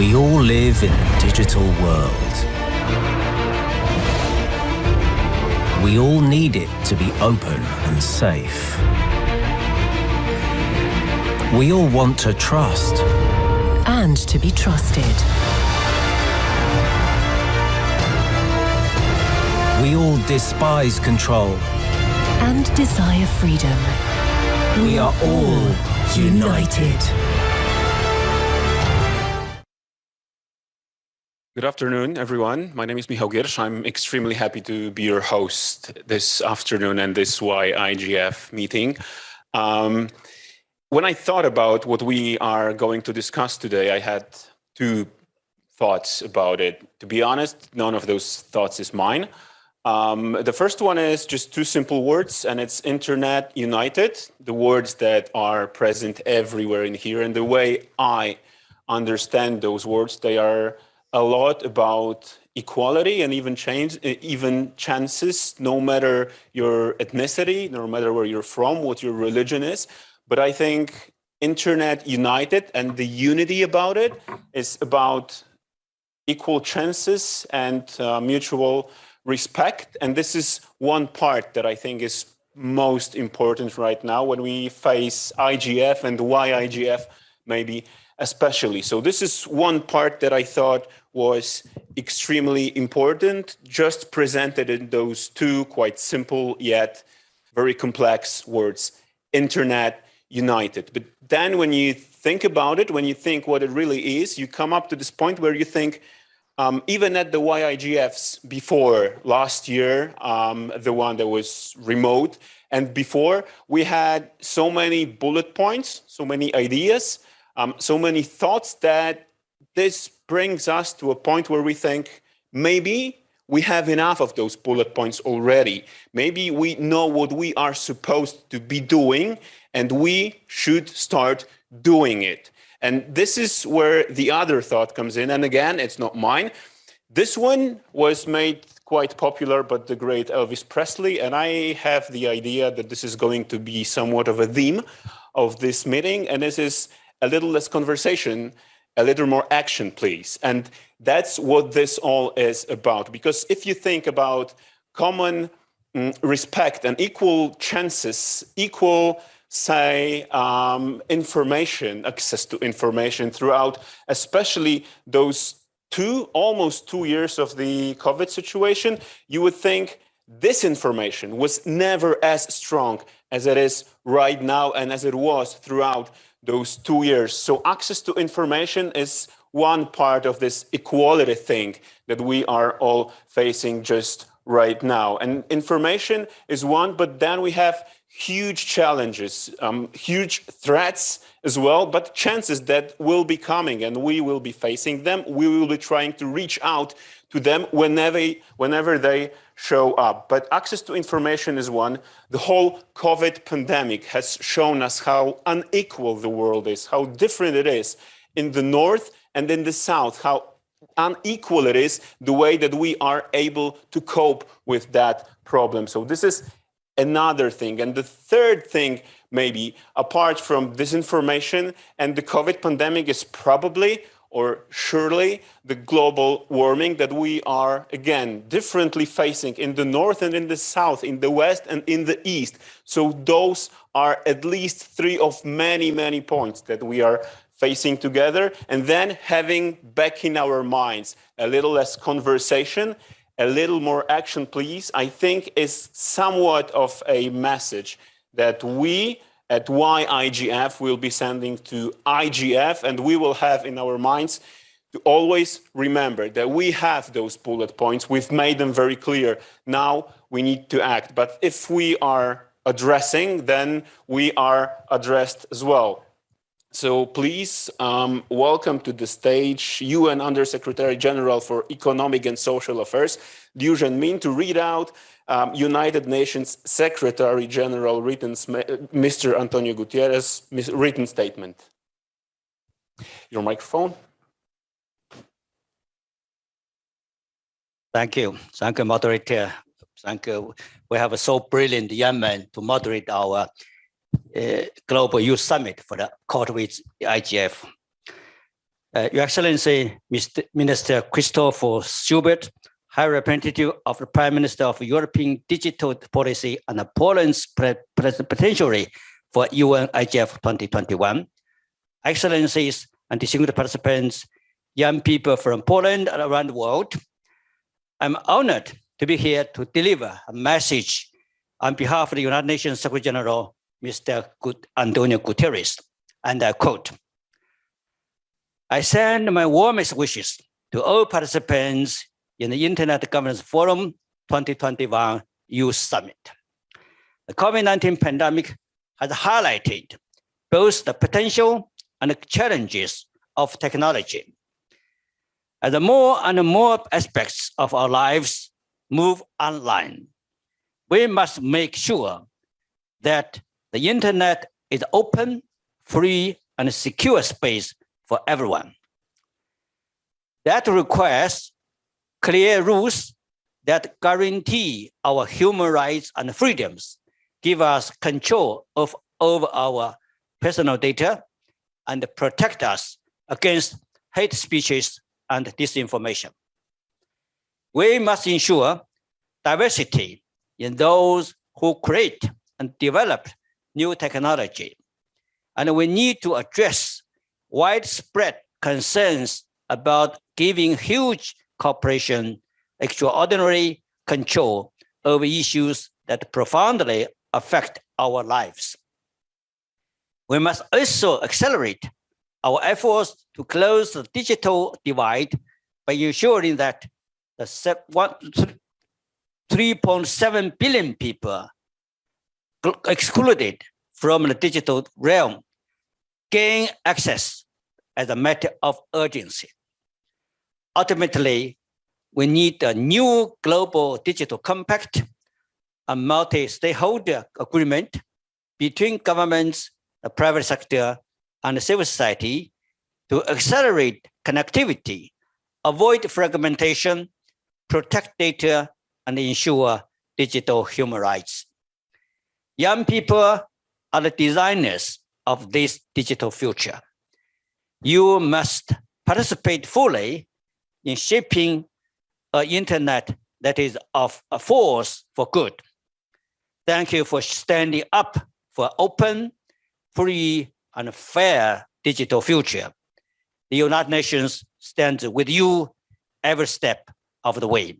We all live in a digital world. We all need it to be open and safe. We all want to trust. And to be trusted. We all despise control. And desire freedom. We are all united. Good afternoon, everyone. My name is Michał Giersz. I'm extremely happy to be your host this afternoon and this YIGF meeting. When I thought about what we are going to discuss today, I had two thoughts about it. To be honest, none of those thoughts is mine. The first one is just two simple words, and it's Internet United, the words that are present everywhere in here. And the way I understand those words, they are a lot about equality and even chances, no matter your ethnicity, no matter where you're from, what your religion is. But I think Internet United and the unity about it is about equal chances and mutual respect. And this is one part that I think is most important right now when we face IGF and YIGF maybe especially. So this is one part that I thought was extremely important, just presented in those two quite simple yet very complex words, Internet United. But then when you think about it, when you think what it really is, you come up to this point where you think, even at the YIGFs before last year, the one that was remote, and before, we had so many bullet points, so many ideas, so many thoughts that this brings us to a point where we think maybe we have enough of those bullet points already. Maybe we know what we are supposed to be doing and we should start doing it. And this is where the other thought comes in. And again, it's not mine. This one was made quite popular by the great Elvis Presley. And I have the idea that this is going to be somewhat of a theme of this meeting. And this is a little less conversation, a little more action, please. And that's what this all is about. Because if you think about common respect and equal chances, equal, say, information, access to information throughout, especially those almost 2 years of the COVID situation, you would think this information was never as strong as it is right now and as it was throughout those 2 years. So access to information is one part of this equality thing that we are all facing just right now. And information is one, but then we have huge challenges, huge threats as well, but chances that will be coming and we will be facing them. We will be trying to reach out to them whenever they show up. But access to information is one. The whole COVID pandemic has shown us how unequal the world is, how different it is in the north and in the south, how unequal it is, the way that we are able to cope with that problem. So this is another thing. And the third thing, maybe apart from disinformation and the COVID pandemic, is probably or surely the global warming that we are, again, differently facing in the north and in the south, in the west and in the east. So those are at least three of many, many points that we are facing together. And then having back in our minds a little less conversation, a little more action, please, I think is somewhat of a message that we at YIGF will be sending to IGF, and we will have in our minds to always remember that we have those bullet points. We've made them very clear. Now we need to act. But if we are addressing, then we are addressed as well. So please welcome to the stage UN Undersecretary General for Economic and Social Affairs, Liu Zhenmin, to read out United Nations Secretary General Mr. António Guterres' written statement. Your microphone. Thank you, moderator. Thank you. We have a so brilliant young man to moderate our Global Youth Summit for the Katowice IGF. Your Excellency, Minister Krzysztof Szubert, High Representative of the Prime Minister of European Digital Policy and Poland's Plenipotentiary for UN YIGF 2021, Excellencies and distinguished participants, young people from Poland and around the world, I'm honored to be here to deliver a message on behalf of the United Nations Secretary General, Mr. António Guterres, and I quote, I send my warmest wishes to all participants in the Internet Governance Forum 2021 Youth Summit. The COVID-19 pandemic has highlighted both the potential and the challenges of technology. As more and more aspects of our lives move online, we must make sure that the Internet is open, free, and secure space for everyone. That requires clear rules that guarantee our human rights and freedoms, give us control over our personal data, and protect us against hate speeches and disinformation. We must ensure diversity in those who create and develop new technology, and we need to address widespread concerns about giving huge corporations extraordinary control over issues that profoundly affect our lives. We must also accelerate our efforts to close the digital divide by ensuring that the 3.7 billion people excluded from the digital realm gain access as a matter of urgency. Ultimately, we need a new global digital compact, a multi-stakeholder agreement between governments, the private sector, and civil society to accelerate connectivity, avoid fragmentation, protect data, and ensure digital human rights. Young people are the designers of this digital future. You must participate fully in shaping an internet that is of a force for good. Thank you for standing up for open, free, and fair digital future. The United Nations stands with you every step of the way.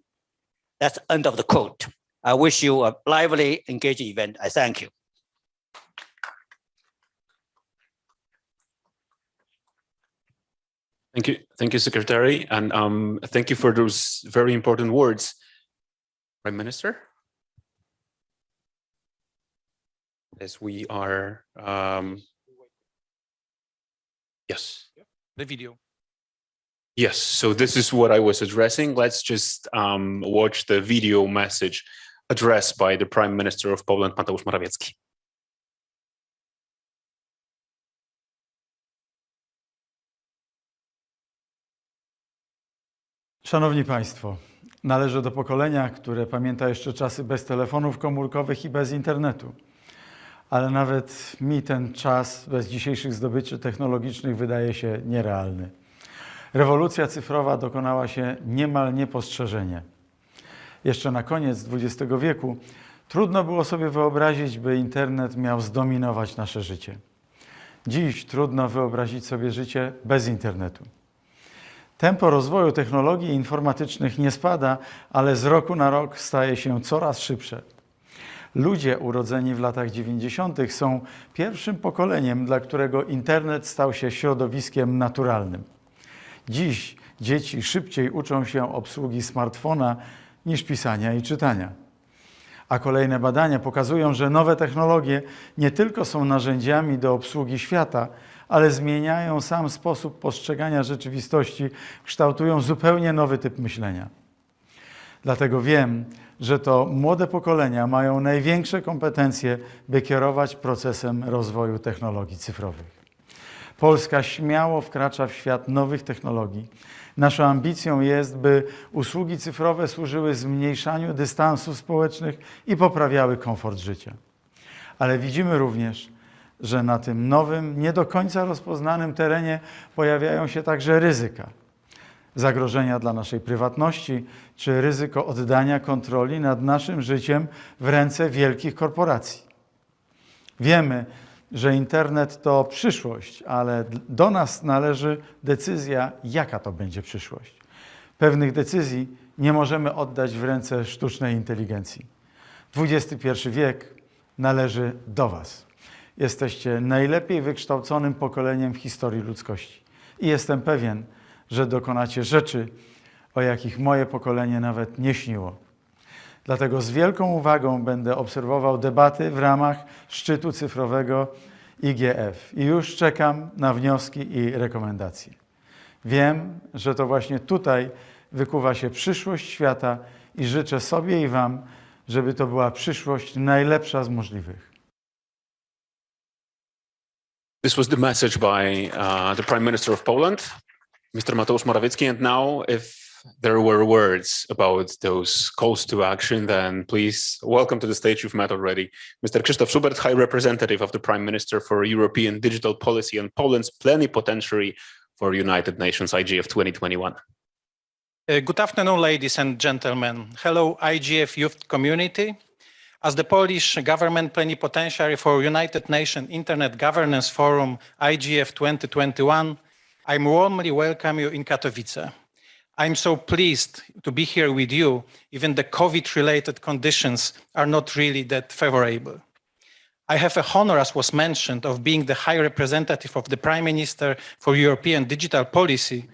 That's the end of the quote. I wish you a lively, engaging event. I thank you. Thank you, Secretary, and thank you for those very important words. Prime Minister? As we are, yes. The video. Yes, so this is what I was addressing. Let's just watch the video message addressed by the Prime Minister of Poland, Mateusz Morawiecki. Szanowni Państwo, należę do pokolenia, które pamięta jeszcze czasy bez telefonów komórkowych i bez internetu. Ale nawet mi ten czas bez dzisiejszych zdobyczy technologicznych wydaje się nierealny. Rewolucja cyfrowa dokonała się niemal niepostrzeżenie. Jeszcze na koniec XX wieku trudno było sobie wyobrazić, by internet miał zdominować nasze życie. Dziś trudno wyobrazić sobie życie bez internetu. Tempo rozwoju technologii informatycznych nie spada, ale z roku na rok staje się coraz szybsze. Ludzie urodzeni w latach 90. są pierwszym pokoleniem, dla którego internet stał się środowiskiem naturalnym. Dziś dzieci szybciej uczą się obsługi smartfona niż pisania i czytania. A kolejne badania pokazują, że nowe technologie nie tylko są narzędziami do obsługi świata, ale zmieniają sam sposób postrzegania rzeczywistości, kształtują zupełnie nowy typ myślenia. Dlatego wiem, że to młode pokolenia mają największe kompetencje, by kierować procesem rozwoju technologii cyfrowych. Polska śmiało wkracza w świat nowych technologii. Naszą ambicją jest, by usługi cyfrowe służyły zmniejszaniu dystansów społecznych i poprawiały komfort życia. Ale widzimy również, że na tym nowym, nie do końca rozpoznanym terenie pojawiają się także ryzyka. Zagrożenia dla naszej prywatności, czy ryzyko oddania kontroli nad naszym życiem w ręce wielkich korporacji. Wiemy, że internet to przyszłość, ale do nas należy decyzja, jaka to będzie przyszłość. Pewnych decyzji nie możemy oddać w ręce sztucznej inteligencji. XXI wiek należy do Was. Jesteście najlepiej wykształconym pokoleniem w historii ludzkości. I jestem pewien, że dokonacie rzeczy, o jakich moje pokolenie nawet nie śniło. Dlatego z wielką uwagą będę obserwował debaty w ramach szczytu cyfrowego YIGF i już czekam na wnioski i rekomendacje. Wiem, że to właśnie tutaj wykuwa się przyszłość świata i życzę sobie i Wam, żeby to była przyszłość najlepsza z możliwych. This was the message by the Prime Minister of Poland, Mr. Mateusz Morawiecki. And now, if there were words about those calls to action, then please welcome to the stage, you've met already, Mr. Krzysztof Szubert, High Representative of the Prime Minister for European Digital Policy and Poland's Plenipotentiary for United Nations IGF 2021. Good afternoon, ladies and gentlemen. Hello, IGF youth community. As the Polish government plenipotentiary for United Nations Internet Governance Forum IGF 2021, I'm warmly welcome you in Katowice. I'm so pleased to be here with you, even the COVID-related conditions are not really that favorable. I have a honor, as was mentioned, of being the High Representative of the Prime Minister for European Digital Policy.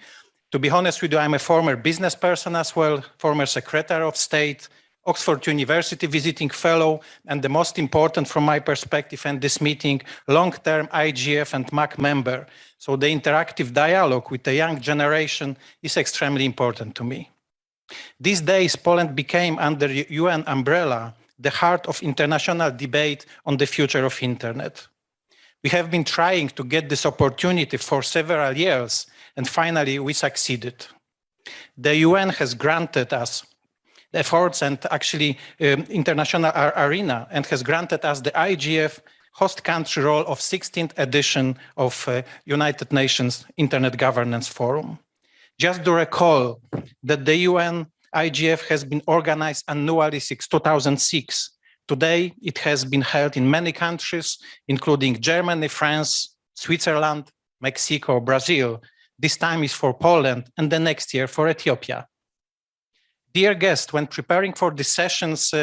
To be honest with you, I'm a former business person as well, former Secretary of State, Oxford University visiting fellow, and the most important from my perspective and this meeting, long-term IGF and MAC member. So the interactive dialogue with the young generation is extremely important to me. These days, Poland became, under UN umbrella, the heart of international debate on the future of internet. We have been trying to get this opportunity for several years, and finally we succeeded. The UN has granted us efforts and actually international arena, and has granted us the IGF host country role of 16th edition of United Nations Internet Governance Forum. Just to recall that the UN IGF has been organized annually since 2006. Today, it has been held in many countries, including Germany, France, Switzerland, Mexico, Brazil. This time is for Poland, and the next year for Ethiopia. Dear guests, when preparing for these sessions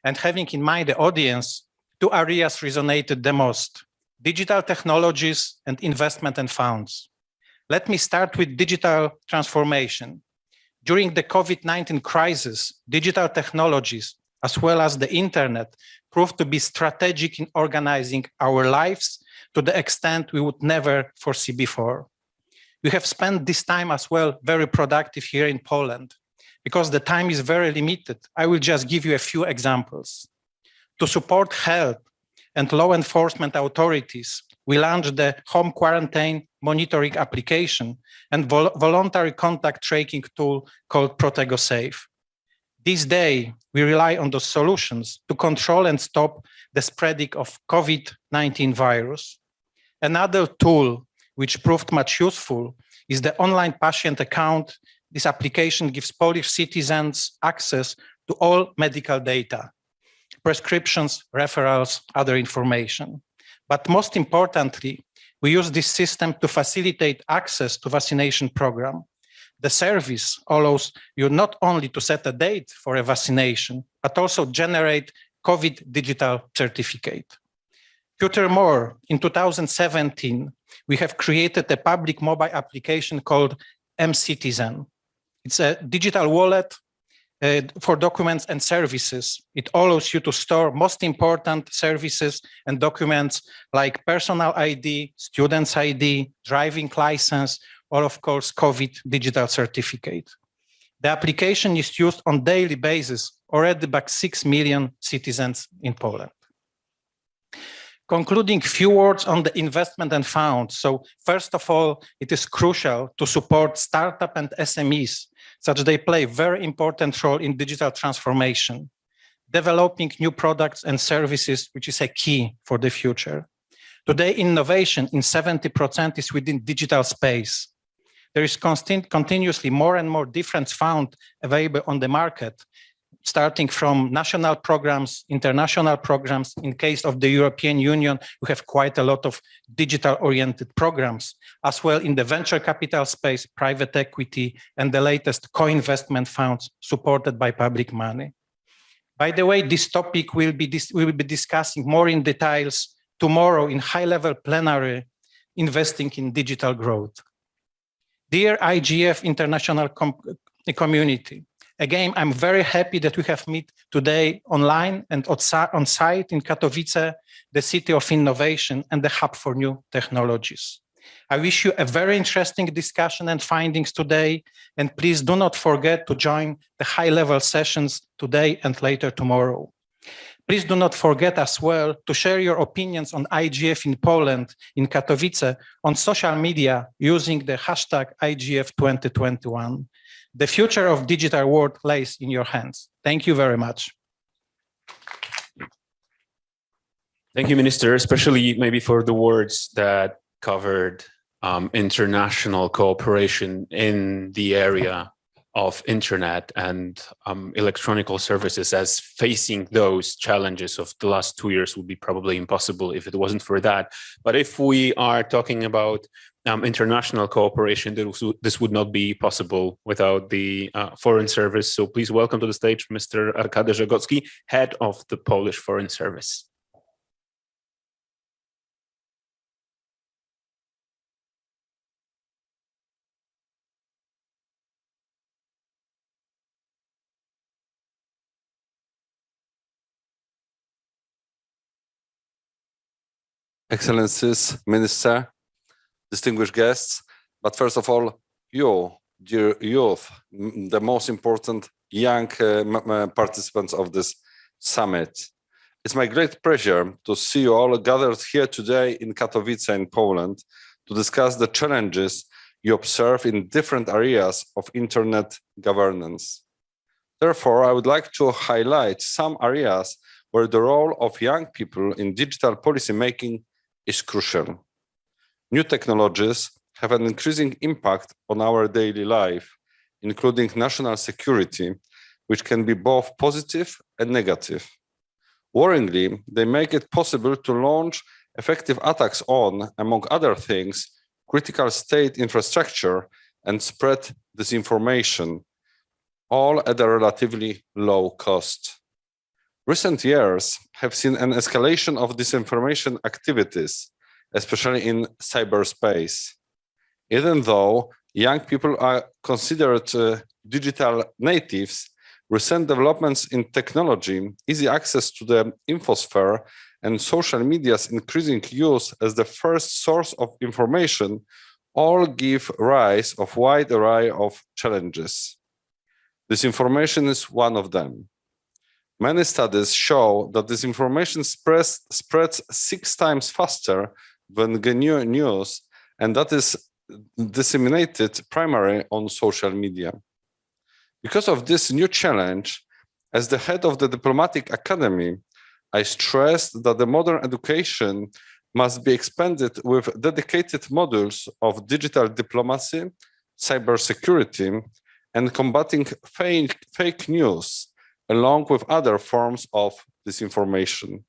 and having in mind the audience, two areas resonated the most: digital technologies and investment and funds. Let me start with digital transformation. During the COVID-19 crisis, digital technologies, as well as the internet, proved to be strategic in organizing our lives to the extent we would never foresee before. We have spent this time as well very productive here in Poland. Because the time is very limited, I will just give you a few examples. To support health and law enforcement authorities, we launched the home quarantine monitoring application and voluntary contact tracking tool called Protego Safe. This day, we rely on those solutions to control and stop the spreading of COVID-19 virus. Another tool which proved much useful is the online patient account. This application gives Polish citizens access to all medical data, prescriptions, referrals, other information. But most importantly, we use this system to facilitate access to vaccination program. The service allows you not only to set a date for a vaccination, but also generate COVID digital certificate. Furthermore, in 2017, we have created a public mobile application called mCitizen. It's a digital wallet for documents and services. It allows you to store most important services and documents like personal ID, student's ID, driving license, or of course, COVID digital certificate. The application is used on daily basis already by 6 million citizens in Poland. Concluding few words on the investment and funds. So first of all, it is crucial to support startup and SMEs, such they play a very important role in digital transformation, developing new products and services, which is a key for the future. Today, innovation in 70% is within digital space. There is continuously more and more different found available on the market, starting from national programs, international programs. In case of the European Union, we have quite a lot of digital-oriented programs, as well in the venture capital space, private equity, and the latest co-investment funds supported by public money. By the way, this topic we will be discussing more in details tomorrow in high-level plenary, investing in digital growth. Dear IGF international community, again, I'm very happy that we have met today online and on site in Katowice, the city of innovation and the hub for new technologies. I wish you a very interesting discussion and findings today, and please do not forget to join the high-level sessions today and later tomorrow. Please do not forget as well to share your opinions on IGF in Poland, in Katowice, on social media using the hashtag IGF2021. The future of digital world lays in your hands. Thank you very much. Thank you, Minister, especially maybe for the words that covered international cooperation in the area of internet and electronic services, as facing those challenges of the last 2 years would be probably impossible if it wasn't for that. But if we are talking about international cooperation, this would not be possible without the Foreign Service. So please welcome to the stage Mr. Arkady Rzegocki, head of the Polish Foreign Service. Excellencies, Minister, distinguished guests, but first of all, you, dear youth, the most important young participants of this summit. It's my great pleasure to see you all gathered here today in Katowice in Poland to discuss the challenges you observe in different areas of internet governance. Therefore, I would like to highlight some areas where the role of young people in digital policy making is crucial. New technologies have an increasing impact on our daily life, including national security, which can be both positive and negative. Worryingly, they make it possible to launch effective attacks on, among other things, critical state infrastructure and spread disinformation, all at a relatively low cost. Recent years have seen an escalation of disinformation activities, especially in cyberspace. Even though young people are considered digital natives, recent developments in technology, easy access to the infosphere, and social media's increasing use as the first source of information all give rise to a wide array of challenges. Disinformation is one of them. Many studies show that disinformation spreads 6 times faster than GNU news, and that is disseminated primarily on social media. Because of this new challenge, as the head of the Diplomatic Academy, I stressed that the modern education must be expanded with dedicated modules of digital diplomacy, cybersecurity, and combating fake news, along with other forms of disinformation.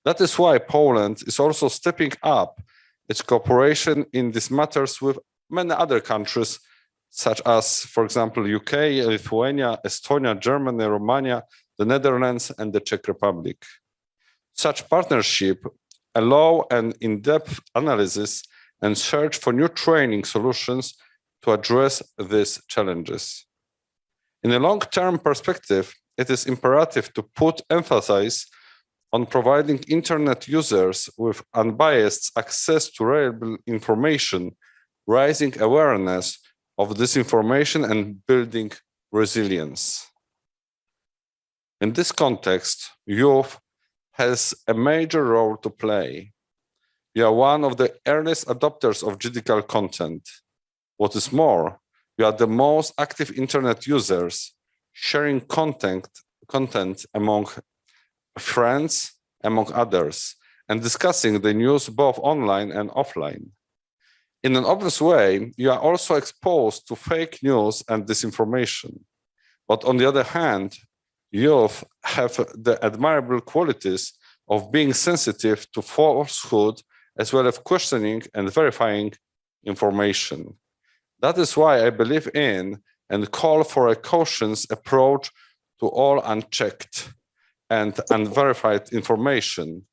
That is why Poland is also stepping up its cooperation in these matters with many other countries, such as, for example, UK, Lithuania, Estonia, Germany, Romania, the Netherlands, and the Czech Republic. Such partnership allow an in-depth analysis and search for new training solutions to address these challenges. In a long-term perspective, it is imperative to put emphasis on providing internet users with unbiased access to reliable information, raising awareness of disinformation and building resilience. In this context, youth has a major role to play. You are one of the earliest adopters of digital content. What is more, you are the most active internet users, sharing content among friends, among others, and discussing the news both online and offline. In an obvious way, you are also exposed to fake news and disinformation. But on the other hand, youth have the admirable qualities of being sensitive to falsehood, as well as questioning and verifying information. That is why I believe in and call for a cautious approach to all unchecked and unverified information.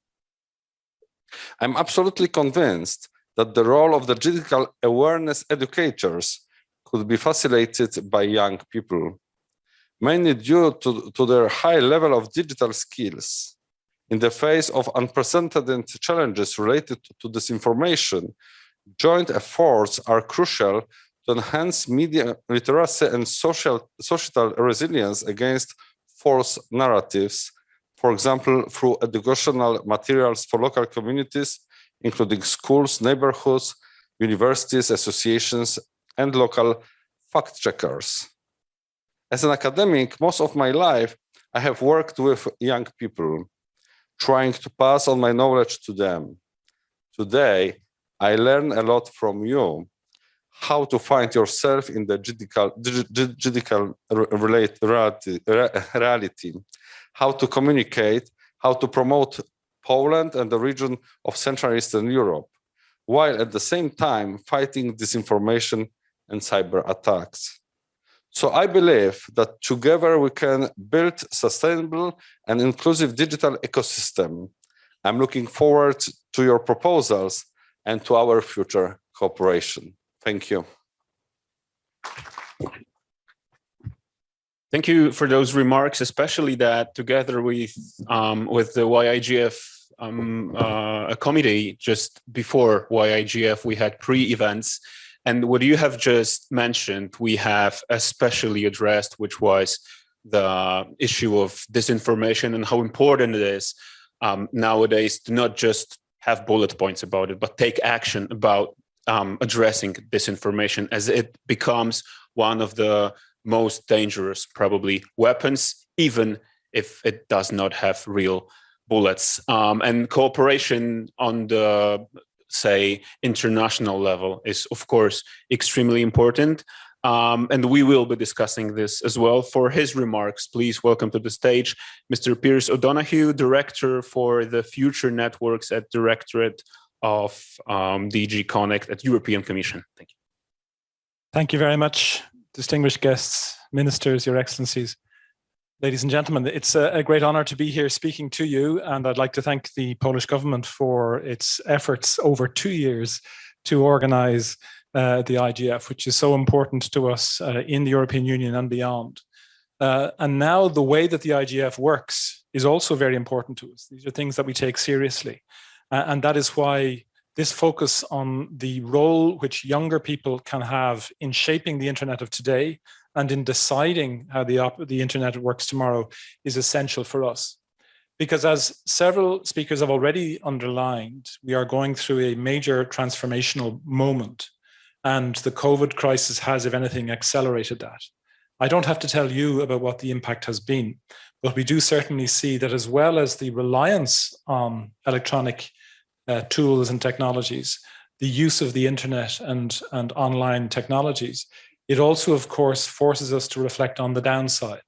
I'm absolutely convinced that the role of the digital awareness educators could be facilitated by young people, mainly due to their high level of digital skills. In the face of unprecedented challenges related to disinformation, joint efforts are crucial to enhance media literacy and societal resilience against false narratives, for example, through educational materials for local communities, including schools, neighborhoods, universities, associations, and local fact-checkers. As an academic, most of my life, I have worked with young people, trying to pass on my knowledge to them. Today, I learn a lot from you, how to find yourself in the digital reality, how to communicate, how to promote Poland and the region of Central Eastern Europe, while at the same time fighting disinformation and cyber attacks. So I believe that together we can build sustainable and inclusive digital ecosystem. I'm looking forward to your proposals and to our future cooperation. Thank you. Thank you for those remarks, especially that together with the YIGF a committee just before YIGF, we had pre-events. And what you have just mentioned, we have especially addressed, which was the issue of disinformation and how important it is nowadays to not just have bullet points about it, but take action about addressing disinformation, as it becomes one of the most dangerous, probably, weapons, even if it does not have real bullets. And cooperation on the, say, international level is, of course, extremely important. And we will be discussing this as well. For his remarks, please welcome to the stage Mr. Pearse O'Donoghue, Director for the Future Networks at Directorate of DG Connect at European Commission. Thank you. Thank you very much, distinguished guests, ministers, your excellencies. Ladies and gentlemen, it's a great honor to be here speaking to you, and I'd like to thank the Polish government for its efforts over 2 years to organize the IGF, which is so important to us in the European Union and beyond. And now the way that the IGF works is also very important to us. These are things that we take seriously. And that is why this focus on the role which younger people can have in shaping the internet of today and in deciding how the internet works tomorrow is essential for us. Because as several speakers have already underlined, we are going through a major transformational moment, and the COVID crisis has, if anything, accelerated that. I don't have to tell you about what the impact has been, but we do certainly see that as well as the reliance on electronic tools and technologies, the use of the internet and online technologies, it also, of course, forces us to reflect on the downside,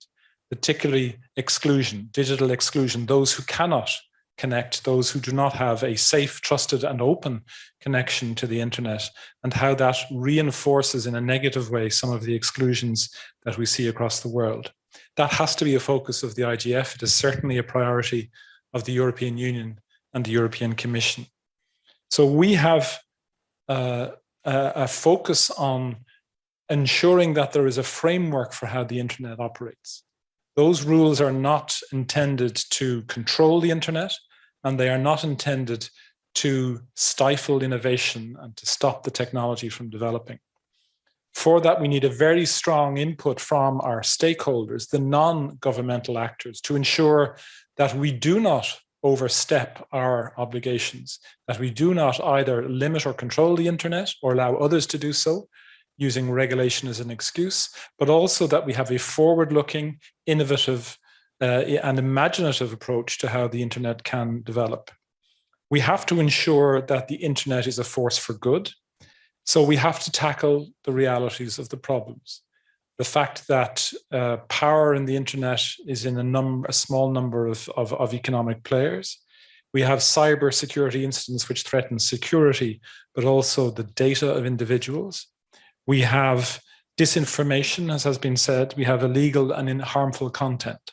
particularly exclusion, digital exclusion, those who cannot connect, those who do not have a safe, trusted, and open connection to the internet, and how that reinforces in a negative way some of the exclusions that we see across the world. That has to be a focus of the IGF. It is certainly a priority of the European Union and the European Commission. So we have a focus on ensuring that there is a framework for how the internet operates. Those rules are not intended to control the internet, and they are not intended to stifle innovation and to stop the technology from developing. For that, we need a very strong input from our stakeholders, the non-governmental actors, to ensure that we do not overstep our obligations, that we do not either limit or control the internet or allow others to do so, using regulation as an excuse, but also that we have a forward-looking, innovative, and imaginative approach to how the internet can develop. We have to ensure that the internet is a force for good. So we have to tackle the realities of the problems. The fact that power in the internet is in a small number of economic players. We have cyber security incidents which threaten security, but also the data of individuals. We have disinformation, as has been said. We have illegal and harmful content.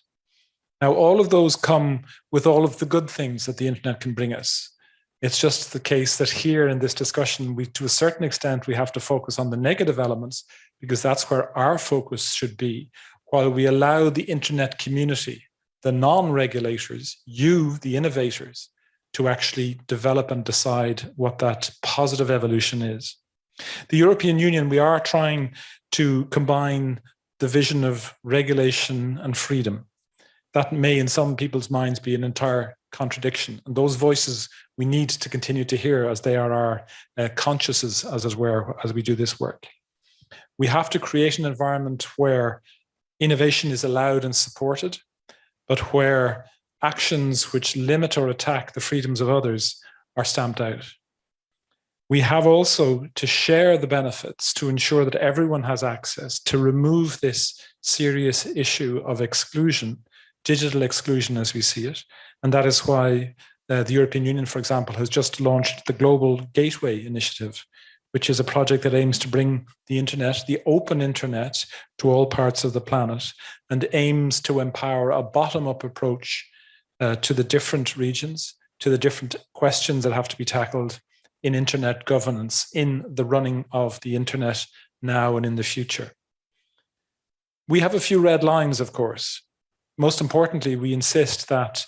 Now, all of those come with all of the good things that the internet can bring us. It's just the case that here in this discussion, to a certain extent, we have to focus on the negative elements because that's where our focus should be, while we allow the internet community, the non-regulators, you, the innovators, to actually develop and decide what that positive evolution is. The European Union, we are trying to combine the vision of regulation and freedom. That may, in some people's minds, be an entire contradiction. And those voices we need to continue to hear as they are our consciences, as it were, as we do this work. We have to create an environment where innovation is allowed and supported, but where actions which limit or attack the freedoms of others are stamped out. We have also to share the benefits to ensure that everyone has access, to remove this serious issue of exclusion, digital exclusion as we see it. And that is why the European Union, for example, has just launched the Global Gateway Initiative, which is a project that aims to bring the internet, the open internet, to all parts of the planet and aims to empower a bottom-up approach to the different regions, to the different questions that have to be tackled in internet governance, in the running of the internet now and in the future. We have a few red lines, of course. Most importantly, we insist that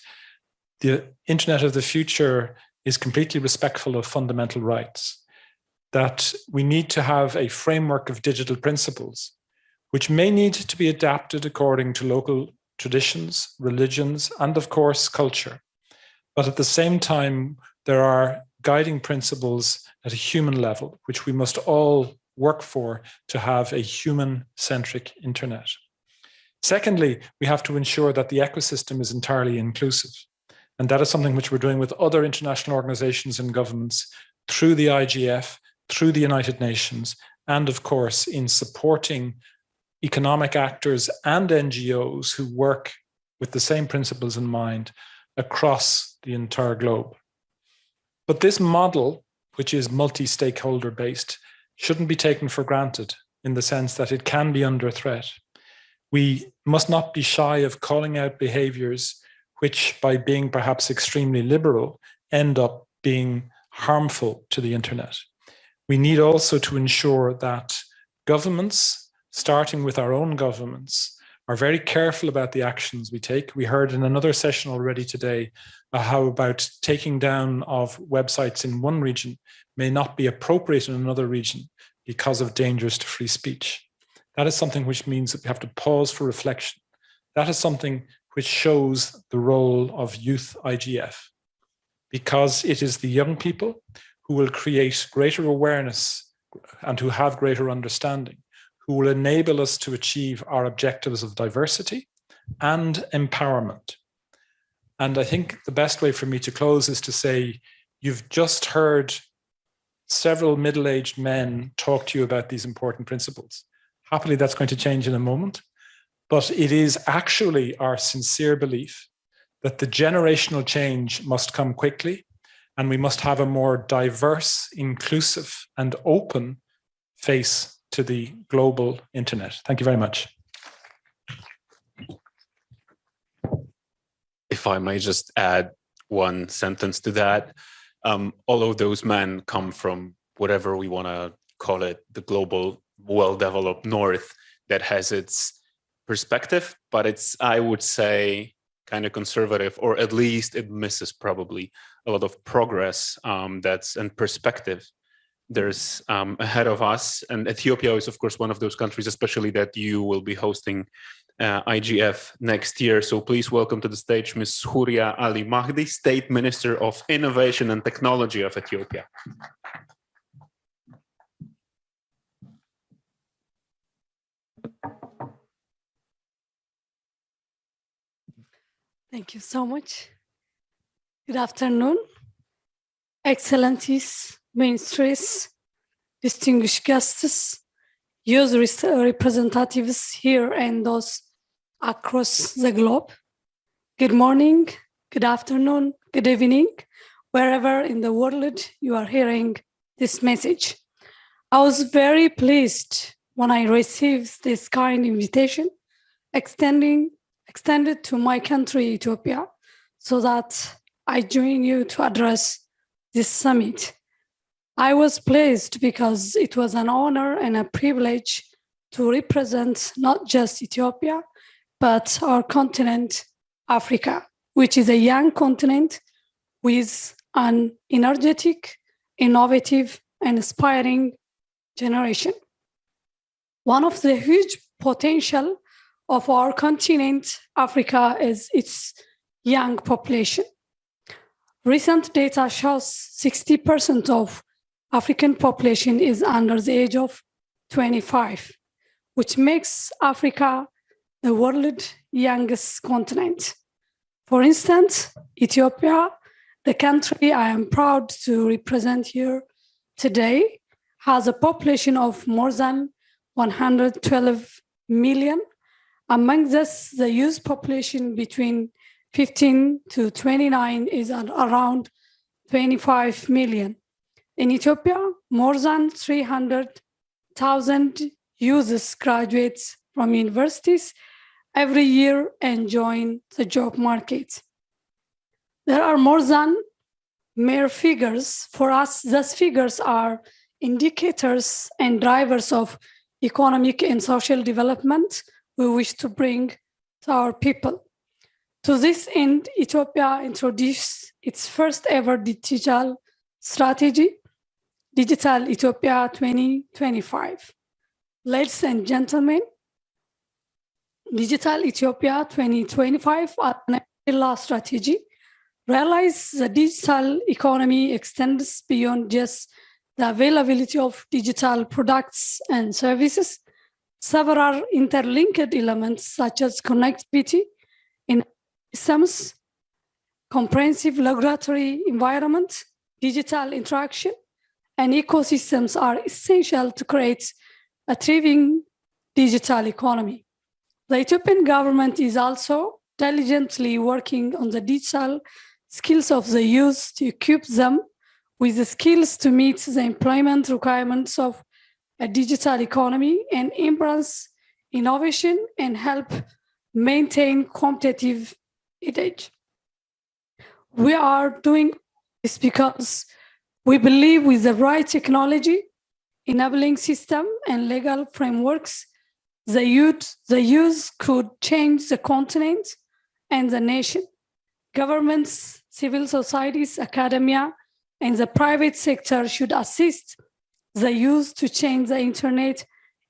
the internet of the future is completely respectful of fundamental rights, that we need to have a framework of digital principles, which may need to be adapted according to local traditions, religions, and of course, culture. But at the same time, there are guiding principles at a human level, which we must all work for to have a human-centric internet. Secondly, we have to ensure that the ecosystem is entirely inclusive. And that is something which we're doing with other international organizations and governments through the IGF, through the United Nations, and of course, in supporting economic actors and NGOs who work with the same principles in mind across the entire globe. But this model, which is multi-stakeholder based, shouldn't be taken for granted in the sense that it can be under threat. We must not be shy of calling out behaviors which, by being perhaps extremely liberal, end up being harmful to the internet. We need also to ensure that governments, starting with our own governments, are very careful about the actions we take. We heard in another session already today how about taking down of websites in one region may not be appropriate in another region because of dangers to free speech. That is something which means that we have to pause for reflection. That is something which shows the role of Youth IGF, because it is the young people who will create greater awareness and who have greater understanding, who will enable us to achieve our objectives of diversity and empowerment. And I think the best way for me to close is to say, you've just heard several middle-aged men talk to you about these important principles. Happily, that's going to change in a moment. But it is actually our sincere belief that the generational change must come quickly, and we must have a more diverse, inclusive, and open face to the global internet. Thank you very much. If I may just add one sentence to that, all of those men come from whatever we want to call it, the global, well-developed North that has its perspective, but it's, I would say, kind of conservative, or at least it misses probably a lot of progress that's and perspective there's ahead of us. And Ethiopia is, of course, one of those countries, especially that you will be hosting IGF next year. So please welcome to the stage Ms. Huria Ali Mahdi, State Minister of Innovation and Technology of Ethiopia. Thank you so much. Good afternoon. Excellencies, ministers, distinguished guests, youth representatives here and those across the globe. Good morning, good afternoon, good evening, wherever in the world you are hearing this message. I was very pleased when I received this kind invitation extended to my country, Ethiopia, so that I join you to address this summit. I was pleased because it was an honor and a privilege to represent not just Ethiopia, but our continent, Africa, which is a young continent with an energetic, innovative, and aspiring generation. One of the huge potential of our continent, Africa, is its young population. Recent data shows 60% of African population is under the age of 25, which makes Africa the world's youngest continent. For instance, Ethiopia, the country I am proud to represent here today, has a population of more than 112 million. Among this, the youth population between 15 to 29 is at around 25 million. In Ethiopia, more than 300,000 youths graduate from universities every year and join the job market. There are more than mere figures. For us, these figures are indicators and drivers of economic and social development we wish to bring to our people. To this end, Ethiopia introduced its first ever digital strategy, Digital Ethiopia 2025. Ladies and gentlemen, Digital Ethiopia 2025, an umbrella strategy, realize the digital economy extends beyond just the availability of digital products and services. Several interlinked elements such as connectivity in systems, comprehensive regulatory environment, digital interaction, and ecosystems are essential to create a thriving digital economy. The Ethiopian government is also diligently working on the digital skills of the youth to equip them with the skills to meet the employment requirements of a digital economy and embrace innovation and help maintain competitive edge. We are doing this because we believe with the right technology, enabling system, and legal frameworks, the youth could change the continent and the nation. Governments, civil societies, academia, and the private sector should assist the youth to change the internet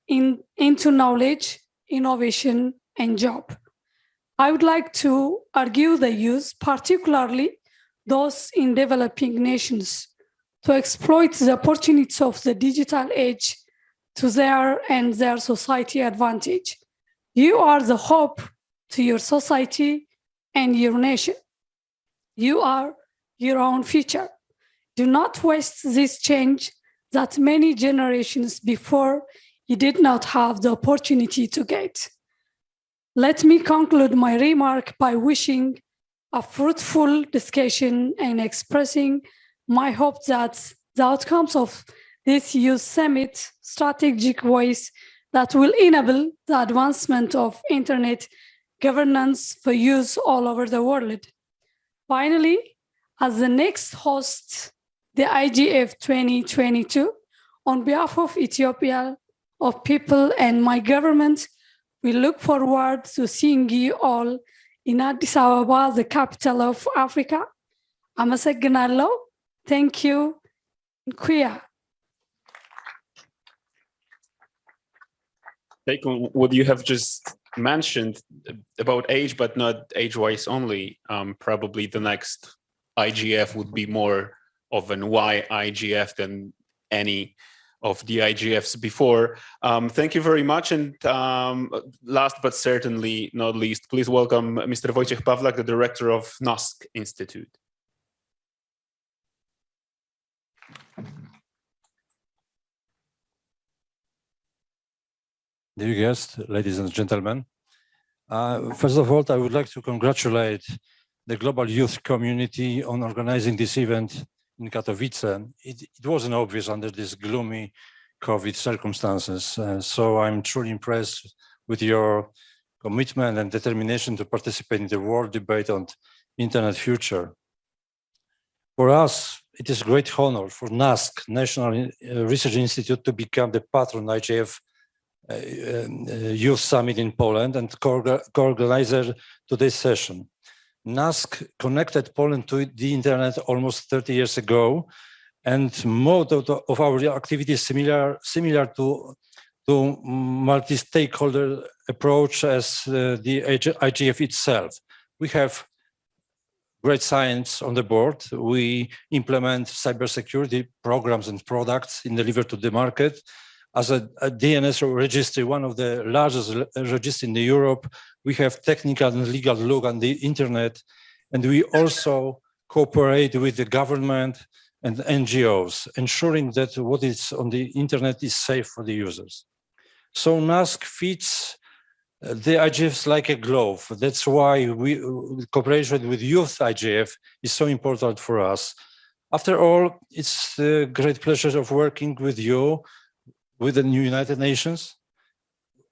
into knowledge, innovation, and job. I would like to argue the youth, particularly those in developing nations, to exploit the opportunities of the digital age to their and their society advantage. You are the hope to your society and your nation. You are your own future. Do not waste this change that many generations before you did not have the opportunity to get. Let me conclude my remark by wishing a fruitful discussion and expressing my hope that the outcomes of this youth summit strategic voice that will enable the advancement of internet governance for youth all over the world. Finally, as the next host, the YIGF 2022, on behalf of Ethiopia, of people and my government, we look forward to seeing you all in Addis Ababa, the capital of Africa. Amasegnalo. Thank you. Kuya. Take on what you have just mentioned about age, but not age-wise only. Probably the next YIGF would be more of an YIGF than any of the YIGFs before. Thank you very much. And last but certainly not least, please welcome Mr. Wojciech Pawlak, the director of NASK Institute. dear guests, ladies and gentlemen. First of all, I would like to congratulate the global youth community on organizing this event in Katowice. It wasn't obvious under these gloomy COVID circumstances. So I'm truly impressed with your commitment and determination to participate in the world debate on internet future. For us, it is a great honor for NASK, National Research Institute, to become the patron IGF Youth Summit in Poland and co-organizer today's session. NASK connected Poland to the internet almost 30 years ago, and most of our activities similar to multi-stakeholder approach as the IGF itself. We have great science on the board. We implement cybersecurity programs and products and deliver to the market. As a DNS registry, one of the largest registries in Europe, we have technical and legal look on the internet, and we also cooperate with the government and NGOs, ensuring that what is on the internet is safe for the users. So NASK fits the IGFs like a glove. That's why cooperation with Youth IGF is so important for us. After all, it's a great pleasure of working with you, with the new United Nations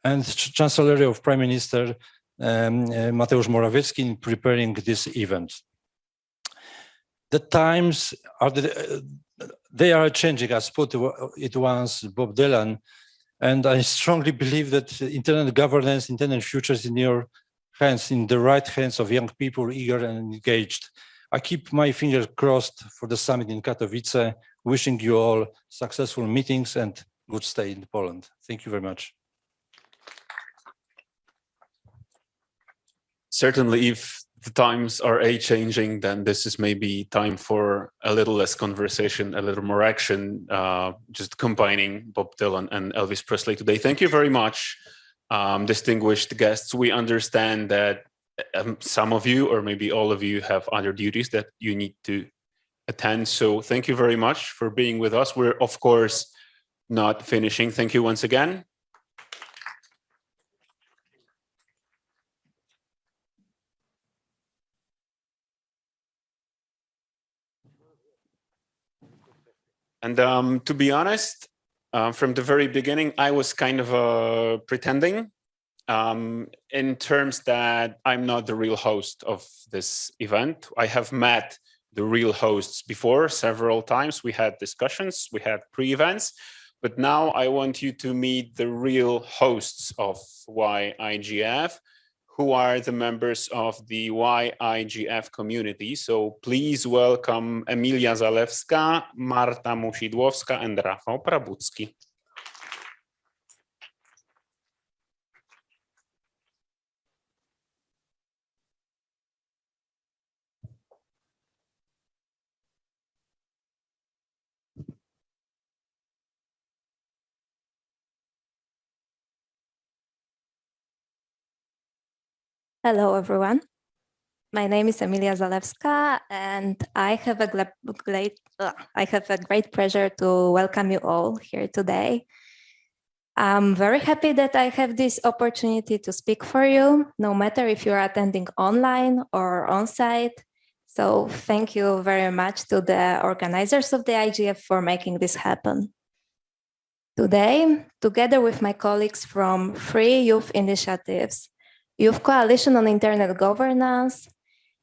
and Chancellor of Prime Minister Mateusz Morawiecki in preparing this event. The times are they are changing, as put it once Bob Dylan, and I strongly believe that internet governance, internet future is in your hands, in the right hands of young people, eager and engaged. I keep my fingers crossed for the summit in Katowice, wishing you all successful meetings and good stay in Poland. Thank you very much. Certainly, if the times are changing, then this is maybe time for a little less conversation, a little more action, just combining Bob Dylan and Elvis Presley today. Thank you very much, distinguished guests. We understand that some of you, or maybe all of you, have other duties that you need to attend. So thank you very much for being with us. We're, of course, not finishing. Thank you once again. And to be honest, from the very beginning, I was kind of pretending in terms that I'm not the real host of this event. I have met the real hosts before several times. We had discussions, we had pre-events, but now I want you to meet the real hosts of YIGF, who are the members of the YIGF community. So please welcome Emilia Zalewska, Marta Musidłowska, and Rafał Prabucki. Hello, everyone. My name is Emilia Zalewska, and I have a great pleasure to welcome you all here today. I'm very happy that I have this opportunity to speak for you, no matter if you're attending online or on-site. So thank you very much to the organizers of the IGF for making this happen. Today, together with my colleagues from 3 youth initiatives, Youth Coalition on Internet Governance,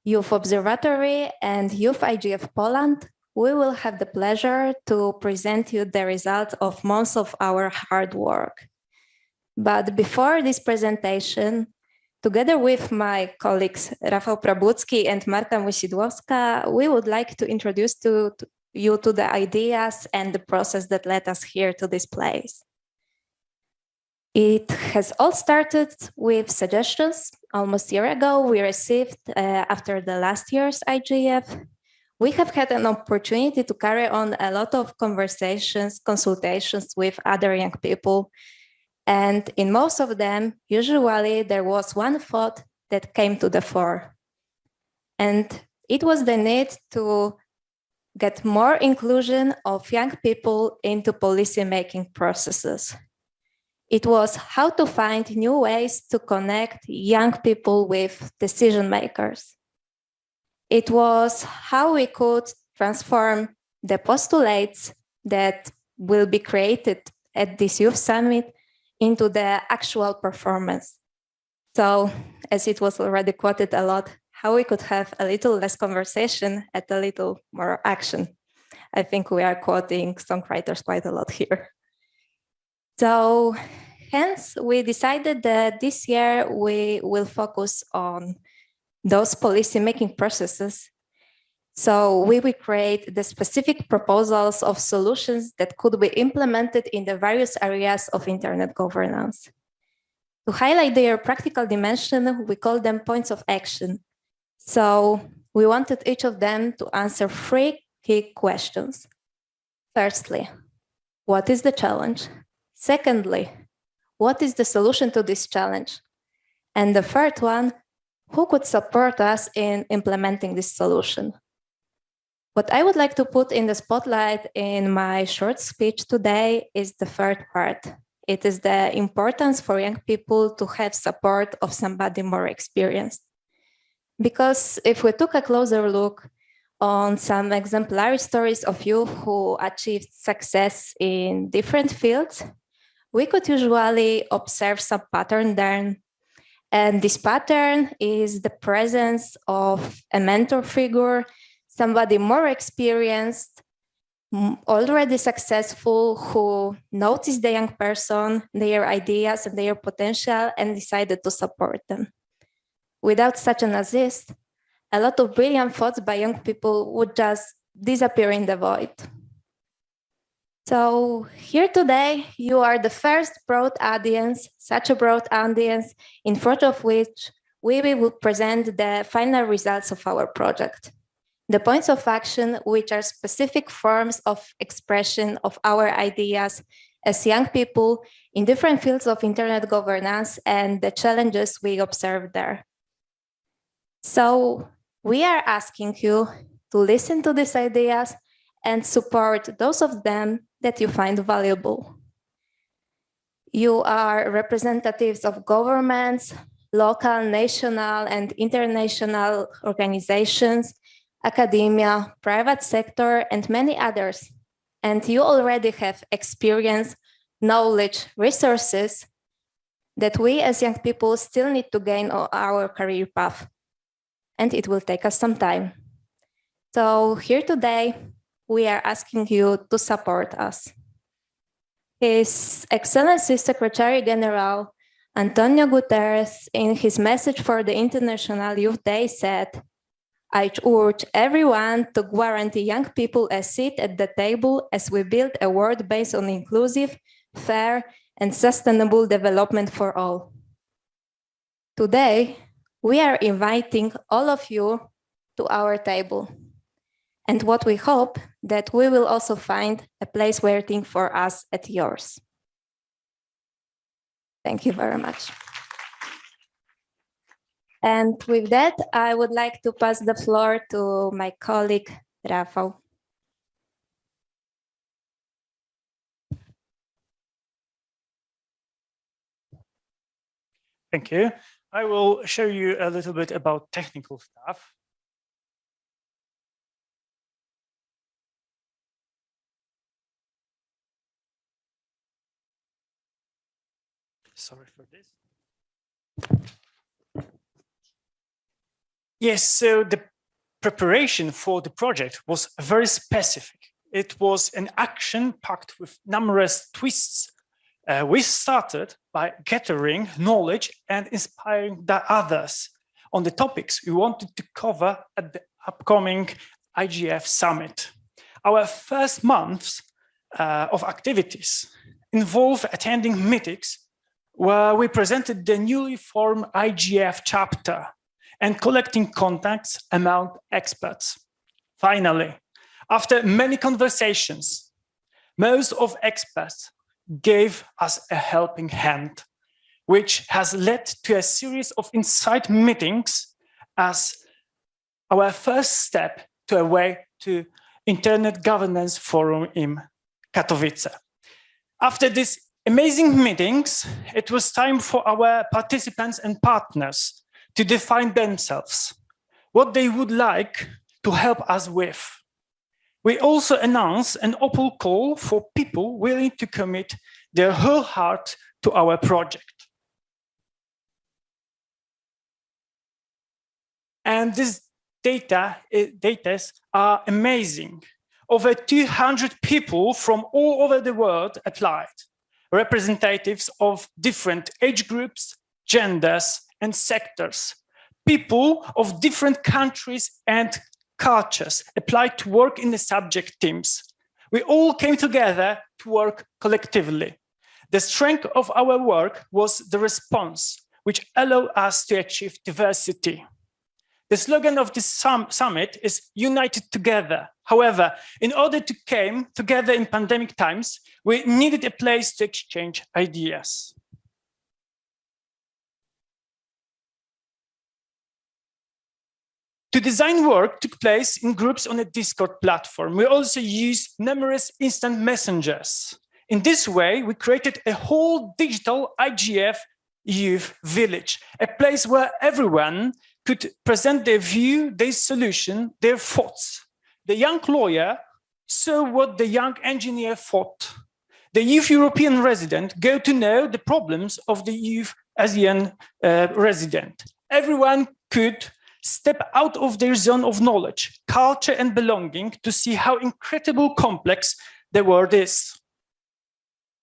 Youth Observatory, and Youth IGF Poland, we will have the pleasure to present you the results of months of our hard work. But before this presentation, together with my colleagues Rafał Prabucki and Marta Musidłowska, we would like to introduce you to the ideas and the process that led us here to this place. It has all started with suggestions. Almost a year ago, we received after the last year's IGF. We have had an opportunity to carry on a lot of conversations, consultations with other young people. And in most of them, usually there was one thought that came to the fore. And it was the need to get more inclusion of young people into policy-making processes. It was how to find new ways to connect young people with decision makers. It was how we could transform the postulates that will be created at this youth summit into the actual performance. So, as it was already quoted a lot, how we could have a little less conversation and a little more action. I think we are quoting songwriters quite a lot here. So, hence, we decided that this year we will focus on those policy-making processes. So we will create the specific proposals of solutions that could be implemented in the various areas of internet governance. To highlight their practical dimension, we call them points of action. So we wanted each of them to answer 3 key questions. Firstly, what is the challenge? Secondly, what is the solution to this challenge? And the third one, who could support us in implementing this solution? What I would like to put in the spotlight in my short speech today is the third part. It is the importance for young people to have support of somebody more experienced. Because if we took a closer look on some exemplary stories of youth who achieved success in different fields, we could usually observe some pattern there. And this pattern is the presence of a mentor figure, somebody more experienced, already successful, who noticed the young person, their ideas and their potential, and decided to support them. Without such an assist, a lot of brilliant thoughts by young people would just disappear in the void. So here today, you are the first broad audience, such a broad audience, in front of which we will present the final results of our project. The points of action, which are specific forms of expression of our ideas as young people in different fields of internet governance and the challenges we observe there. So we are asking you to listen to these ideas and support those of them that you find valuable. You are representatives of governments, local, national, and international organizations, academia, private sector, and many others. And you already have experience, knowledge, resources that we as young people still need to gain on our career path. And it will take us some time. So here today, we are asking you to support us. His Excellency Secretary General António Guterres, in his message for the International Youth Day, said, "I urge everyone to guarantee young people a seat at the table as we build a world based on inclusive, fair, and sustainable development for all." Today, we are inviting all of you to our table. And what we hope that we will also find a place waiting for us at yours. Thank you very much. And with that, I would like to pass the floor to my colleague, Rafał. Thank you. I will show you a little bit about technical stuff. Sorry for this. Yes, so the preparation for the project was very specific. It was an action packed with numerous twists. We started by gathering knowledge and inspiring the others on the topics we wanted to cover at the upcoming YIGF summit. Our first months of activities involved attending meetings where we presented the newly formed YIGF chapter and collecting contacts among experts. Finally, after many conversations, most of experts gave us a helping hand, which has led to a series of insight meetings as our first step to a way to Internet Governance Forum in Katowice. After this amazing meetings, it was time for our participants and partners to define themselves, what they would like to help us with. We also announced an open call for people willing to commit their whole heart to our project. And these data are amazing. Over 200 people from all over the world applied, representatives of different age groups, genders, and sectors. People of different countries and cultures applied to work in the subject teams. We all came together to work collectively. The strength of our work was the response, which allowed us to achieve diversity. The slogan of this summit is United Together. However, in order to come together in pandemic times, we needed a place to exchange ideas. To design work took place in groups on a Discord platform. We also used numerous instant messengers. In this way, we created a whole digital YIGF youth village, a place where everyone could present their view, their solution, their thoughts. The young lawyer saw what the young engineer thought. The youth European resident got to know the problems of the youth Asian resident. Everyone could step out of their zone of knowledge, culture, and belonging to see how incredibly complex the world is.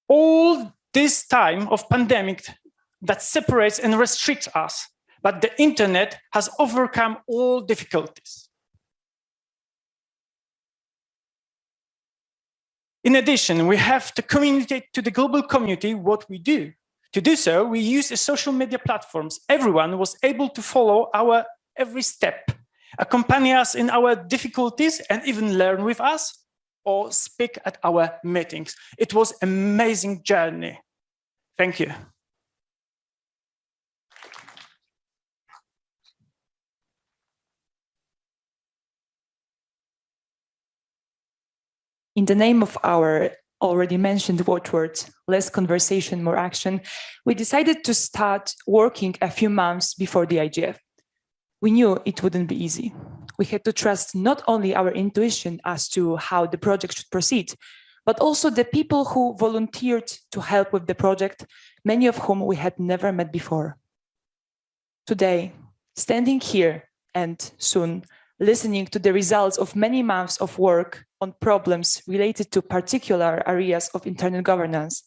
All this time of pandemic that separates and restricts us, but the internet has overcome all difficulties. In addition, we have to communicate to the global community what we do. To do so, we use the social media platforms. Everyone was able to follow our every step, accompany us in our difficulties, and even learn with us or speak at our meetings. It was an amazing journey. Thank you. In the name of our already mentioned watchwords, less conversation, more action, we decided to start working a few months before the YIGF. We knew it wouldn't be easy. We had to trust not only our intuition as to how the project should proceed, but also the people who volunteered to help with the project, many of whom we had never met before. Today, standing here and soon listening to the results of many months of work on problems related to particular areas of internal governance,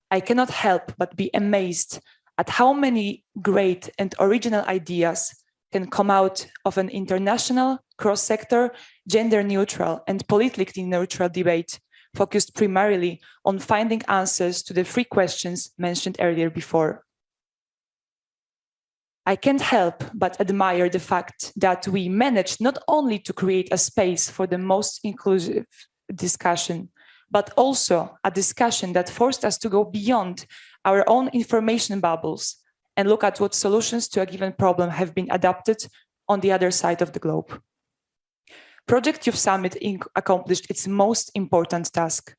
I cannot help but be amazed at how many great and original ideas can come out of an international, cross-sector, gender-neutral and politically neutral debate focused primarily on finding answers to the three questions mentioned earlier before. I can't help but admire the fact that we managed not only to create a space for the most inclusive discussion, but also a discussion that forced us to go beyond our own information bubbles and look at what solutions to a given problem have been adapted on the other side of the globe. Project Youth Summit accomplished its most important task.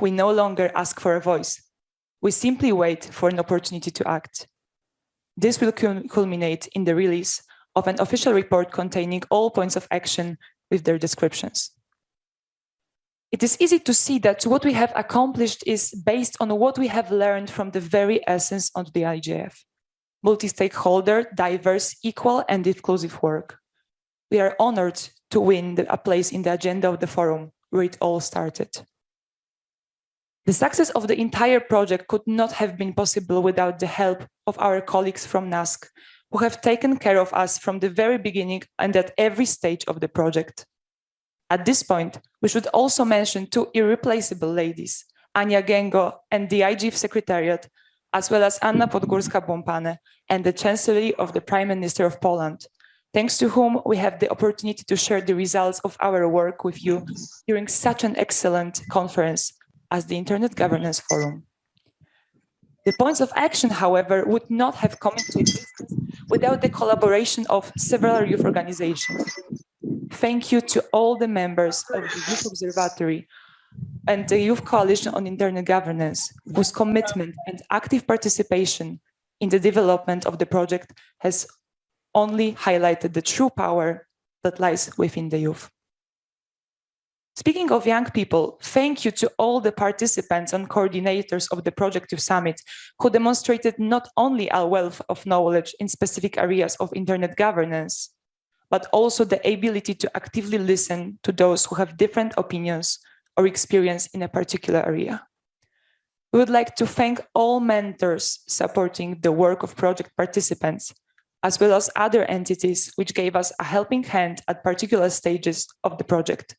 We no longer ask for a voice. We simply wait for an opportunity to act. This will culminate in the release of an official report containing all points of action with their descriptions. It is easy to see that what we have accomplished is based on what we have learned from the very essence of the YIGF. Multi-stakeholder, diverse, equal, and inclusive work. We are honored to win a place in the agenda of the forum where it all started. The success of the entire project could not have been possible without the help of our colleagues from NASK, who have taken care of us from the very beginning and at every stage of the project. At this point, we should also mention two irreplaceable ladies, Ania Gengo and the YIGF Secretariat, as well as Anna Podgórska-Błompane and the Chancellery of the Prime Minister of Poland, thanks to whom we have the opportunity to share the results of our work with you during such an excellent conference as the Internet Governance Forum. The points of action, however, would not have come into existence without the collaboration of several youth organizations. Thank you to all the members of the Youth Observatory and the Youth Coalition on Internet Governance, whose commitment and active participation in the development of the project has only highlighted the true power that lies within the youth. Speaking of young people, thank you to all the participants and coordinators of the Project Youth Summit who demonstrated not only a wealth of knowledge in specific areas of internet governance, but also the ability to actively listen to those who have different opinions or experience in a particular area. We would like to thank all mentors supporting the work of project participants, as well as other entities which gave us a helping hand at particular stages of the project,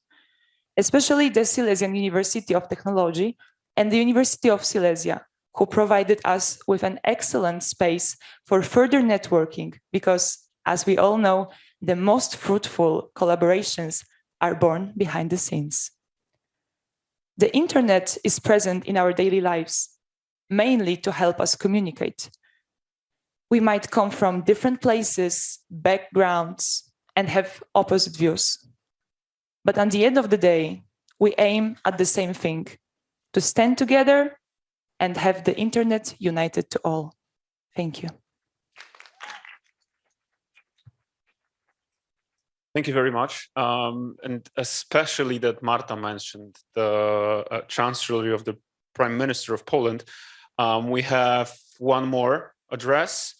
especially the Silesian University of Technology and the University of Silesia, who provided us with an excellent space for further networking because, as we all know, the most fruitful collaborations are born behind the scenes. The internet is present in our daily lives, mainly to help us communicate. We might come from different places, backgrounds, and have opposite views. But at the end of the day, we aim at the same thing, to stand together and have the internet united to all. Thank you. Thank you very much. And especially that Marta mentioned the Chancellery of the Prime Minister of Poland. We have one more address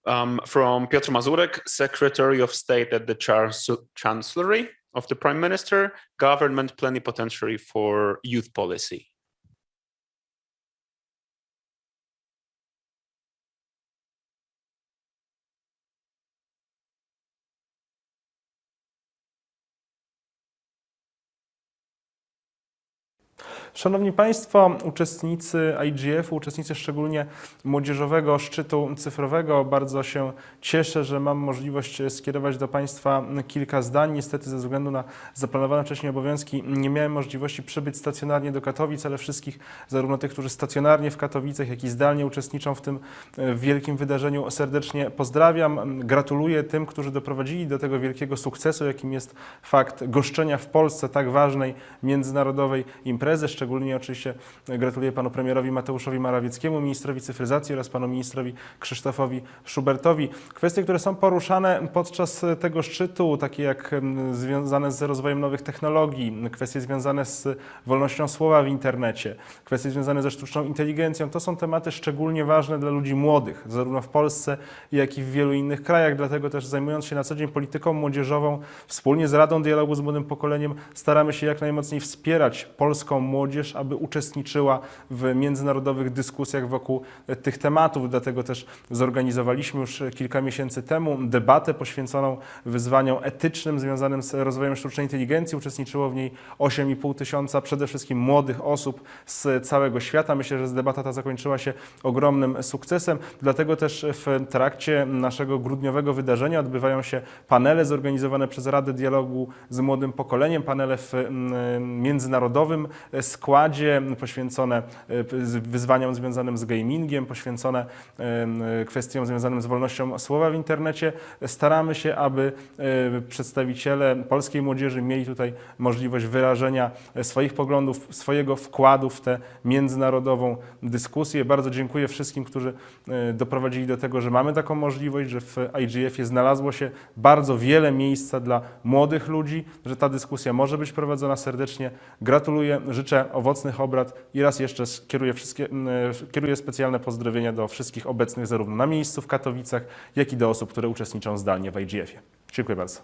from Piotr Mazurek, Secretary of State at the Chancellery of the Prime Minister, Government Plenipotentiary for Youth Policy. Szanowni Państwo, uczestnicy IGF-u, uczestnicy szczególnie młodzieżowego szczytu cyfrowego, bardzo się cieszę, że mam możliwość skierować do Państwa kilka zdań. Niestety ze względu na zaplanowane wcześniej obowiązki nie miałem możliwości przybyć stacjonarnie do Katowic, ale wszystkich, zarówno tych, którzy stacjonarnie w Katowicach, jak i zdalnie uczestniczą w tym wielkim wydarzeniu, serdecznie pozdrawiam. Gratuluję tym, którzy doprowadzili do tego wielkiego sukcesu, jakim jest fakt goszczenia w Polsce tak ważnej międzynarodowej imprezy. Szczególnie oczywiście gratuluję panu premierowi Mateuszowi Morawieckiemu, ministrowi cyfryzacji oraz panu ministrowi Krzysztofowi Szubertowi. Kwestie, które są poruszane podczas tego szczytu, takie jak związane z rozwojem nowych technologii, kwestie związane z wolnością słowa w internecie, kwestie związane ze sztuczną inteligencją, to są tematy szczególnie ważne dla ludzi młodych, zarówno w Polsce, jak i w wielu innych krajach. Dlatego też, zajmując się na co dzień polityką młodzieżową, wspólnie z Radą Dialogu z Młodym Pokoleniem staramy się jak najmocniej wspierać polską młodzież, aby uczestniczyła w międzynarodowych dyskusjach wokół tych tematów. Dlatego też zorganizowaliśmy już kilka miesięcy temu debatę poświęconą wyzwaniom etycznym związanym z rozwojem sztucznej inteligencji. Uczestniczyło w niej 8,5 tysiąca przede wszystkim młodych osób z całego świata. Myślę, że debata ta zakończyła się ogromnym sukcesem. Dlatego też w trakcie naszego grudniowego wydarzenia odbywają się panele zorganizowane przez Radę Dialogu z Młodym Pokoleniem, panele w międzynarodowym składzie, poświęcone wyzwaniom związanym z gamingiem, poświęcone kwestiom związanym z wolnością słowa w internecie. Staramy się, aby przedstawiciele polskiej młodzieży mieli tutaj możliwość wyrażenia swoich poglądów, swojego wkładu w tę międzynarodową dyskusję. Bardzo dziękuję wszystkim, którzy doprowadzili do tego, że mamy taką możliwość, że w IGF-ie znalazło się bardzo wiele miejsca dla młodych ludzi, że ta dyskusja może być prowadzona. Serdecznie gratuluję, życzę owocnych obrad i raz jeszcze kieruję specjalne pozdrowienia do wszystkich obecnych zarówno na miejscu w Katowicach, jak i do osób, które uczestniczą zdalnie w IGF-ie. Dziękuję bardzo.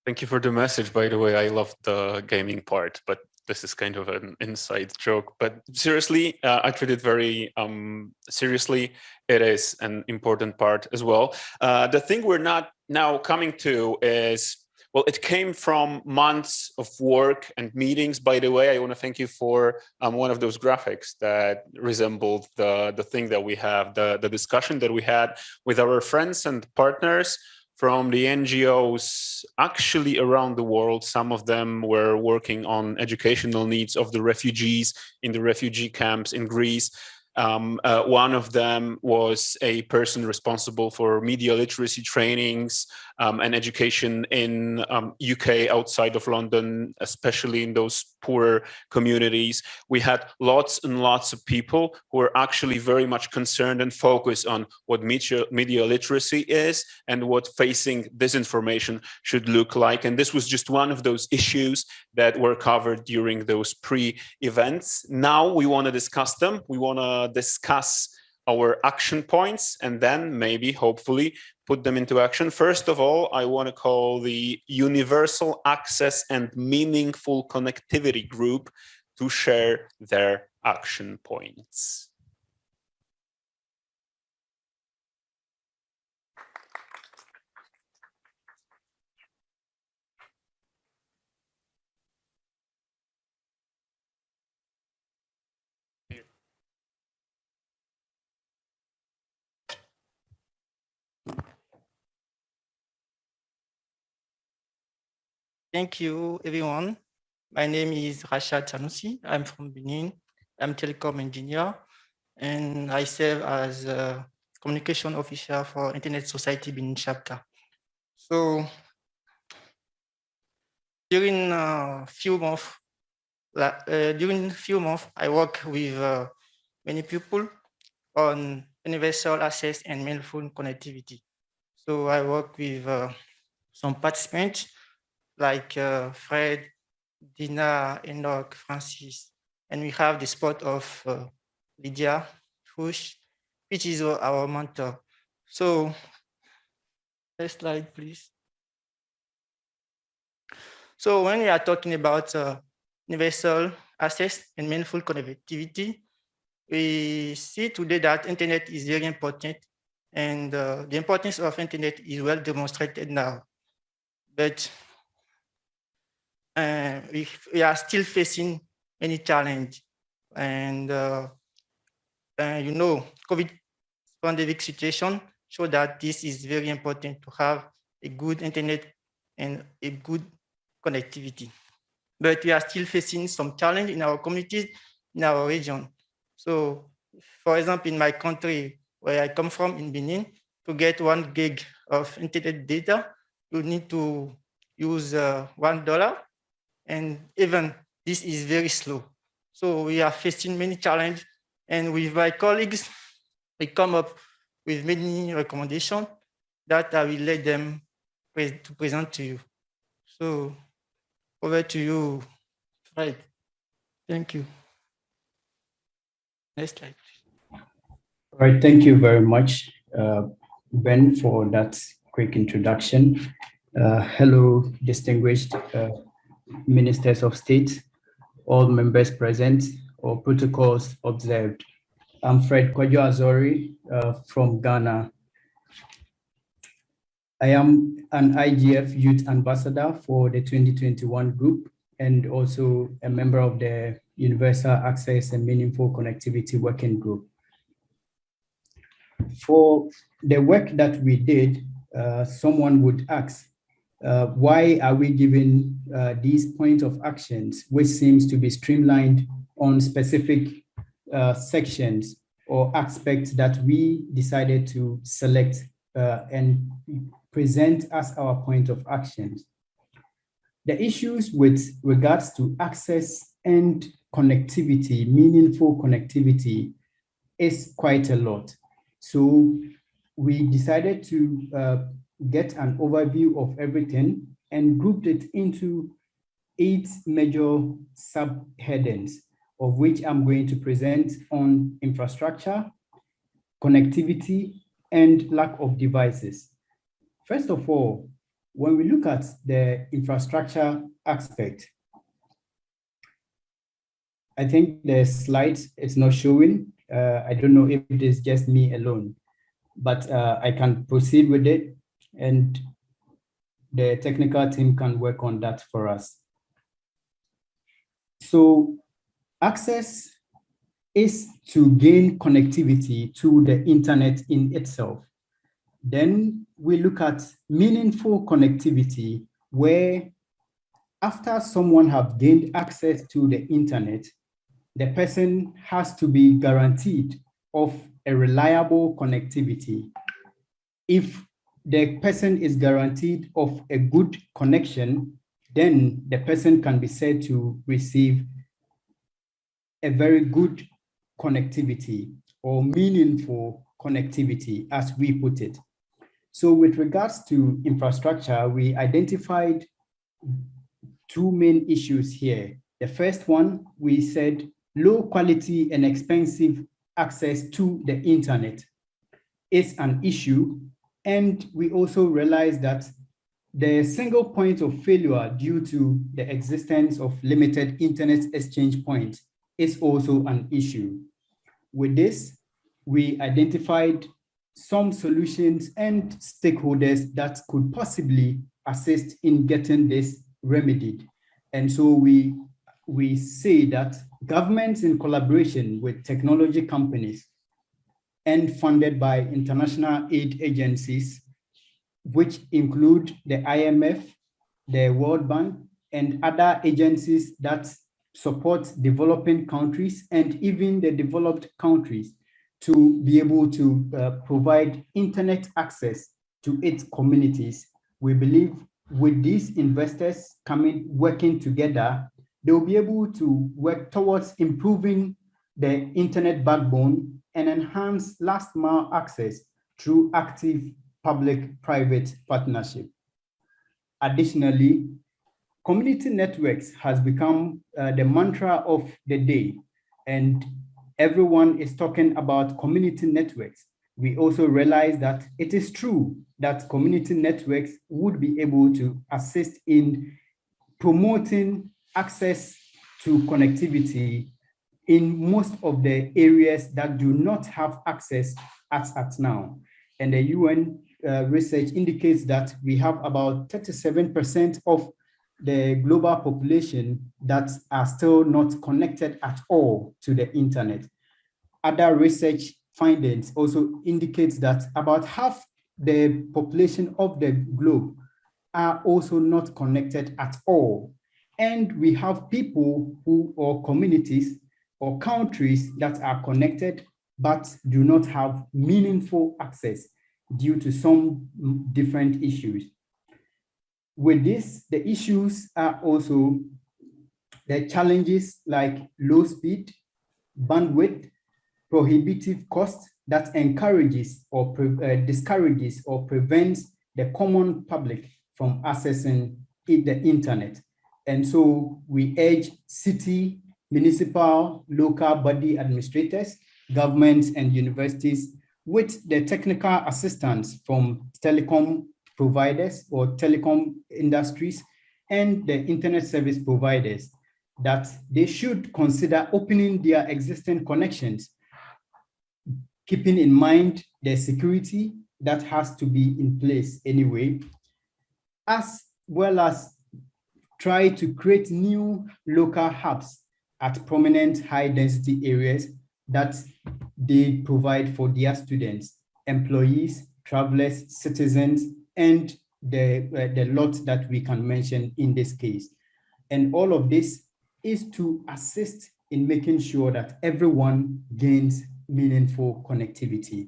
Thank you for the message, by the way. I love the gaming part, but this is kind of an inside joke. But seriously, I treat it very seriously. It is an important part as well. The thing we're not now coming to is, well, it came from months of work and meetings. By the way, I want to thank you for one of those graphics that resembled the thing that we have, the discussion that we had with our friends and partners from the NGOs actually around the world. Some of them were working on educational needs of the refugees in the refugee camps in Greece. One of them was a person responsible for media literacy trainings and education in UK outside of London, especially in those poorer communities. We had lots and lots of people who were actually very much concerned and focused on what media literacy is and what facing disinformation should look like. And this was just one of those issues that were covered during those pre-events. Now we want to discuss them. We want to discuss our action points and then maybe, hopefully, put them into action. First of all, I want to call the Universal Access and Meaningful Connectivity Group to share their action points. Thank you, everyone. My name is Rashad Sanusi. I'm from Benin. I'm a telecom engineer, and I serve as a communication officer for Internet Society Benin chapter. So during a few months, I work with many people on universal access and meaningful connectivity. So I work with some participants like Fred, Dina, Enoch, Francis, and we have the support of Lydia, Fush, which is our mentor. So, next slide, please. So when we are talking about universal access and meaningful connectivity, we see today that internet is very important, and the importance of internet is well demonstrated now. But we are still facing many challenges, and you know, COVID pandemic situation show that this is very important to have a good internet and a good connectivity. But we are still facing some challenge in our communities, in our region. So, for example, in my country, where I come from in Benin, to get 1 gig of internet data, you need to use $1. And even this is very slow. So we are facing many challenges. And with my colleagues, we come up with many recommendations that I will let them to present to you. So over to you, Fred. Thank you. Next slide, please. All right, thank you very much, Ben, for that quick introduction. Hello, distinguished ministers of state, all members present, all protocols observed. I'm Fred Kwajo Azori from Ghana. I am an YIGF Youth Ambassador for the 2021 group and also a member of the Universal Access and Meaningful Connectivity Working Group. For the work that we did, someone would ask, why are we giving these points of actions, which seems to be streamlined on specific sections or aspects that we decided to select and present as our point of actions? The issues with regards to access and connectivity, meaningful connectivity, is quite a lot. So we decided to get an overview of everything and grouped it into 8 major subheadings, of which I'm going to present on infrastructure, connectivity, and lack of devices. First of all, when we look at the infrastructure aspect, I think the slide is not showing. I don't know if it is just me alone, but I can proceed with it, and the technical team can work on that for us. So access is to gain connectivity to the internet in itself. Then we look at meaningful connectivity, where after someone have gained access to the internet, the person has to be guaranteed of a reliable connectivity. If the person is guaranteed of a good connection, then the person can be said to receive a very good connectivity or meaningful connectivity, as we put it. So with regards to infrastructure, we identified two main issues here. The first one, we said low quality and expensive access to the internet is an issue. And we also realized that the single point of failure due to the existence of limited internet exchange points is also an issue. With this, we identified some solutions and stakeholders that could possibly assist in getting this remedied. And so we say that governments in collaboration with technology companies and funded by international aid agencies, which include the IMF, the World Bank, and other agencies that support developing countries and even the developed countries, to be able to provide internet access to its communities. We believe with these investors working together, they will be able to work towards improving the internet backbone and enhance last mile access through active public-private partnership. Additionally, community networks has become the mantra of the day, and everyone is talking about community networks. We also realize that it is true that community networks would be able to assist in promoting access to connectivity in most of the areas that do not have access as at now. And the UN research indicates that we have about 37% of the global population that are still not connected at all to the internet. Other research findings also indicates that about half the population of the globe are also not connected at all. And we have people who, or communities or countries that are connected but do not have meaningful access due to some different issues. With this, the issues are also the challenges like low speed, bandwidth, prohibitive cost that encourages or discourages or prevents the common public from accessing the internet. And so we urge city, municipal, local body administrators, governments, and universities with the technical assistance from telecom providers or telecom industries and the internet service providers that they should consider opening their existing connections, keeping in mind the security that has to be in place anyway, as well as try to create new local hubs at prominent high density areas that they provide for their students, employees, travelers, citizens, and the lot that we can mention in this case. And all of this is to assist in making sure that everyone gains meaningful connectivity.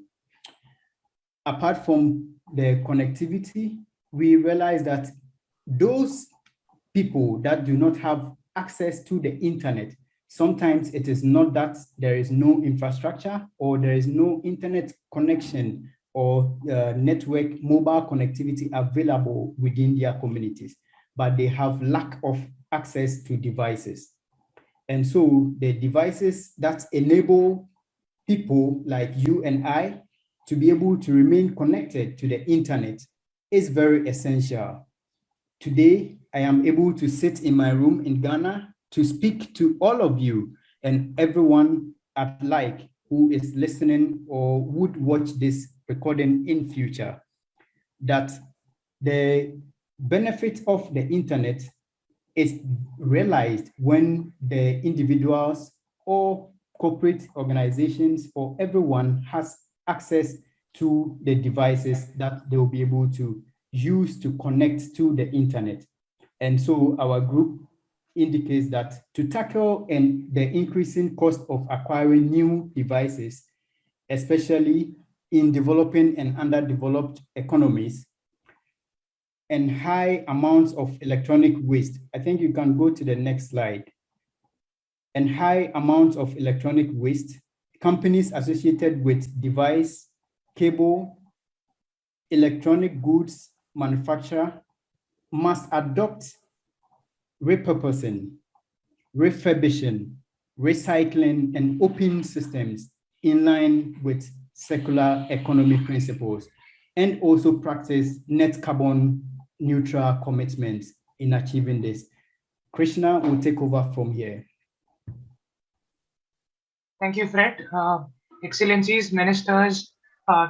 Apart from the connectivity, we realize that those people that do not have access to the internet, sometimes it is not that there is no infrastructure or there is no internet connection or network mobile connectivity available within their communities, but they have lack of access to devices. And so the devices that enable people like you and I to be able to remain connected to the internet is very essential. Today, I am able to sit in my room in Ghana to speak to all of you and everyone at like who is listening or would watch this recording in future, that the benefit of the internet is realized when the individuals or corporate organizations or everyone has access to the devices that they will be able to use to connect to the internet. And so our group indicates that to tackle the increasing cost of acquiring new devices, especially in developing and underdeveloped economies, and high amounts of electronic waste. I think you can go to the next slide. And high amounts of electronic waste, companies associated with device, cable, electronic goods manufacturer must adopt repurposing, refurbishing, recycling, and open systems in line with circular economy principles, and also practice net carbon neutral commitments in achieving this. Krishna will take over from here. Thank you, Fred. Excellencies, ministers,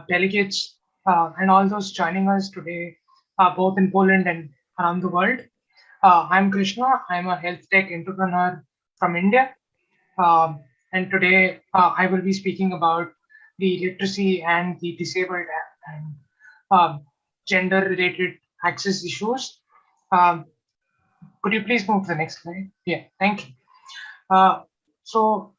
delegates, and all those joining us today, both in Poland and around the world. I'm Krishna. I'm a health tech entrepreneur from India. And today I will be speaking about the literacy and the disabled and gender-related access issues. Could you please move to the next slide? Yeah, thank you. So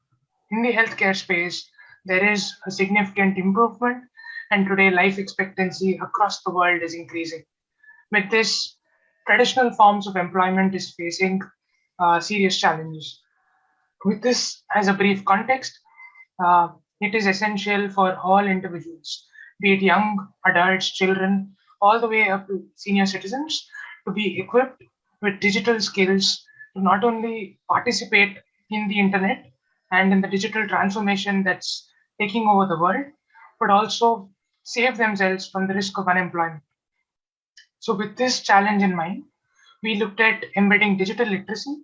in the healthcare space, there is a significant improvement, and today life expectancy across the world is increasing. With this, traditional forms of employment is facing serious challenges. With this as a brief context, it is essential for all individuals, be it young, adults, children, all the way up to senior citizens, to be equipped with digital skills to not only participate in the internet and in the digital transformation that's taking over the world, but also save themselves from the risk of unemployment. So with this challenge in mind, we looked at embedding digital literacy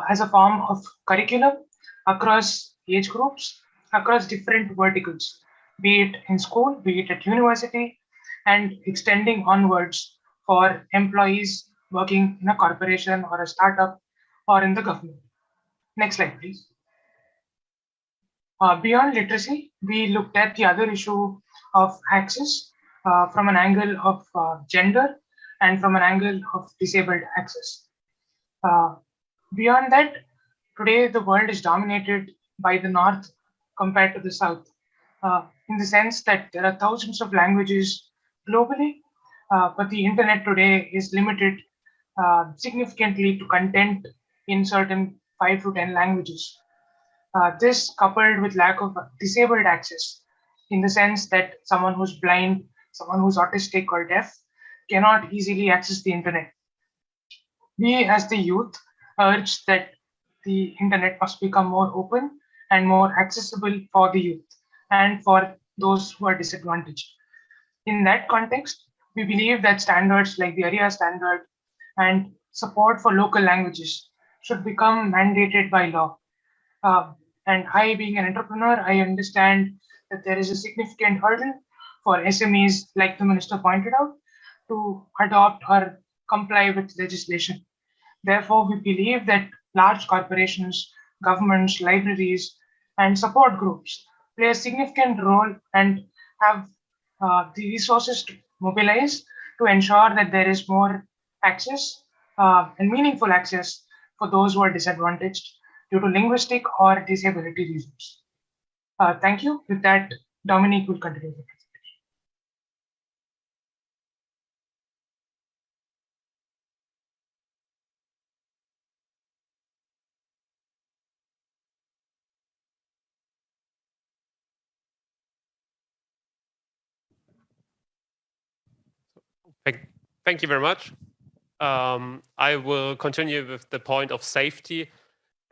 as a form of curriculum across age groups, across different verticals, be it in school, be it at university, and extending onwards for employees working in a corporation or a startup or in the government. Next slide, please. Beyond literacy, we looked at the other issue of access from an angle of gender and from an angle of disabled access. Beyond that, today the world is dominated by the North compared to the South, in the sense that there are thousands of languages globally, but the internet today is limited significantly to content in certain 5 to 10 languages. This coupled with lack of disabled access, in the sense that someone who's blind, someone who's autistic or deaf cannot easily access the internet. We as the youth urge that the internet must become more open and more accessible for the youth and for those who are disadvantaged. In that context, we believe that standards like the ARIA standard and support for local languages should become mandated by law. And I, being an entrepreneur, I understand that there is a significant hurdle for SMEs, like the minister pointed out, to adopt or comply with legislation. Therefore, we believe that large corporations, governments, libraries, and support groups play a significant role and have the resources to mobilize to ensure that there is more access and meaningful access for those who are disadvantaged due to linguistic or disability reasons. Thank you. With that, Dominique will continue. Thank you very much. I will continue with the point of safety.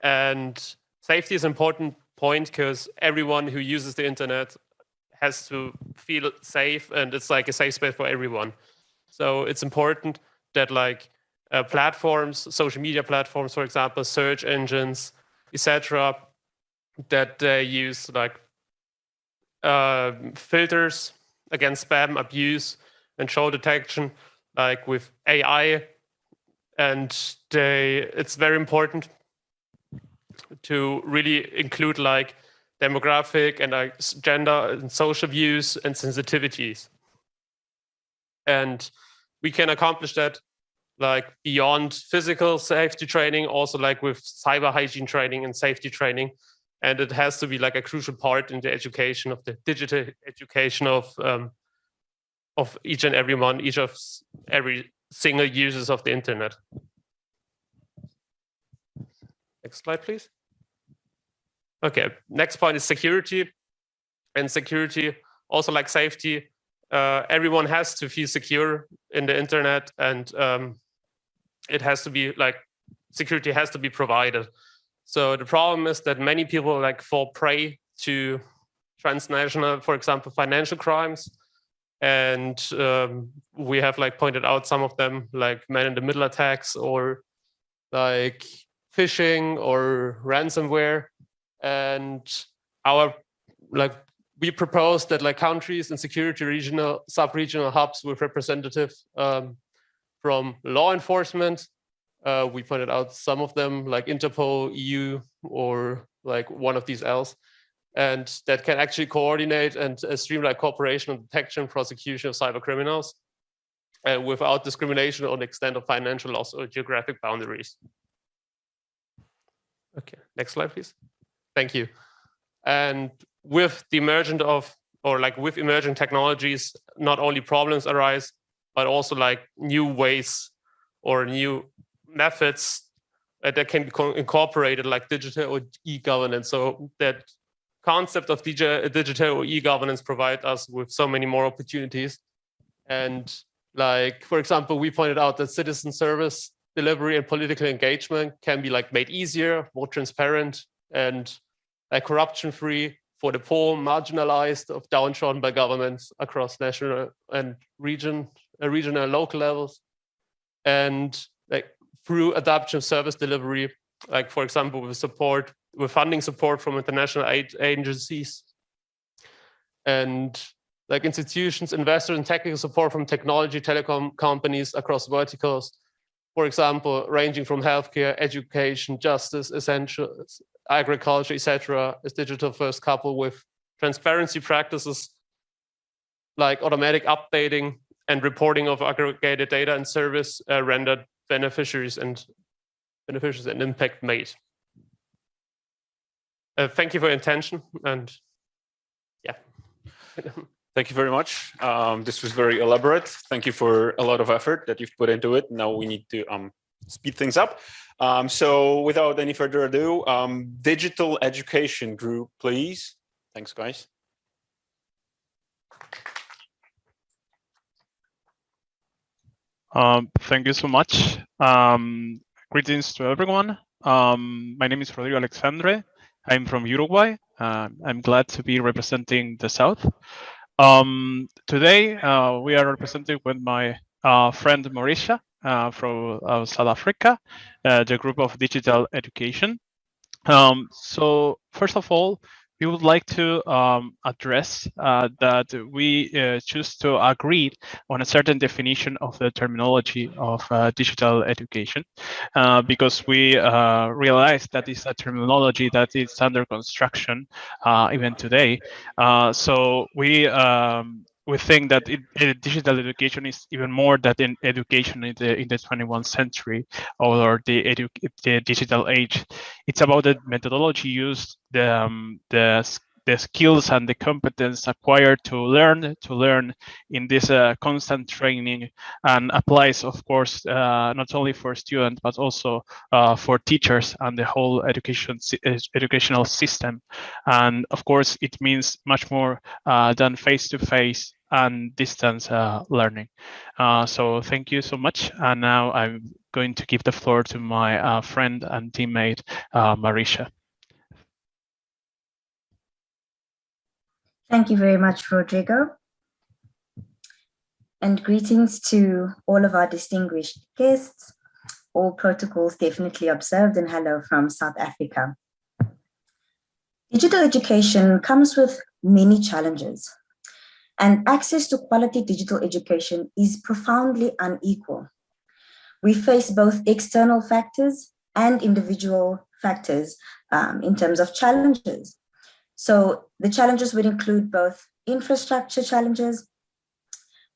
And safety is an important point because everyone who uses the internet has to feel safe, and it's like a safe space for everyone. So it's important that like platforms, social media platforms, for example, search engines, etc., that they use like filters against spam, abuse, and show detection, like with AI. And it's very important to really include like demographic and like gender and social views and sensitivities. And we can accomplish that like beyond physical safety training, also like with cyber hygiene training and safety training, and it has to be like a crucial part in the education of the digital education of each and everyone, every single users of the internet. Next slide, please. Okay, next point is security. And security, also like safety, everyone has to feel secure in the internet, and it has to be like security has to be provided. So the problem is that many people like fall prey to transnational, for example, financial crimes. And we have like pointed out some of them, like man-in-the-middle attacks or like phishing or ransomware. And we propose that like countries and security regional, sub-regional hubs with representatives from law enforcement. We pointed out some of them like Interpol, EU, or like one of these else. And that can actually coordinate and streamline cooperation on detection and prosecution of cyber criminals without discrimination on the extent of financial loss or geographic boundaries. Okay, next slide, please. Thank you. And with the emergence of, or like with emerging technologies, not only problems arise, but also like new ways or new methods that can be incorporated, like digital or e-governance. So that concept of digital or e-governance provide us with so many more opportunities. And like, for example, we pointed out that citizen service delivery and political engagement can be like made easier, more transparent, and like corruption-free for the poor, marginalized, of downtrodden by governments across national and regional and local levels. And like through adaptive service delivery, like for example, with funding support from international aid agencies and like institutions, investors, and technical support from technology, telecom companies across verticals, for example, ranging from healthcare, education, justice, essentials, agriculture, etc., is digital first coupled with transparency practices like automatic updating and reporting of aggregated data and service rendered beneficiaries and impact made. Thank you for your attention, and yeah. Thank you very much. This was very elaborate. Thank you for a lot of effort that you've put into it. Now we need to speed things up. So without any further ado, digital education group, please. Thanks, guys. Thank you so much. Greetings to everyone. My name is Rodrigo Alexandre. I'm from Uruguay. I'm glad to be representing the South. Today, we are representing with my friend Mauricia from South Africa, the group of digital education. So first of all, we would like to address that we choose to agree on a certain definition of the terminology of digital education, because we realize that it's a terminology that is under construction even today. So we think that digital education is even more than education in the 21st century or the digital age. It's about the methodology used, the skills and the competence acquired to learn in this constant training, and applies, of course, not only for students but also for teachers and the whole educational system. And of course, it means much more than face-to-face and distance learning. So thank you so much. And now I'm going to give the floor to my friend and teammate, Mauricia. Thank you very much, Rodrigo. And greetings to all of our distinguished guests, all protocols definitely observed, and hello from South Africa. Digital education comes with many challenges, and access to quality digital education is profoundly unequal. We face both external factors and individual factors in terms of challenges. So the challenges would include both infrastructure challenges,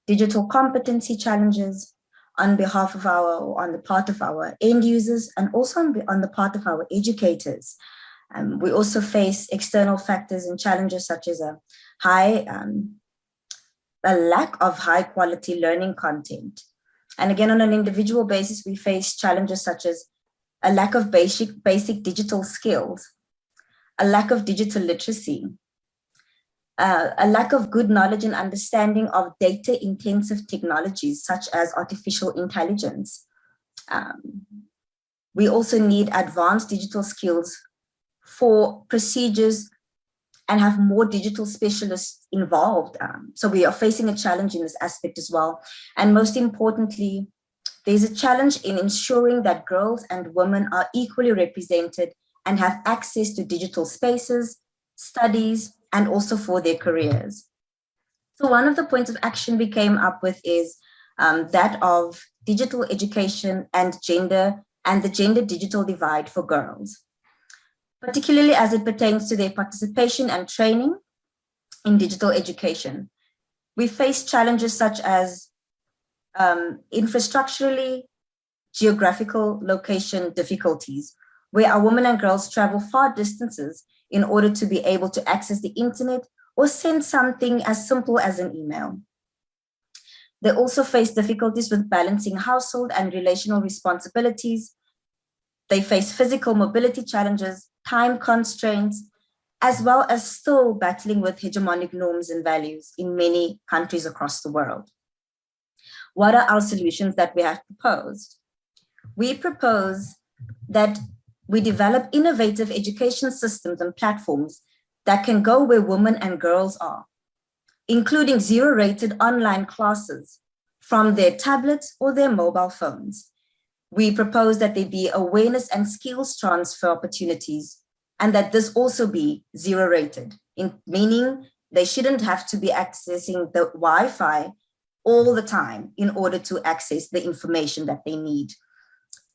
digital competency challenges on the part of our end users, and also on the part of our educators. We also face external factors and challenges such as a lack of high quality learning content. And again, on an individual basis, we face challenges such as a lack of basic digital skills, a lack of digital literacy, a lack of good knowledge and understanding of data-intensive technologies such as artificial intelligence. We also need advanced digital skills for procedures and have more digital specialists involved. So we are facing a challenge in this aspect as well. And most importantly, there's a challenge in ensuring that girls and women are equally represented and have access to digital spaces, studies, and also for their careers. So one of the points of action we came up with is that of digital education and the gender digital divide for girls, particularly as it pertains to their participation and training in digital education. We face challenges such as infrastructurally, geographical location difficulties, where our women and girls travel far distances in order to be able to access the internet or send something as simple as an email. They also face difficulties with balancing household and relational responsibilities. They face physical mobility challenges, time constraints, as well as still battling with hegemonic norms and values in many countries across the world. What are our solutions that we have proposed? We propose that we develop innovative education systems and platforms that can go where women and girls are, including zero-rated online classes from their tablets or their mobile phones. We propose that there be awareness and skills transfer opportunities, and that this also be zero-rated, meaning they shouldn't have to be accessing the Wi-Fi all the time in order to access the information that they need.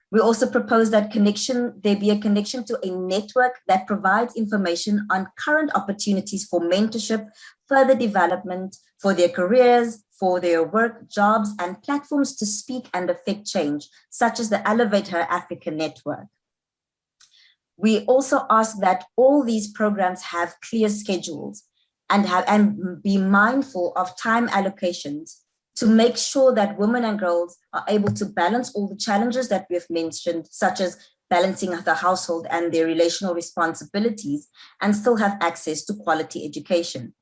We also propose that there be a connection to a network that provides information on current opportunities for mentorship, further development for their careers, for their work, jobs, and platforms to speak and affect change, such as the Elevate Her Africa network. We also ask that all these programs have clear schedules and be mindful of time allocations to make sure that women and girls are able to balance all the challenges that we've mentioned, such as balancing the household and their relational responsibilities, and still have access to quality education.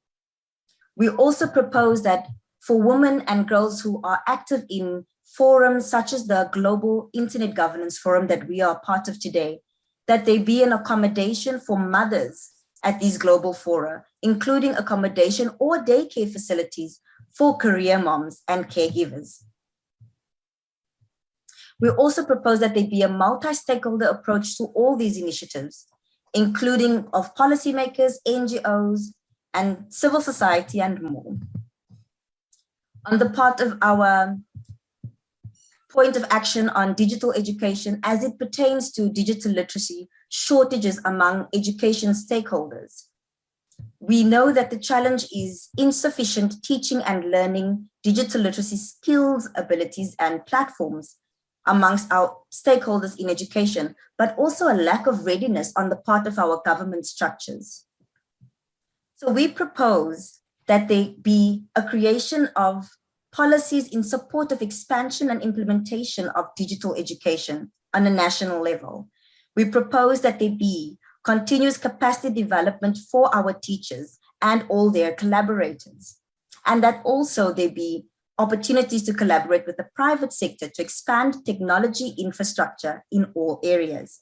We also propose that for women and girls who are active in forums such as the Global Internet Governance Forum that we are part of today, that there be an accommodation for mothers at these global fora, including accommodation or daycare facilities for career moms and caregivers. We also propose that there be a multi-stakeholder approach to all these initiatives, including of policymakers, NGOs, and civil society and more. On the part of our point of action on digital education as it pertains to digital literacy shortages among education stakeholders, we know that the challenge is insufficient teaching and learning digital literacy skills, abilities, and platforms amongst our stakeholders in education, but also a lack of readiness on the part of our government structures. So we propose that there be a creation of policies in support of expansion and implementation of digital education on a national level. We propose that there be continuous capacity development for our teachers and all their collaborators, and that also there be opportunities to collaborate with the private sector to expand technology infrastructure in all areas.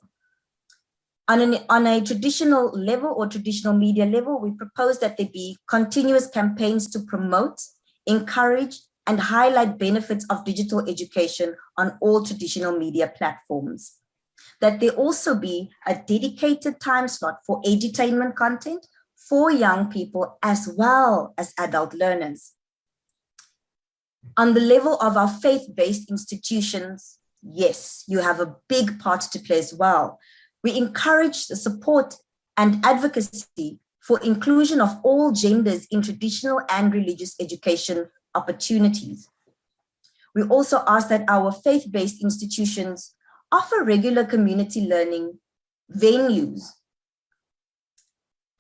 On a traditional level or traditional media level, we propose that there be continuous campaigns to promote, encourage, and highlight benefits of digital education on all traditional media platforms. That there also be a dedicated time slot for edutainment content for young people as well as adult learners. On the level of our faith-based institutions, yes, you have a big part to play as well. We encourage the support and advocacy for inclusion of all genders in traditional and religious education opportunities. We also ask that our faith-based institutions offer regular community learning venues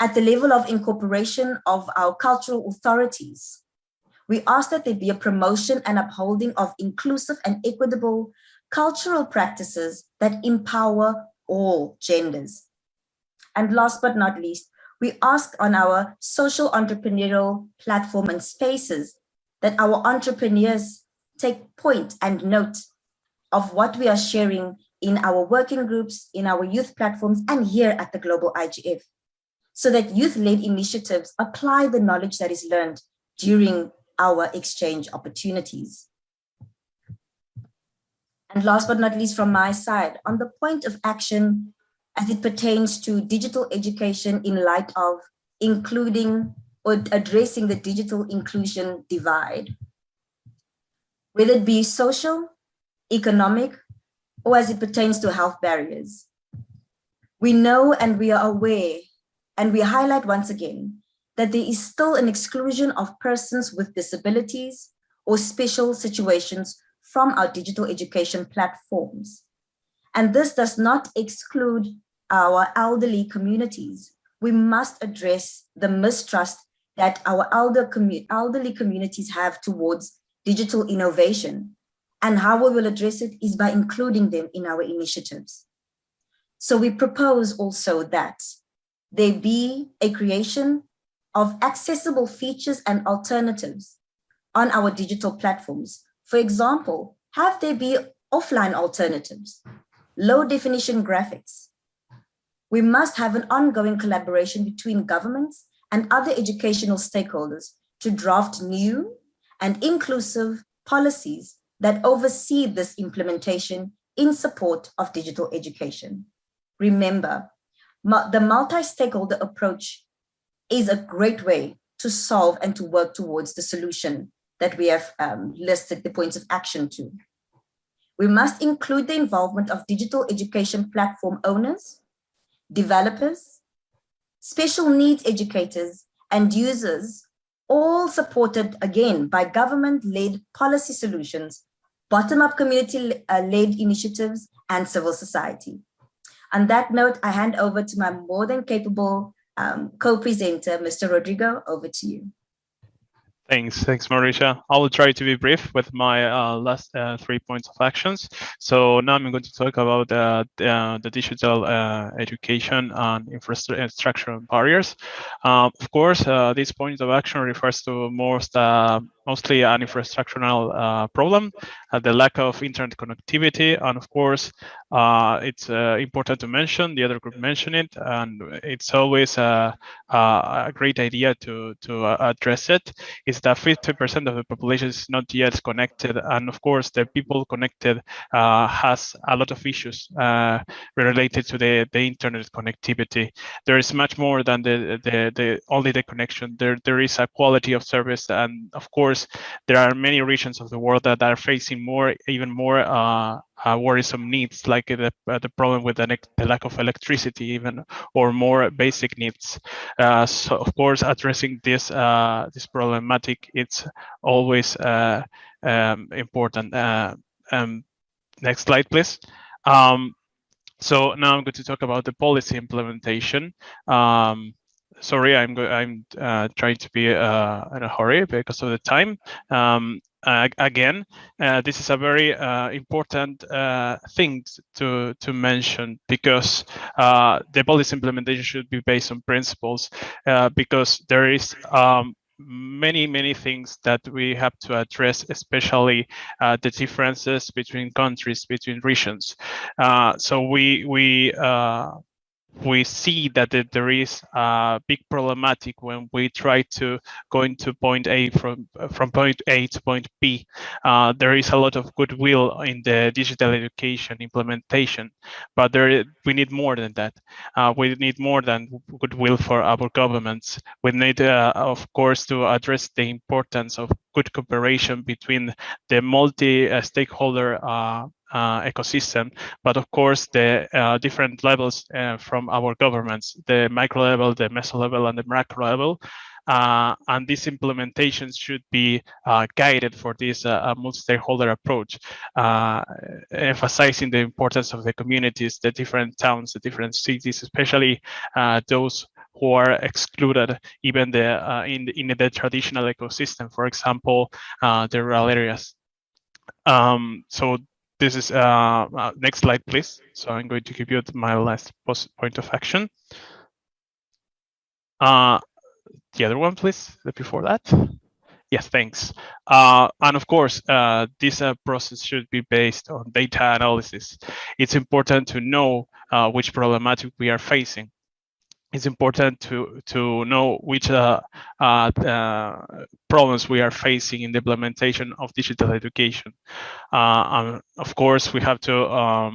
At the level of incorporation of our cultural authorities, we ask that there be a promotion and upholding of inclusive and equitable cultural practices that empower all genders. And last but not least, we ask on our social entrepreneurial platform and spaces that our entrepreneurs take point and note of what we are sharing in our working groups, in our youth platforms, and here at the Global IGF, so that youth-led initiatives apply the knowledge that is learned during our exchange opportunities. And last but not least from my side, on the point of action as it pertains to digital education in light of including or addressing the digital inclusion divide, whether it be social, economic, or as it pertains to health barriers. We know and we are aware, and we highlight once again, that there is still an exclusion of persons with disabilities or special situations from our digital education platforms. And this does not exclude our elderly communities. We must address the mistrust that our elderly communities have towards digital innovation. And how we will address it is by including them in our initiatives. So we propose also that there be a creation of accessible features and alternatives on our digital platforms. For example, have there be offline alternatives, low definition graphics. We must have an ongoing collaboration between governments and other educational stakeholders to draft new and inclusive policies that oversee this implementation in support of digital education. Remember, the multi-stakeholder approach is a great way to solve and to work towards the solution that we have listed the points of action to. We must include the involvement of digital education platform owners, developers, special needs educators, and users, all supported again by government-led policy solutions, bottom-up community-led initiatives, and civil society. On that note, I hand over to my more than capable co-presenter, Mr. Rodrigo, over to you. Thanks, Marisha. I will try to be brief with my last 3 points of actions. So now I'm going to talk about the digital education and infrastructure barriers. Of course, this point of action refers to mostly an infrastructural problem, the lack of internet connectivity, and of course, it's important to mention, the other group mentioned it, and it's always a great idea to address it, is that 50% of the population is not yet connected, and of course, the people connected has a lot of issues related to the internet connectivity. There is much more than only the connection. There is a quality of service, and of course, there are many regions of the world that are facing even more worrisome needs, like the problem with the lack of electricity, even, or more basic needs. So, of course, addressing this problematic, it's always important. Next slide, please. So now I'm going to talk about the policy implementation. Sorry, I'm trying to be in a hurry because of the time. Again, this is a very important thing to mention, because the policy implementation should be based on principles, because there is many things that we have to address, especially the differences between countries, between regions. So we see that there is a big problematic when we try to go into point A from point A to point B. There is a lot of goodwill in the digital education implementation, but we need more than that. We need more than goodwill for our governments. We need, of course, to address the importance of good cooperation between the multi-stakeholder ecosystem, but of course the different levels from our governments, the micro level, the meso level, and the macro level. And these implementations should be guided for this multi-stakeholder approach, emphasizing the importance of the communities, the different towns, the different cities, especially those who are excluded even in the traditional ecosystem, for example, the rural areas. So this is next slide, please. So I'm going to give you my last point of action. The other one, please, before that. Yes, thanks. And of course, this process should be based on data analysis. It's important to know which problematic we are facing. It's important to know which problems we are facing in the implementation of digital education. And of course, we have to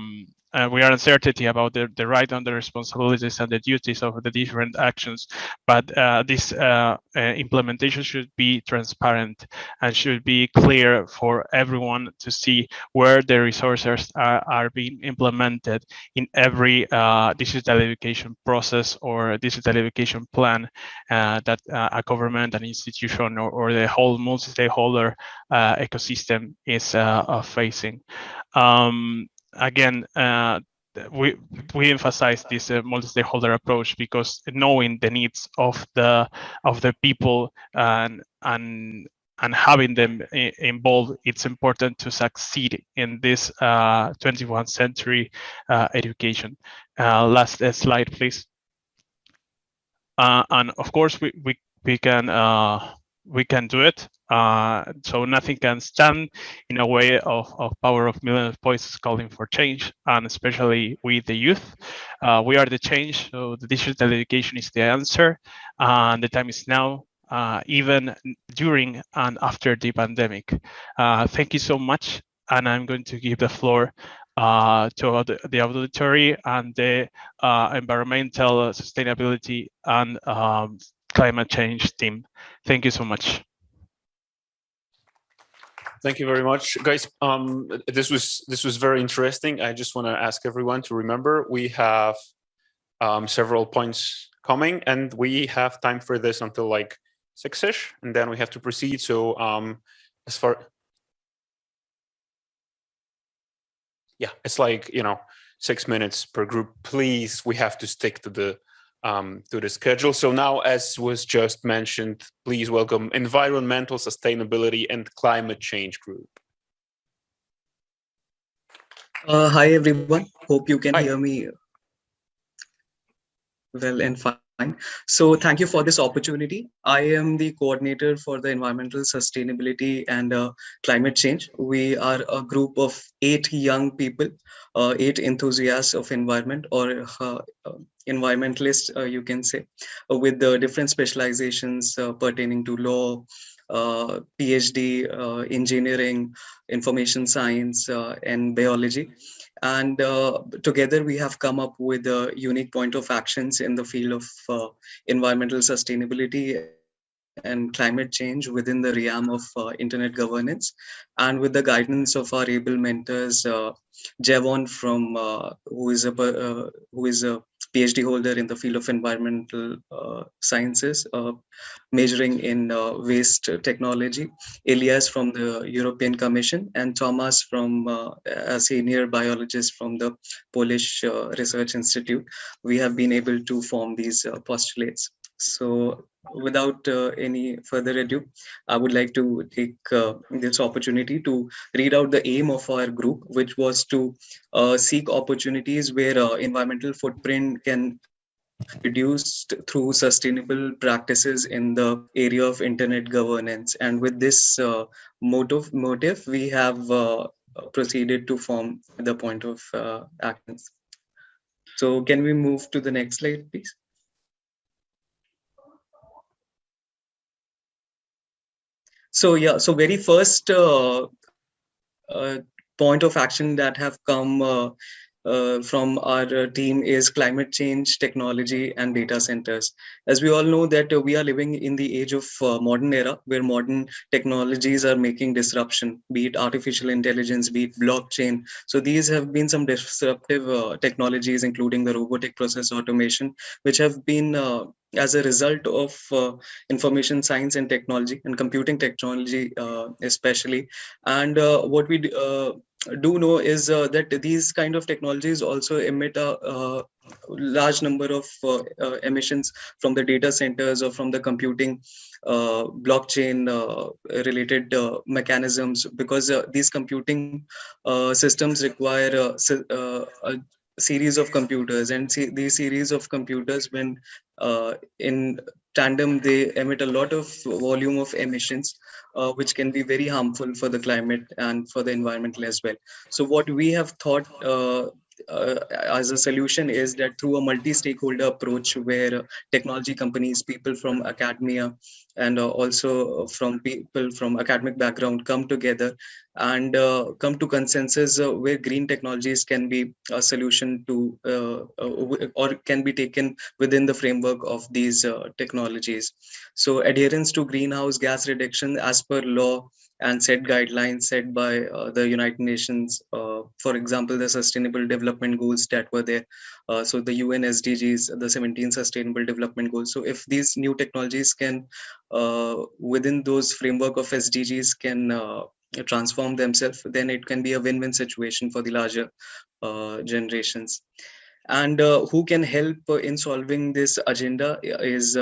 we are uncertainty about the right and the responsibilities and the duties of the different actions, but this implementation should be transparent and should be clear for everyone to see where the resources are being implemented in every digital education process or digital education plan that a government, an institution, or the whole multi-stakeholder ecosystem is facing. Again, we emphasize this multi-stakeholder approach because knowing the needs of the people and having them involved, it's important to succeed in this 21st century education. Last slide, please. And of course, we can do it. So nothing can stand in a way of power of millions of voices calling for change, and especially with the youth. We are the change, so the digital education is the answer, and the time is now, even during and after the pandemic. Thank you so much, and I'm going to give the floor to the auditory and the environmental sustainability and climate change team. Thank you so much. Thank you very much, guys. This was very interesting. I just want to ask everyone to remember we have several points coming, and we have time for this until like 6-ish, and then we have to proceed. So as far, yeah, it's like 6 minutes per group. Please, we have to stick to the schedule. So now, as was just mentioned, please welcome Environmental Sustainability and Climate Change Group. Hi everyone, hope you can hear me well and fine. So thank you for this opportunity. I am the coordinator for the environmental sustainability and climate change. We are a group of 8 young people, 8 enthusiasts of environment, or environmentalists, you can say, with the different specializations pertaining to law, PhD, engineering, information science, and biology. And together we have come up with a unique point of actions in the field of environmental sustainability and climate change within the realm of internet governance, and with the guidance of our able mentors, Jevon from who is a PhD holder in the field of environmental sciences, majoring in waste technology, Elias from the European Commission, and Thomas from a senior biologist from the Polish Research Institute. We have been able to form these postulates. So without any further ado, I would like to take this opportunity to read out the aim of our group, which was to seek opportunities where environmental footprint can be reduced through sustainable practices in the area of internet governance. And with this motive, we have proceeded to form the point of actions. So can we move to the next slide, please? So yeah, so very first point of action that have come from our team is climate change, technology, and data centers. As we all know that we are living in the age of modern era, where modern technologies are making disruption, be it artificial intelligence, be it blockchain. So these have been some disruptive technologies, including the robotic process automation, which have been as a result of information science and technology and computing technology especially. And do know is that these kind of technologies also emit a large number of emissions from the data centers or from the computing blockchain related mechanisms, because these computing systems require a series of computers, and these series of computers, when in tandem, they emit a lot of volume of emissions, which can be very harmful for the climate and for the environmental as well. So what we have thought as a solution is that through a multi-stakeholder approach, where technology companies, people from academia, and also from people from academic background come together and come to consensus where green technologies can be a solution to or can be taken within the framework of these technologies. So adherence to greenhouse gas reduction as per law and set guidelines set by the United Nations, for example, the Sustainable Development Goals that were there. So the UN SDGs, the 17 Sustainable Development Goals. So if these new technologies can, within those framework of SDGs, can transform themselves, then it can be a win-win situation for the larger generations. And who can help in solving this agenda is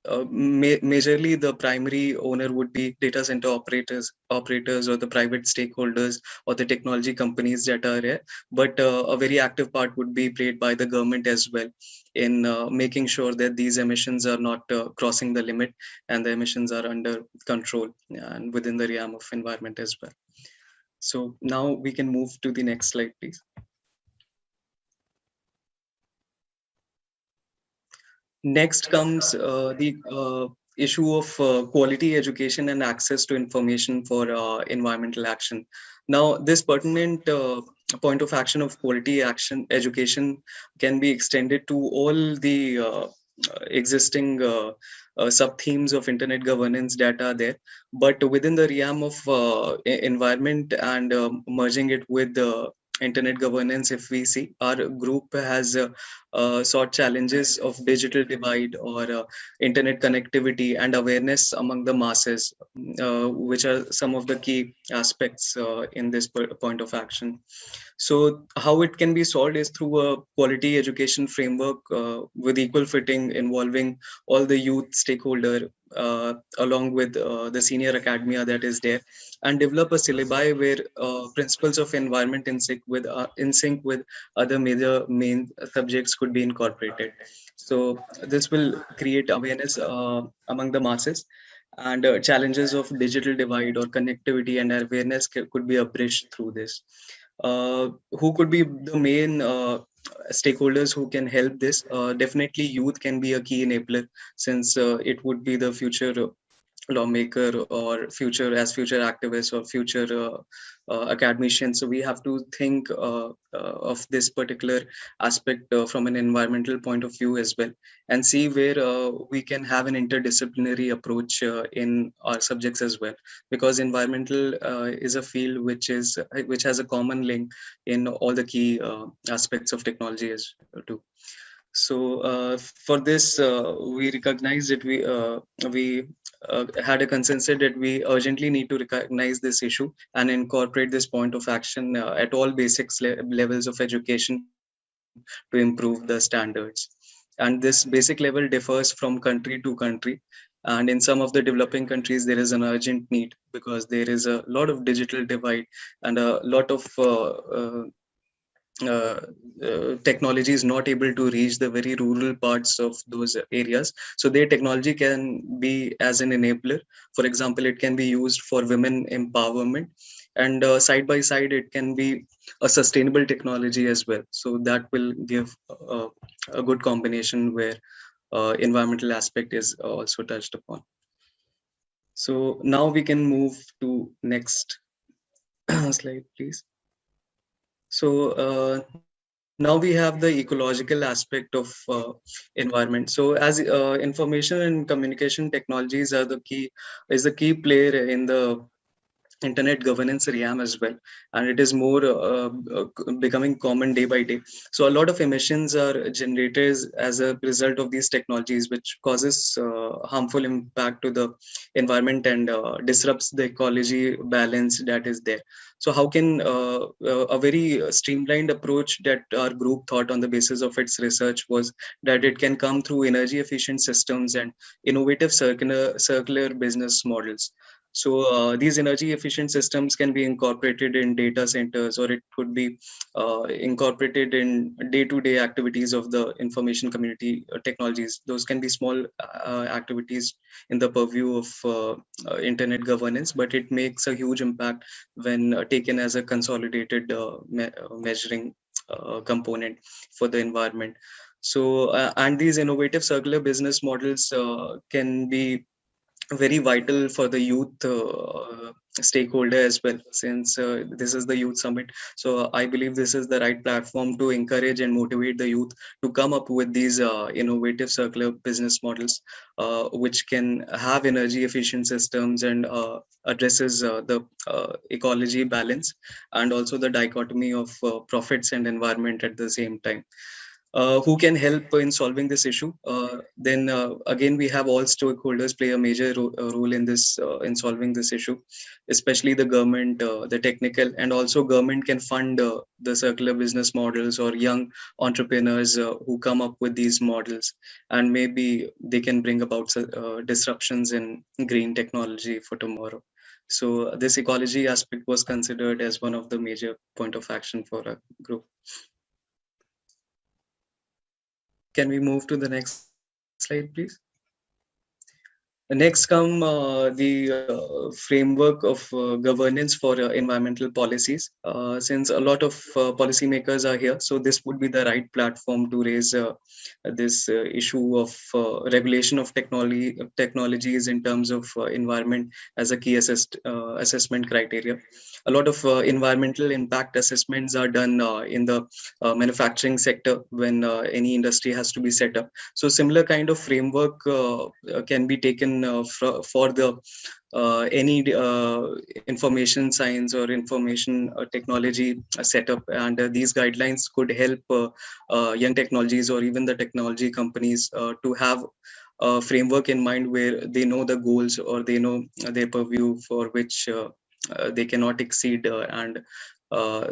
majorly the primary owner would be data center operators or the private stakeholders or the technology companies that are there. But a very active part would be played by the government as well in making sure that these emissions are not crossing the limit and the emissions are under control and within the realm of environment as well. So now we can move to the next slide, please. Next comes the issue of quality education and access to information for environmental action. Now, this pertinent point of action of quality action education can be extended to all the existing sub-themes of internet governance that are there. But within the realm of environment and merging it with internet governance, if we see, our group has sought challenges of digital divide or internet connectivity and awareness among the masses, which are some of the key aspects in this point of action. So how it can be solved is through a quality education framework with equal footing involving all the youth stakeholder along with the senior academia that is there, and develop a syllabi where principles of environment in sync with other major main subjects could be incorporated. So this will create awareness among the masses, and challenges of digital divide or connectivity and awareness could be abridged through this. Who could be the main stakeholders who can help this? Definitely youth can be a key enabler, since it would be the future lawmaker or future activists or future academicians. So we have to think of this particular aspect from an environmental point of view as well, and see where we can have an interdisciplinary approach in our subjects as well, because environmental is a field which has a common link in all the key aspects of technology as too. So for this, we recognize that we had a consensus that we urgently need to recognize this issue and incorporate this point of action at all basics levels of education to improve the standards. And this basic level differs from country to country. And in some of the developing countries, there is an urgent need because there is a lot of digital divide and a lot of technology is not able to reach the very rural parts of those areas. So their technology can be as an enabler. For example, it can be used for women empowerment, and side by side, it can be a sustainable technology as well. So that will give a good combination where environmental aspect is also touched upon. So now we can move to next slide, please. So now we have the ecological aspect of environment. So as information and communication technologies are the key player in the internet governance realm as well, and it is more becoming common day by day. So a lot of emissions are generated as a result of these technologies, which causes harmful impact to the environment and disrupts the ecology balance that is there. So how can a very streamlined approach that our group thought on the basis of its research was that it can come through energy efficient systems and innovative circular business models. So these energy efficient systems can be incorporated in data centers, or it could be incorporated in day-to-day activities of the information community technologies. Those can be small activities in the purview of internet governance, but it makes a huge impact when taken as a consolidated measuring component for the environment. So, and these innovative circular business models can be very vital for the youth stakeholder as well, since this is the youth summit. So I believe this is the right platform to encourage and motivate the youth to come up with these innovative circular business models, which can have energy efficient systems and addresses the ecology balance and also the dichotomy of profits and environment at the same time. Who can help in solving this issue? Then again, we have all stakeholders play a major role in this in solving this issue, especially the government, the technical, and also government can fund the circular business models or young entrepreneurs who come up with these models, and maybe they can bring about disruptions in green technology for tomorrow. So this ecology aspect was considered as one of the major point of action for our group. Can we move to the next slide, please? Next come the framework of governance for environmental policies. Since a lot of policymakers are here, so this would be the right platform to raise this issue of regulation of technologies in terms of environment as a key assessment criteria. A lot of environmental impact assessments are done in the manufacturing sector when any industry has to be set up. So similar kind of framework can be taken for the any information science or information technology setup, and these guidelines could help young technologies or even the technology companies to have a framework in mind where they know the goals or they know their purview for which they cannot exceed, and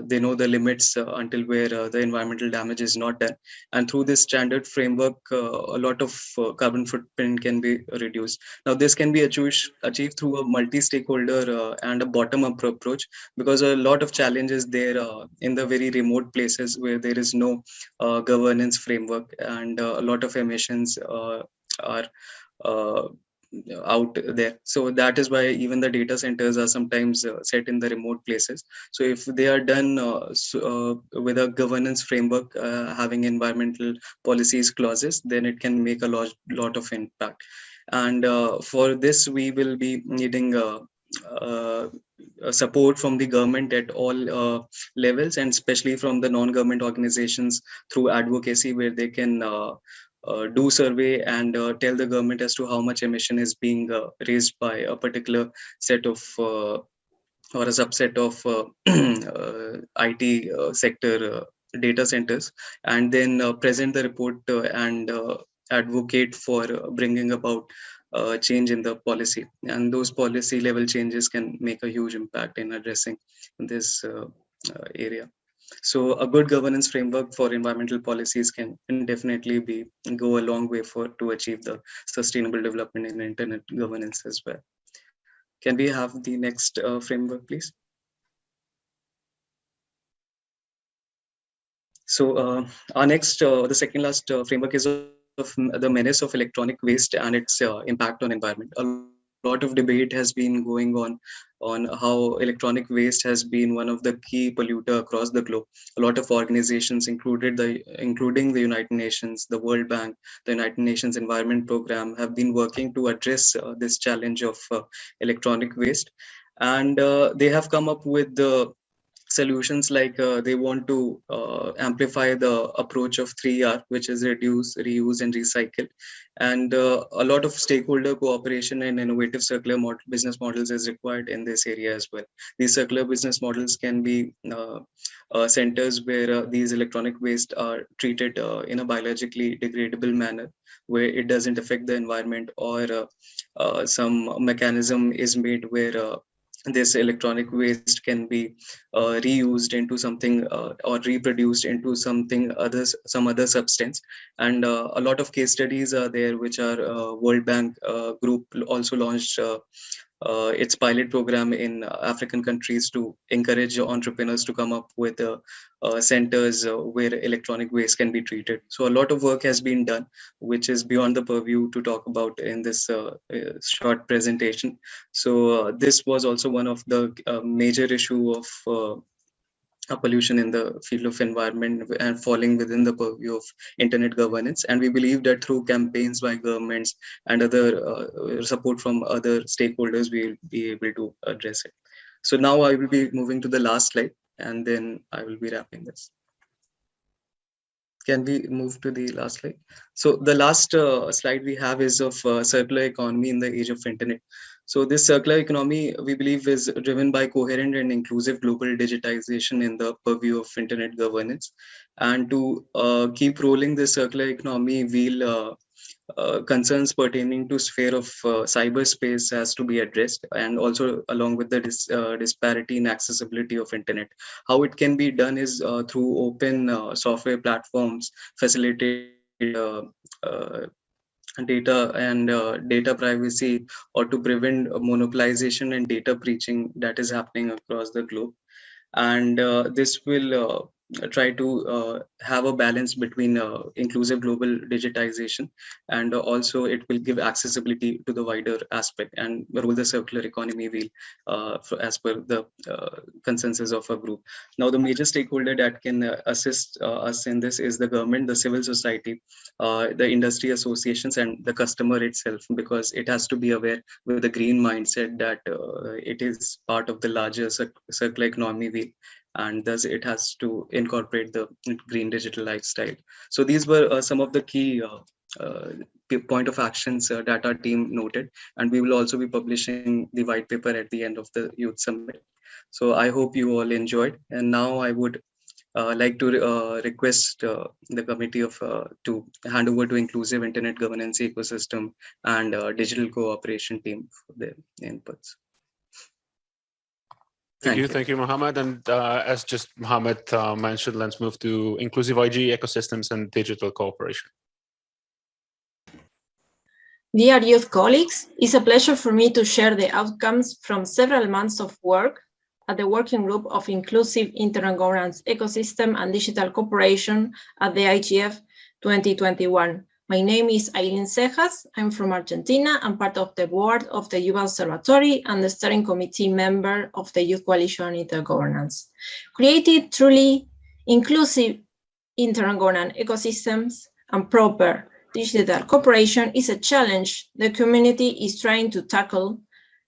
they know the limits until where the environmental damage is not done. And through this standard framework, a lot of carbon footprint can be reduced. Now, this can be achieved through a multi-stakeholder and a bottom-up approach, because a lot of challenges there in the very remote places where there is no governance framework, and a lot of emissions are out there. So that is why even the data centers are sometimes set in the remote places. So if they are done with a governance framework having environmental policies clauses, then it can make a lot of impact. And for this, we will be needing support from the government at all levels, and especially from the non-government organizations through advocacy, where they can do survey and tell the government as to how much emission is being raised by a particular set of or a subset of IT sector data centers, and then present the report and advocate for bringing about change in the policy. And those policy level changes can make a huge impact in addressing this area. So a good governance framework for environmental policies can definitely go a long way to achieve the sustainable development in internet governance as well. Can we have the next framework, please? So our next, the second last framework is of the menace of electronic waste and its impact on environment. A lot of debate has been going on how electronic waste has been one of the key polluter across the globe. A lot of organizations, including the United Nations, the World Bank, the United Nations Environment Program, have been working to address this challenge of electronic waste, and they have come up with solutions like they want to amplify the approach of 3R, which is reduce, reuse, and recycle. And a lot of stakeholder cooperation and innovative circular business models is required in this area as well. These circular business models can be centers where these electronic waste are treated in a biologically degradable manner, where it doesn't affect the environment, or some mechanism is made where this electronic waste can be reused into something or reproduced into some other substance. And a lot of case studies are there, which are World Bank group also launched its pilot program in African countries to encourage entrepreneurs to come up with centers where electronic waste can be treated. So a lot of work has been done, which is beyond the purview to talk about in this short presentation. So this was also one of the major issue of pollution in the field of environment and falling within the purview of internet governance. And we believe that through campaigns by governments and other support from other stakeholders, we will be able to address it. So now I will be moving to the last slide, and then I will be wrapping this. Can we move to the last slide? So the last slide we have is of circular economy in the age of internet. So this circular economy, we believe, is driven by coherent and inclusive global digitization in the purview of internet governance. And to keep rolling this circular economy, we'll concerns pertaining to sphere of cyberspace has to be addressed, and also along with the disparity in accessibility of internet. How it can be done is through open software platforms, facilitate data and data privacy, or to prevent monopolization and data breaching that is happening across the globe. And this will try to have a balance between inclusive global digitization, and also it will give accessibility to the wider aspect and rule the circular economy wheel as per the consensus of a group. Now, the major stakeholder that can assist us in this is the government, the civil society, the industry associations, and the customer itself, because it has to be aware with the green mindset that it is part of the larger circular economy wheel, and thus it has to incorporate the green digital lifestyle. So these were some of the key point of actions that our team noted, and we will also be publishing the white paper at the end of the Youth Summit. So I hope you all enjoyed, and now I would like to request the committee of to hand over to Inclusive Internet Governance Ecosystem and Digital Cooperation team for their inputs. Thank you, Mohammed. And as just Mohammed mentioned, let's move to inclusive IG ecosystems and digital cooperation. Dear youth colleagues, it's a pleasure for me to share the outcomes from several months of work at the Working Group of Inclusive Internet Governance Ecosystem and Digital Cooperation at the YIGF 2021. My name is Aileen Cejas. I'm from Argentina. I'm part of the board of the Youth Observatory and the steering committee member of the Youth Coalition on Intergovernance. Creating truly inclusive internet governance ecosystems and proper digital cooperation is a challenge the community is trying to tackle,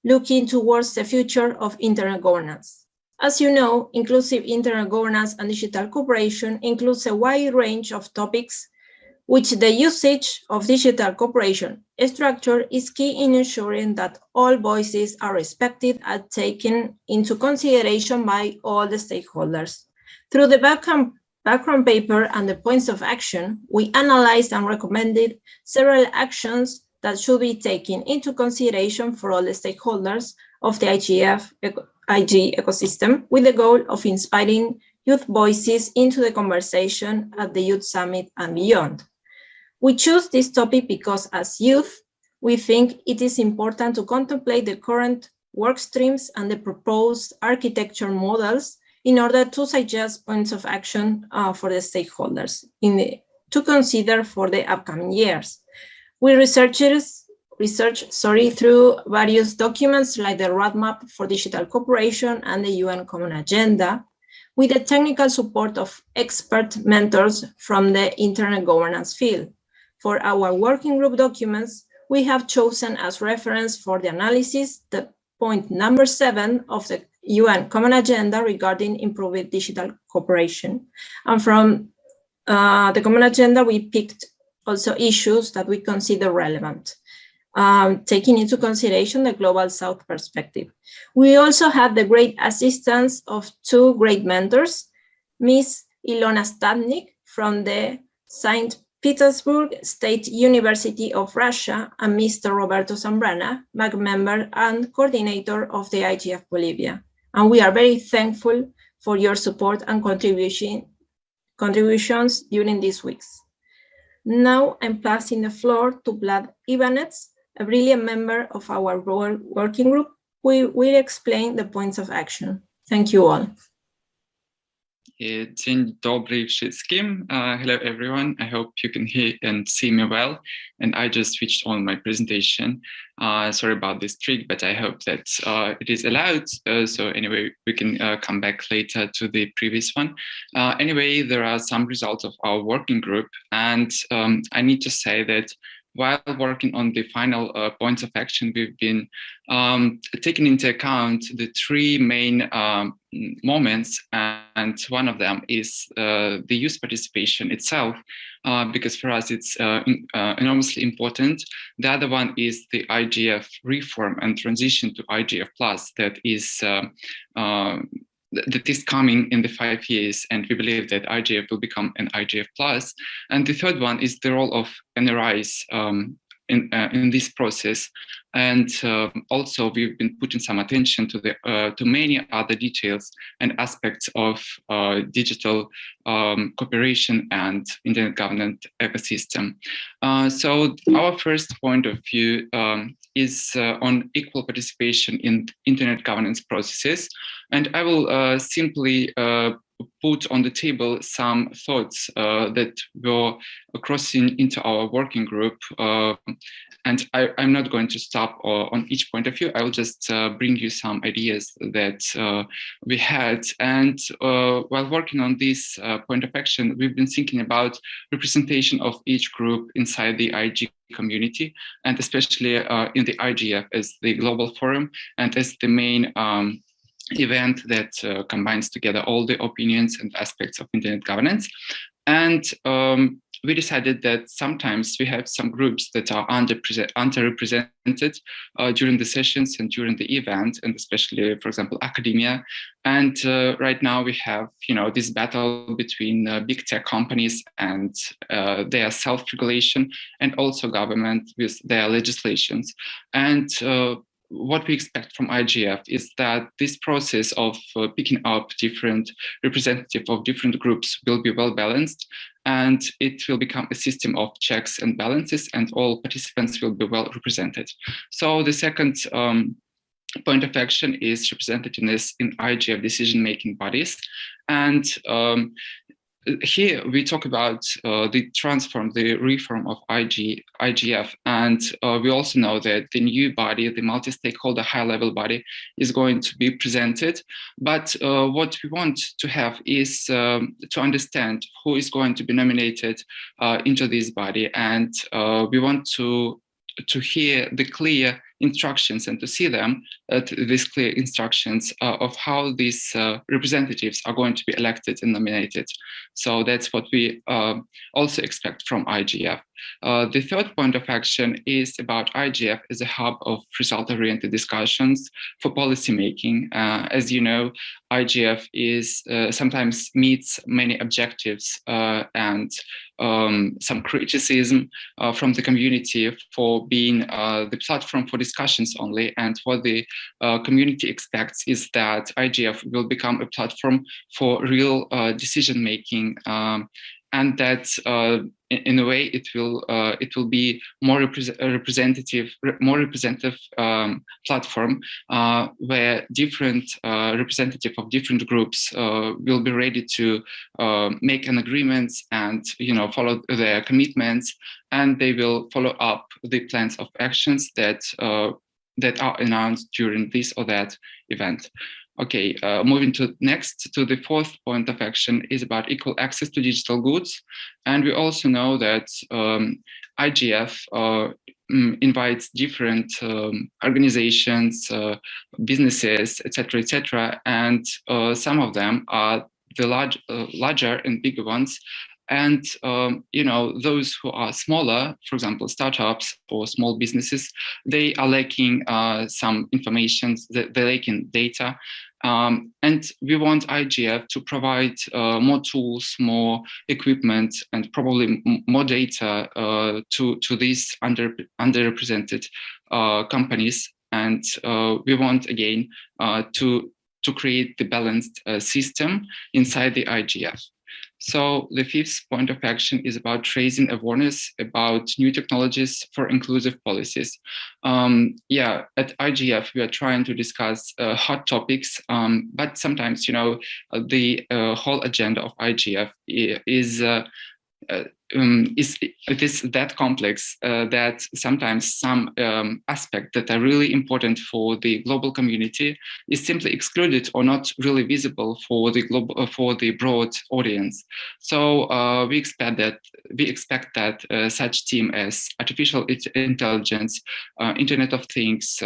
looking towards the future of internet governance. As you know, inclusive internet governance and digital cooperation includes a wide range of topics which the usage of digital cooperation structure is key in ensuring that all voices are respected and taken into consideration by all the stakeholders. Through the background paper and the points of action, we analyzed and recommended several actions that should be taken into consideration for all the stakeholders of the IG ecosystem, with the goal of inspiring youth voices into the conversation at the Youth Summit and beyond. We choose this topic because as youth, we think it is important to contemplate the current work streams and the proposed architecture models in order to suggest points of action for the stakeholders to consider for the upcoming years. We researched through various documents like the Roadmap for Digital Cooperation and the UN Common Agenda, with the technical support of expert mentors from the internet governance field. For our working group documents, we have chosen as reference for the analysis the point number 7 of the UN Common Agenda regarding improved digital cooperation. And from the Common Agenda, we picked also issues that we consider relevant, taking into consideration the Global South perspective. We also had the great assistance of two great mentors, Ms. Ilona Stadnik from the St. Petersburg State University of Russia and Mr. Roberto Zambrana, MAG member and coordinator of the IGF Bolivia. And we are very thankful for your support and contributions during these weeks. Now I'm passing the floor to Vlad Ivanets, a brilliant member of our working group, who will explain the points of action. Thank you all. Dzień dobry wszystkim. Hello everyone. I hope you can hear and see me well. And I just switched on my presentation. Sorry about this trick, but I hope that it is allowed. So anyway, we can come back later to the previous one. Anyway, there are some results of our working group. And I need to say that while working on the final points of action, we've been taking into account the three main moments, and one of them is the youth participation itself, because for us it's enormously important. The other one is the IGF reform and transition to IGF Plus that is coming in the 5 years, and we believe that IGF will become an IGF Plus. And the third one is the role of NRIs in this process. And also we've been putting some attention to many other details and aspects of digital cooperation and internet governance ecosystem. So our first point of view is on equal participation in internet governance processes. And I will simply put on the table some thoughts that were crossing into our working group. And I'm not going to stop on each point of view. I will just bring you some ideas that we had. And while working on this point of action, we've been thinking about representation of each group inside the IG community, and especially in the IGF as the global forum and as the main event that combines together all the opinions and aspects of internet governance. And we decided that sometimes we have some groups that are underrepresented during the sessions and during the event, and especially, for example, academia. And right now we have, this battle between big tech companies and their self-regulation, and also government with their legislations. And what we expect from IGF is that this process of picking up different representatives of different groups will be well balanced, and it will become a system of checks and balances, and all participants will be well represented. So the second point of action is representativeness in IGF decision-making bodies. And here we talk about the reform of IGF, and we also know that the new body, the multi-stakeholder high-level body, is going to be presented. But what we want to have is to understand who is going to be nominated into this body, and we want to hear the clear instructions and to see them, these clear instructions of how these representatives are going to be elected and nominated. So that's what we also expect from IGF. The third point of action is about IGF as a hub of result-oriented discussions for policymaking. As you know, IGF is sometimes meets many objectives and some criticism from the community for being the platform for discussions only. And what the community expects is that IGF will become a platform for real decision-making, and that in a way it will be more representative platform where different representatives of different groups will be ready to make an agreement and follow their commitments, and they will follow up the plans of actions that that are announced during this or that event. Okay, moving to next to the fourth point of action is about equal access to digital goods. And we also know that IGF invites different organizations, businesses, etc., and some of them are the larger and bigger ones. And those who are smaller, for example, startups or small businesses, they are lacking some information, they're lacking data. And we want IGF to provide more tools, more equipment, and probably more data to these underrepresented companies. And we want, again, to create the balanced system inside the IGF. So the fifth point of action is about raising awareness about new technologies for inclusive policies. At IGF, we are trying to discuss hot topics, but sometimes, the whole agenda of IGF is that complex that sometimes some aspects that are really important for the global community is simply excluded or not really visible for the broad audience. So we expect that such themes as artificial intelligence, Internet of Things,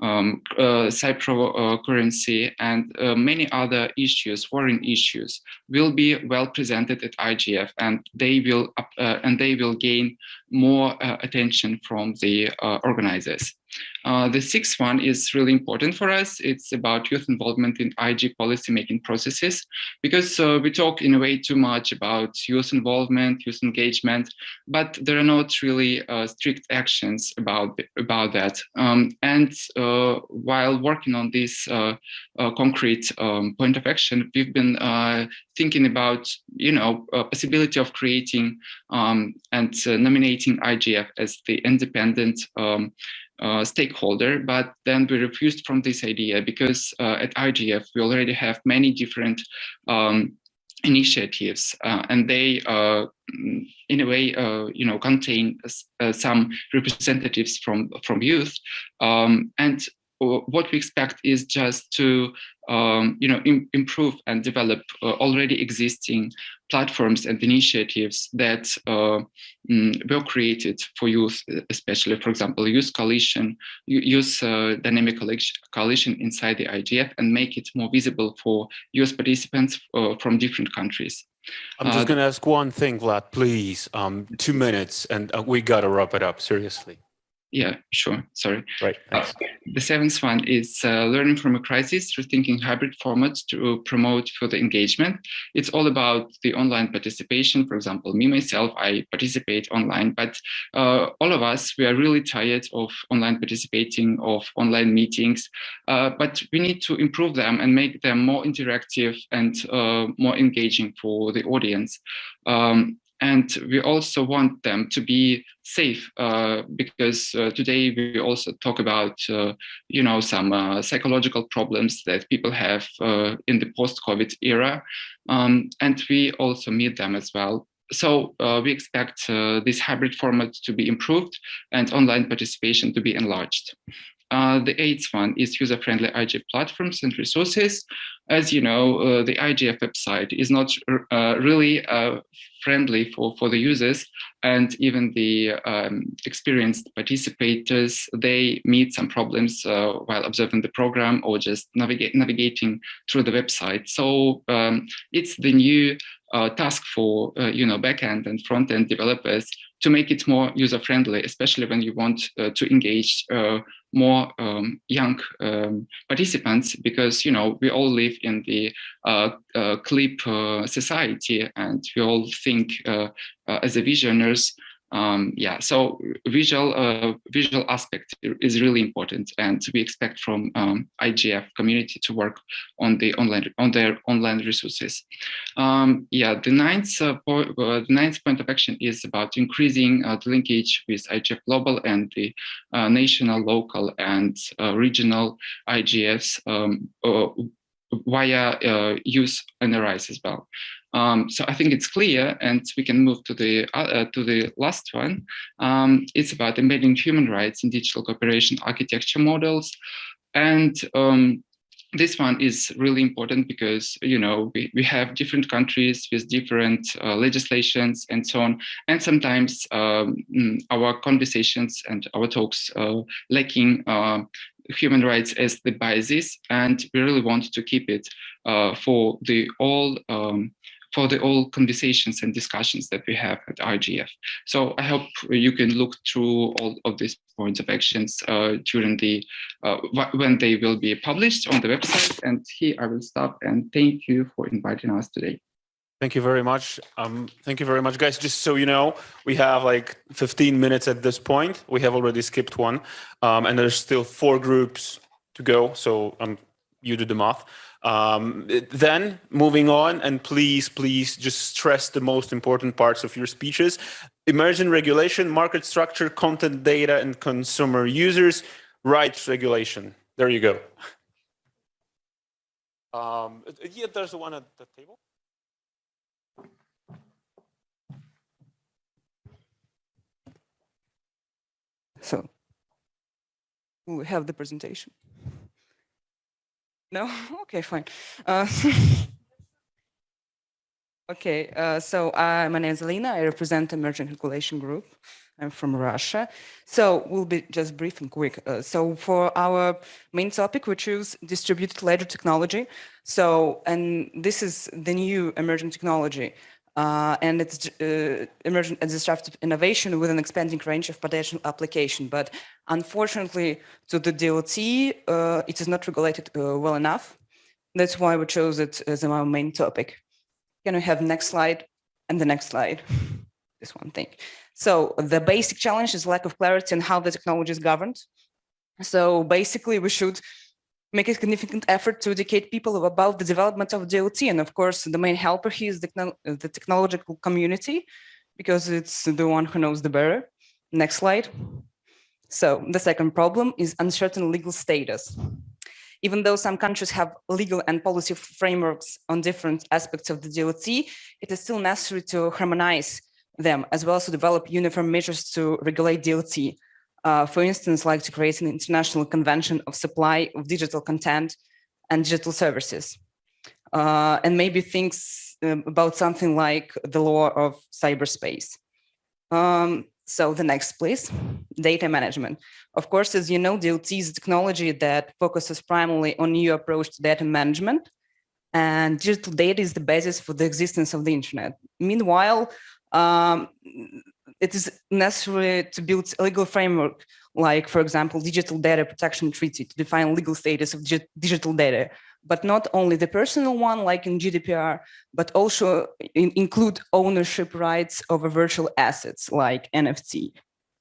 cybercurrency, and many other issues, foreign issues, will be well presented at IGF, and they will gain more attention from the organizers. The sixth one is really important for us. It's about youth involvement in IG policy-making processes, because we talk in a way too much about youth involvement, youth engagement, but there are not really strict actions about that. And while working on this concrete point of action, we've been thinking about, possibility of creating and nominating IGF as the independent stakeholder, but then we refused from this idea because at IGF we already have many different initiatives, and they in a way contain some representatives from youth, and what we expect is just to improve and develop already existing platforms and initiatives that were created for youth, especially, for example, Youth Coalition, Youth Dynamic Coalition inside the IGF, and make it more visible for youth participants from different countries. I'm just going to ask one thing, Vlad, please. 2 minutes, and we got to wrap it up, seriously. Yeah, sure. Sorry. Right. The seventh one is learning from a crisis, rethinking hybrid formats to promote further engagement. It's all about the online participation. For example, me, myself, I participate online, but all of us, we are really tired of online participating, of online meetings, but we need to improve them and make them more interactive and more engaging for the audience. And we also want them to be safe, because today we also talk about, some psychological problems that people have in the post-COVID era, and we also meet them as well. So we expect this hybrid format to be improved and online participation to be enlarged. The eighth one is user-friendly IGF platforms and resources. As you know, the IGF website is not really friendly for the users, and even the experienced participators, they meet some problems while observing the program or just navigating through the website. So it's the new task for backend and front-end developers to make it more user-friendly, especially when you want to engage more young participants, because we all live in the clip society, and we all think as a visionaries. So visual aspect is really important, and we expect from IGF community to work on their online resources. The ninth point of action is about increasing the linkage with IGF Global and the national, local, and regional IGFs via youth NRIs as well. So I think it's clear, and we can move to the last one. It's about embedding human rights in digital cooperation architecture models. And this one is really important because, you know, we have different countries with different legislations and so on. And sometimes our conversations and our talks lacking human rights as the basis. And we really want to keep it for the all conversations and discussions that we have at IGF. So I hope you can look through all of these points of actions during the when they will be published on the website. And here I will stop and thank you for inviting us today. Thank you very much. Thank you very much, guys. Just so you know, we have like 15 minutes at this point. We have already skipped one, and there's still 4 groups to go. So you do the math. Then moving on, and please just stress the most important parts of your speeches. Emerging regulation, market structure, content data, and consumer users, rights regulation. There you go. Yeah, there's one at the table. So we have the presentation. No? Okay, fine. Okay, so my name is Alina. I represent Emerging Regulation Group. I'm from Russia. So we'll be just brief and quick. So for our main topic, we choose distributed ledger technology. So, and this is the new emerging technology. And it's emerging as disruptive innovation with an expanding range of potential application. But unfortunately, to the DLT, it is not regulated well enough. That's why we chose it as our main topic. Can we have next slide and the next slide? This one thing. So the basic challenge is lack of clarity on how the technology is governed. So basically, we should make a significant effort to educate people about the development of DLT. And of course, the main helper here is the technological community, because it's the one who knows the better. Next slide. So the second problem is uncertain legal status. Even though some countries have legal and policy frameworks on different aspects of the DLT, it is still necessary to harmonize them, as well as to develop uniform measures to regulate DLT. For instance, like to create an international convention of supply of digital content and digital services. And maybe things about something like the law of cyberspace. So the next, please, data management. Of course, as you know, DLT is a technology that focuses primarily on new approach to data management, and digital data is the basis for the existence of the internet. Meanwhile, it is necessary to build a legal framework, like, for example, Digital Data Protection Treaty to define legal status of digital data, but not only the personal one, like in GDPR, but also include ownership rights over virtual assets, like NFT.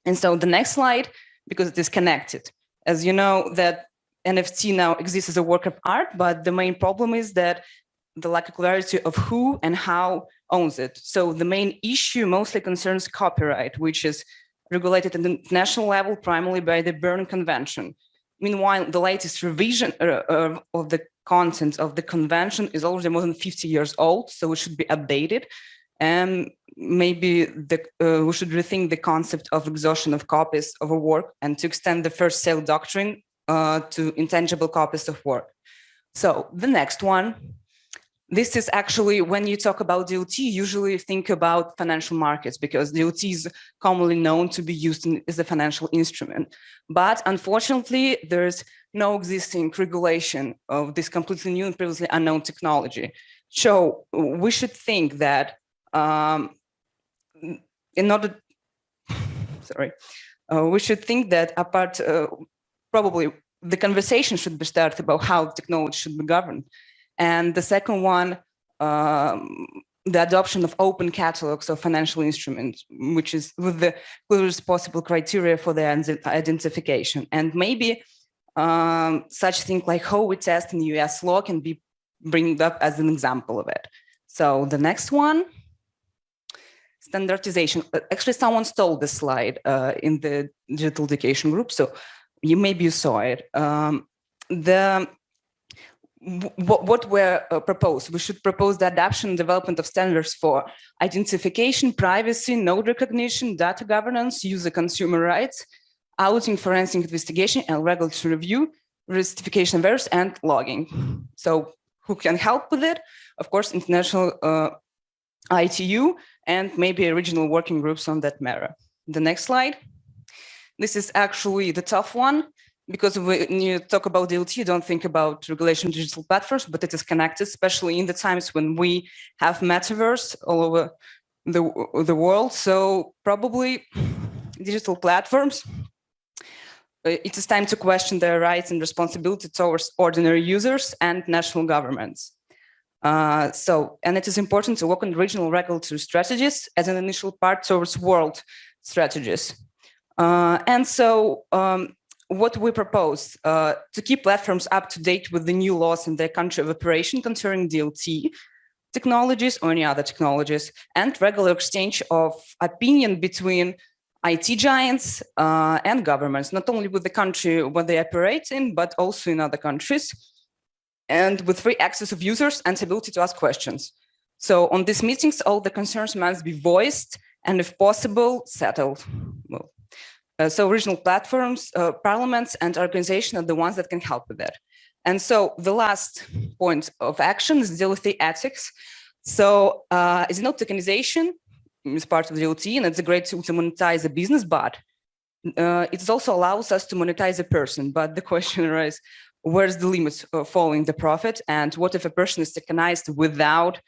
And so the next slide, because it is connected. As you know, that NFT now exists as a work of art, but the main problem is that the lack of clarity of who and how owns it. So the main issue mostly concerns copyright, which is regulated at the international level primarily by the Berne Convention. Meanwhile, the latest revision of the content of the convention is already more than 50 years old, so it should be updated. And maybe we should rethink the concept of exhaustion of copies of a work and to extend the first sale doctrine to intangible copies of work. So the next one. This is actually, when you talk about DLT, you usually think about financial markets, because DLT is commonly known to be used as a financial instrument. But unfortunately, there's no existing regulation of this completely new and previously unknown technology. So we should think that we should think that apart, probably the conversation should be started about how technology should be governed. And the second one, the adoption of open catalogs of financial instruments, which is with the clearest possible criteria for their identification. And maybe such things like how we test in US law can be brought up as an example of it. So the next one, standardization. Actually, someone stole this slide in the digital education group, so maybe you saw it. what were proposed. We should propose the adoption and development of standards for identification, privacy, node recognition, data governance, user consumer rights, auditing, forensic investigation, and regulatory review, justification of errors, and logging. So who can help with it? Of course, international ITU and maybe regional working groups on that matter. The next slide. This is actually the tough one, because when you talk about DLT, you don't think about regulation of digital platforms, but it is connected, especially in the times when we have metaverse all over the world. So probably digital platforms, it is time to question their rights and responsibility towards ordinary users and national governments. And it is important to work on regional regulatory strategies as an initial part towards world strategies. What we propose to keep platforms up to date with the new laws in their country of operation concerning DLT technologies or any other technologies, and regular exchange of opinion between IT giants and governments, not only with the country where they operate in, but also in other countries, and with free access of users and ability to ask questions. So on these meetings, all the concerns must be voiced and, if possible, settled. So regional platforms, parliaments, and organizations are the ones that can help with that. And so the last point of action is DLT ethics. So it's not tokenization, is part of DLT, and it's a great tool to monetize a business, but it also allows us to monetize a person. But the question arises, where's the limit following the profit? And what if a person is tokenized without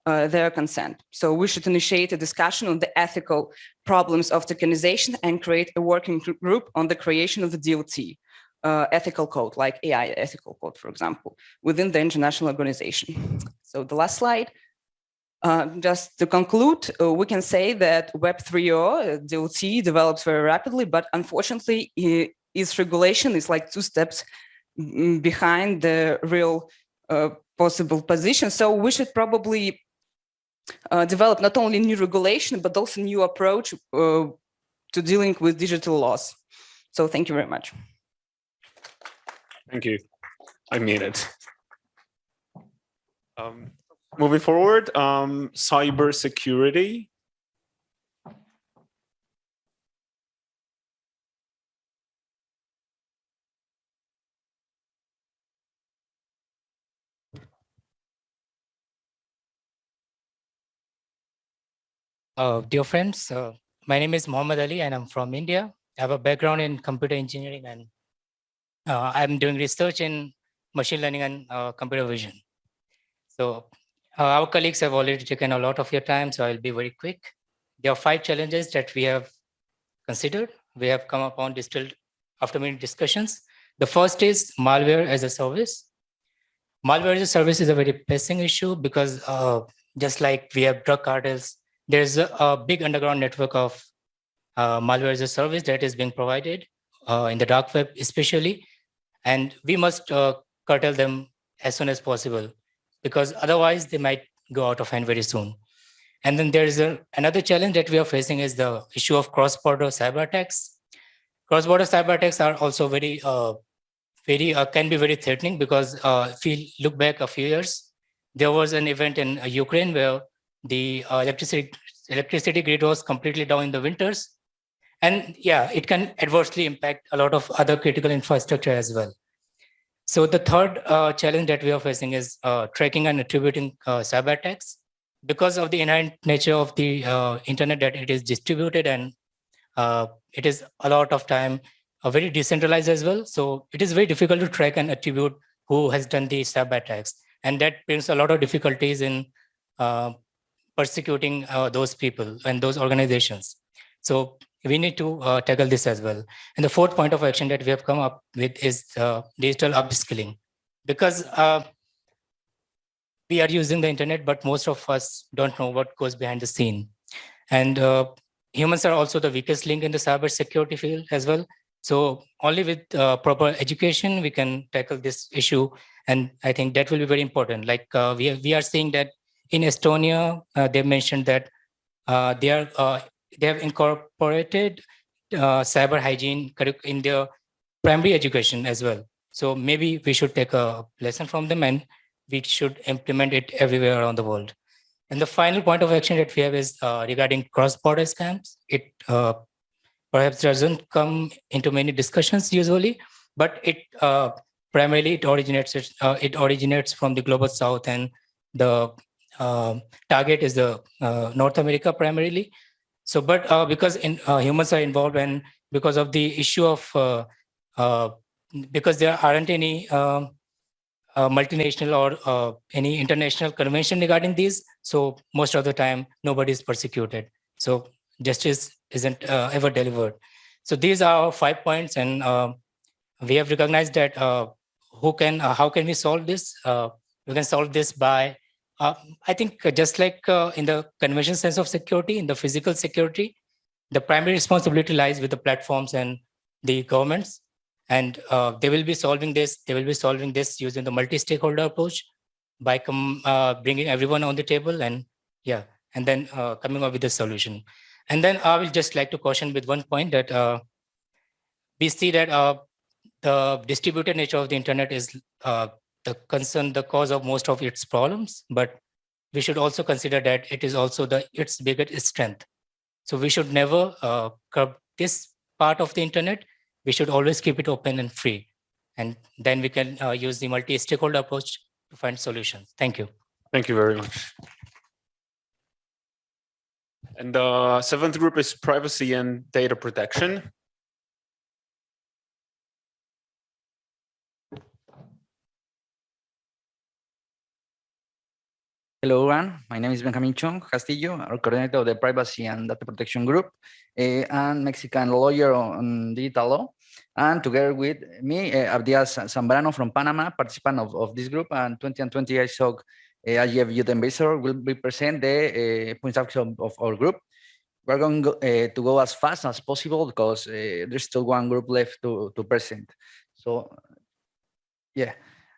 their consent? So we should initiate a discussion on the ethical problems of tokenization and create a working group on the creation of the DLT ethical code, like AI ethical code, for example, within the international organization. So the last slide. Just to conclude, we can say that Web 3.0 DLT develops very rapidly, but unfortunately, its regulation is like 2 steps behind the real possible position. So we should probably develop not only new regulation, but also new approach to dealing with digital laws. So thank you very much. Thank you. I mean it. Moving forward, cybersecurity. Dear friends, my name is Mohammad Ali and I'm from India. I have a background in computer engineering and I'm doing research in machine learning and computer vision. So our colleagues have already taken a lot of your time, so I'll be very quick. There are 5 challenges that we have considered. We have come upon distilled after many discussions. The first is malware as a service. Malware as a service is a very pressing issue because just like we have drug cartels, there's a big underground network of malware as a service that is being provided in the dark web especially. And we must curtail them as soon as possible, because otherwise they might go out of hand very soon. And then there is another challenge that we are facing is the issue of cross-border cyber attacks. Cross-border cyber attacks are also very can be very threatening because if we look back a few years, there was an event in Ukraine where the electricity grid was completely down in the winters. And yeah, it can adversely impact a lot of other critical infrastructure as well. So the third challenge that we are facing is tracking and attributing cyber attacks. Because of the inherent nature of the internet, that it is distributed and it is a lot of time very decentralized as well. So it is very difficult to track and attribute who has done the cyber attacks. And that brings a lot of difficulties in persecuting those people and those organizations. So we need to tackle this as well. And the fourth point of action that we have come up with is digital upskilling. Because we are using the internet, but most of us don't know what goes behind the scene. And humans are also the weakest link in the cybersecurity field as well. So only with proper education, we can tackle this issue. And I think that will be very important. Like we are seeing that in Estonia, they mentioned that they have incorporated cyber hygiene in their primary education as well. So maybe we should take a lesson from them and we should implement it everywhere around the world. And the final point of action that we have is regarding cross-border scams. It perhaps doesn't come into many discussions usually, but it primarily it originates from the global south, and the target is the North America primarily. So, but because humans are involved, and because of the issue of because there aren't any multinational or any international convention regarding these, so most of the time nobody is persecuted. So justice isn't ever delivered. So these are our 5 points, and we have recognized that how can we solve this? We can solve this by, I think, just like in the conventional sense of security, in the physical security, the primary responsibility lies with the platforms and the governments. And they will be solving this. They will be solving this using the multi-stakeholder approach by bringing everyone on the table, and and then coming up with a solution. And then I will just like to caution with one point that we see that the distributed nature of the internet is the cause of most of its problems, but we should also consider that it is also its biggest strength. So we should never curb this part of the internet. We should always keep it open and free. And then we can use the multi-stakeholder approach to find solutions. Thank you. Thank you very much. And the seventh group is privacy and data protection. Hello, everyone. My name is Benjamin Chung Castillo, our coordinator of the Privacy and Data Protection Group, and Mexican lawyer on digital law. And together with me, Abdias Zambrano from Panama, participant of this group, and 2020 ISOC IGF Youth Ambassador will be present the points of our group. We're going to go as fast as possible because there's still one group left to present. So, yeah.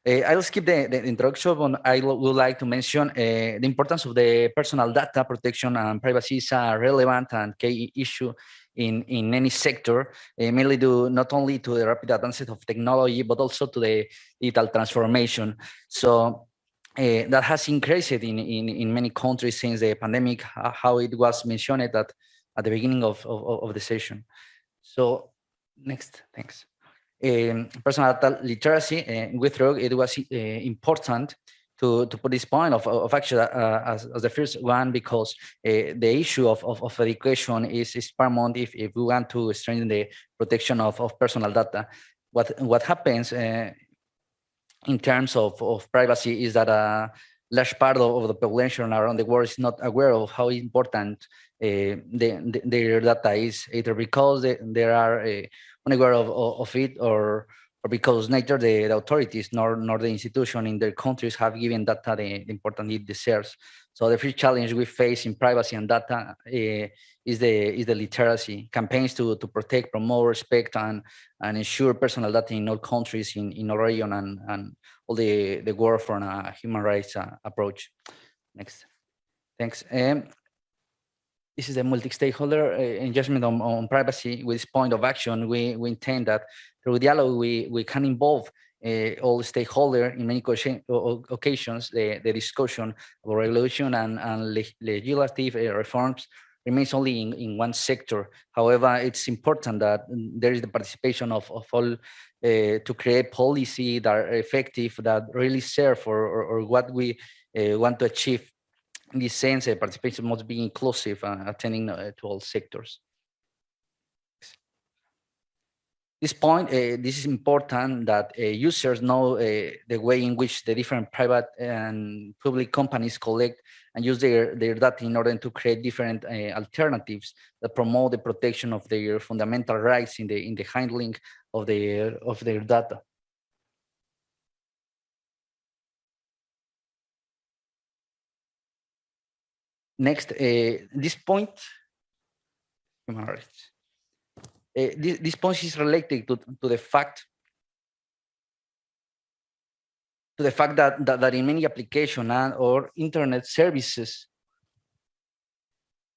I'll skip the introduction, but I would like to mention the importance of the personal data protection and privacy is a relevant and key issue in any sector, mainly due not only to the rapid advances of technology, but also to the digital transformation. So that has increased in many countries since the pandemic, how it was mentioned at the beginning of the session. So next, thanks. Personal data literacy, we thought it was important to put this point of action as the first one, because the issue of education is paramount if we want to strengthen the protection of personal data. What happens in terms of privacy is that a large part of the population around the world is not aware of how important their data is, either because they are unaware of it, or because neither the authorities nor the institution in their countries have given data the importance it deserves. So the first challenge we face in privacy and data is the literacy. Campaigns to protect, promote, respect, and ensure personal data in all countries in our region and all the work from a human rights approach. Next, thanks. This is a multi-stakeholder engagement on privacy. With this point of action, we intend that through dialogue, we can involve all stakeholders in many occasions. The discussion of regulation and legislative reforms remains only in one sector. However, it's important that there is the participation of all to create policy that are effective, that really serve or what we want to achieve. In this sense, participation must be inclusive, attending to all sectors. This point, this is important that users know the way in which the different private and public companies collect and use their data in order to create different alternatives that promote the protection of their fundamental rights in the handling of their data. Next, this point, human rights. This point is related to the fact that in many applications or internet services,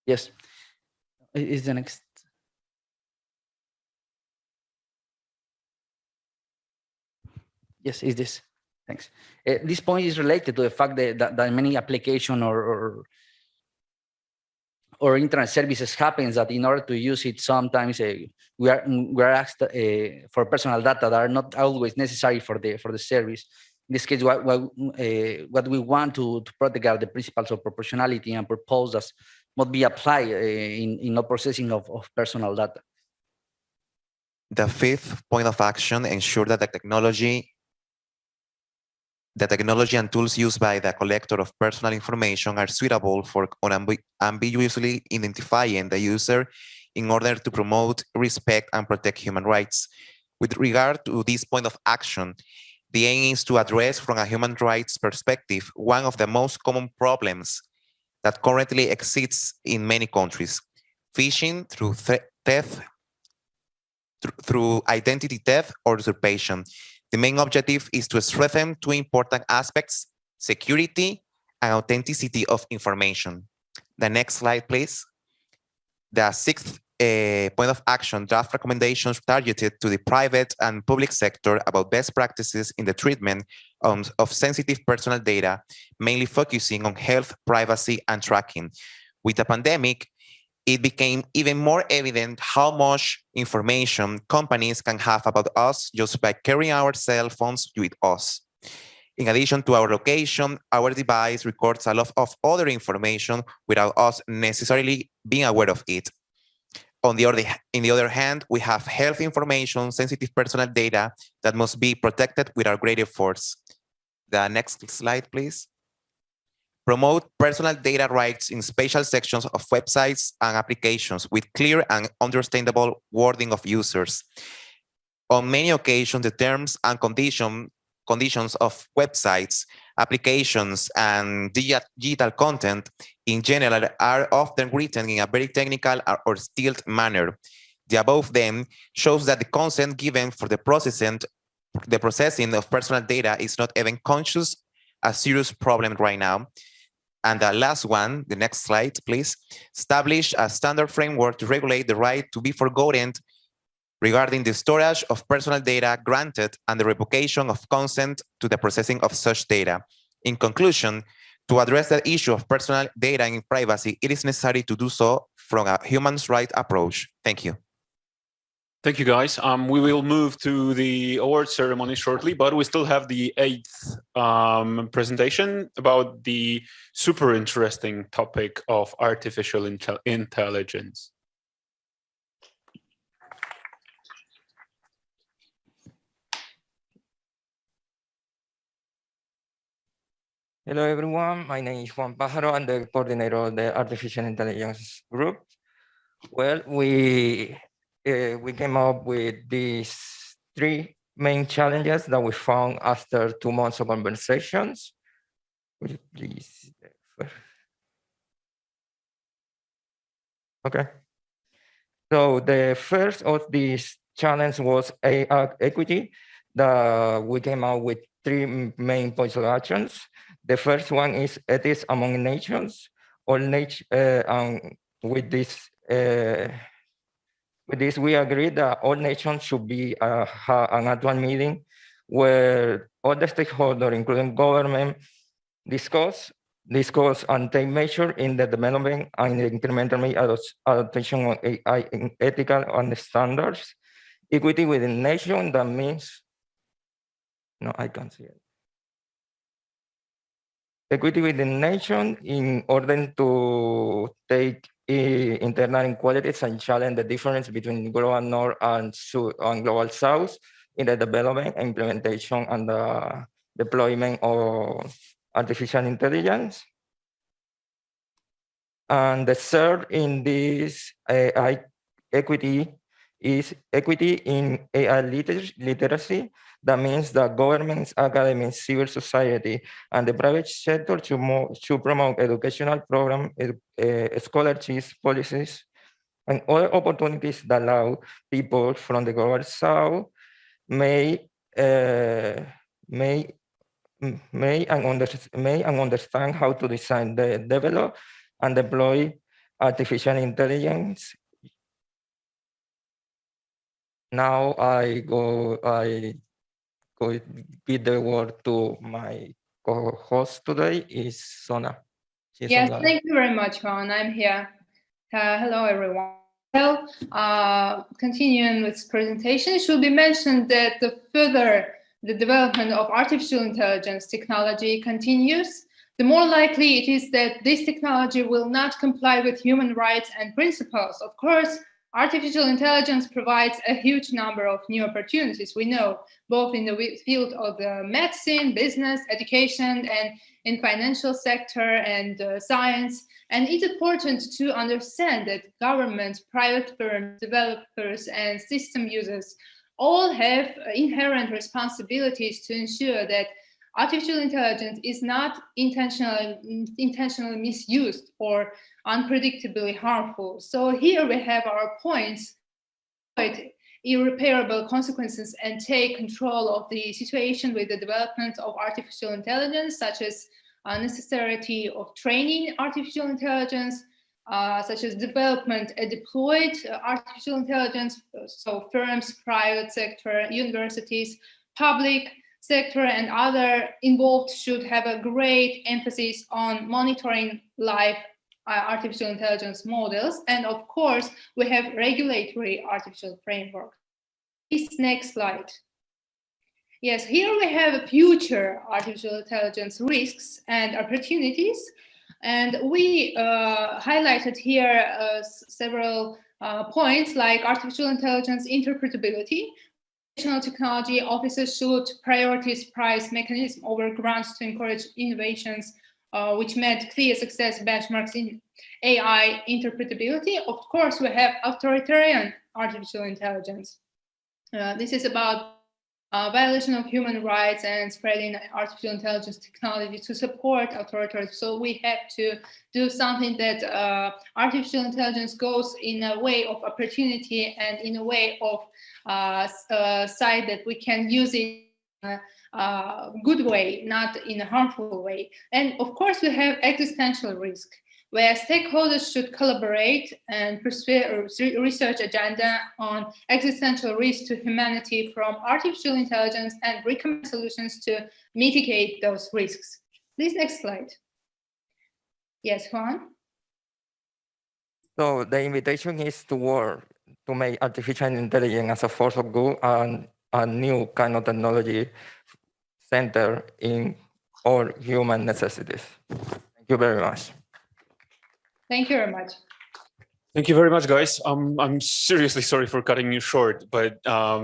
yes, is the next. Yes, is this. Thanks. This point is related to the fact that many application or internet services happens that in order to use it, sometimes we are asked for personal data that are not always necessary for the service. In this case, what we want to protect are the principles of proportionality and purpose that must be applied in the processing of personal data. The fifth point of action, ensure that the technology and tools used by the collector of personal information are suitable for unambiguously identifying the user in order to promote, respect, and protect human rights. With regard to this point of action, the aim is to address from a human rights perspective one of the most common problems that currently exists in many countries: phishing through theft, through identity theft or usurpation. The main objective is to strengthen two important aspects: security and authenticity of information. The next slide, please. The sixth point of action, draft recommendations targeted to the private and public sector about best practices in the treatment of sensitive personal data, mainly focusing on health, privacy, and tracking. With the pandemic, it became even more evident how much information companies can have about us just by carrying our cell phones with us. In addition to our location, our device records a lot of other information without us necessarily being aware of it. On the other hand, we have health information, sensitive personal data that must be protected with our great efforts. The next slide, please. Promote personal data rights in special sections of websites and applications with clear and understandable wording of users. On many occasions, the terms and conditions of websites, applications, and digital content in general are often written in a very technical or stilted manner. The above then shows that the consent given for the processing of personal data is not even conscious, a serious problem right now. And the last one, the next slide, please. Establish a standard framework to regulate the right to be forgotten regarding the storage of personal data granted and the revocation of consent to the processing of such data. In conclusion, to address the issue of personal data and privacy, it is necessary to do so from a human rights approach. Thank you. Thank you, guys. We will move to the award ceremony shortly, but we still have the eighth presentation about the super interesting topic of artificial intelligence. Hello, everyone. My name is Juan Pájaro. I'm the coordinator of the Artificial Intelligence Group. Well, we came up with these three main challenges that we found after 2 months of conversations. Would you please? Okay. So the first of these challenges was AI equity. We came out with 3 main points of actions. The first one is ethics among nations. With this, we agree that all nations should be an annual meeting where all the stakeholders, including government, discuss and take measures in the development and incremental adaptation of AI in ethical and standards. Equity within nations, that means, no, I can't see it. Equity within nation in order to take internal inequalities and challenge the difference between global north and global south in the development, implementation, and the deployment of artificial intelligence. And the third in this AI equity is equity in AI literacy. That means that governments, academics, civil society, and the private sector should promote educational programs, scholarships, policies, and other opportunities that allow people from the global south may understand how to design, develop, and deploy artificial intelligence. Now I go to give the word to my co-host today is Sona. Yes, thank you very much, Juan. I'm here. Hello, everyone. Well, continuing with presentation, it should be mentioned that the development of artificial intelligence technology continues, the more likely it is that this technology will not comply with human rights and principles. Of course, artificial intelligence provides a huge number of new opportunities, we know, both in the field of the medicine, business, education, and in financial sector and science. And it's important to understand that governments, private firms, developers, and system users all have inherent responsibilities to ensure that artificial intelligence is not intentionally misused or unpredictably harmful. So here we have our points, irreparable consequences, and take control of the situation with the development of artificial intelligence, such as necessity of training artificial intelligence, such as development and deployed artificial intelligence, so firms, private sector, universities, public sector, and other involved should have a great emphasis on monitoring live artificial intelligence models. And of course, we have regulatory artificial framework. This next slide. Yes, here we have future artificial intelligence risks and opportunities. And we highlighted here several points like artificial intelligence interpretability. National technology officers should prioritize price mechanism over grants to encourage innovations which met clear success benchmarks in AI interpretability. Of course, we have authoritarian artificial intelligence. This is about violation of human rights and spreading artificial intelligence technology to support authoritarianism. So we have to do something that artificial intelligence goes in a way of opportunity and in a way of side that we can use it in a good way, not in a harmful way. And of course, we have existential risk, where stakeholders should collaborate and pursue a research agenda on existential risk to humanity from artificial intelligence and recommend solutions to mitigate those risks. Please, next slide. Yes, Juan? So the invitation is to work to make artificial intelligence as a force of good and a new kind of technology center in all human necessities. Thank you very much. Thank you very much. Thank you very much, guys. I'm seriously sorry for cutting you short, but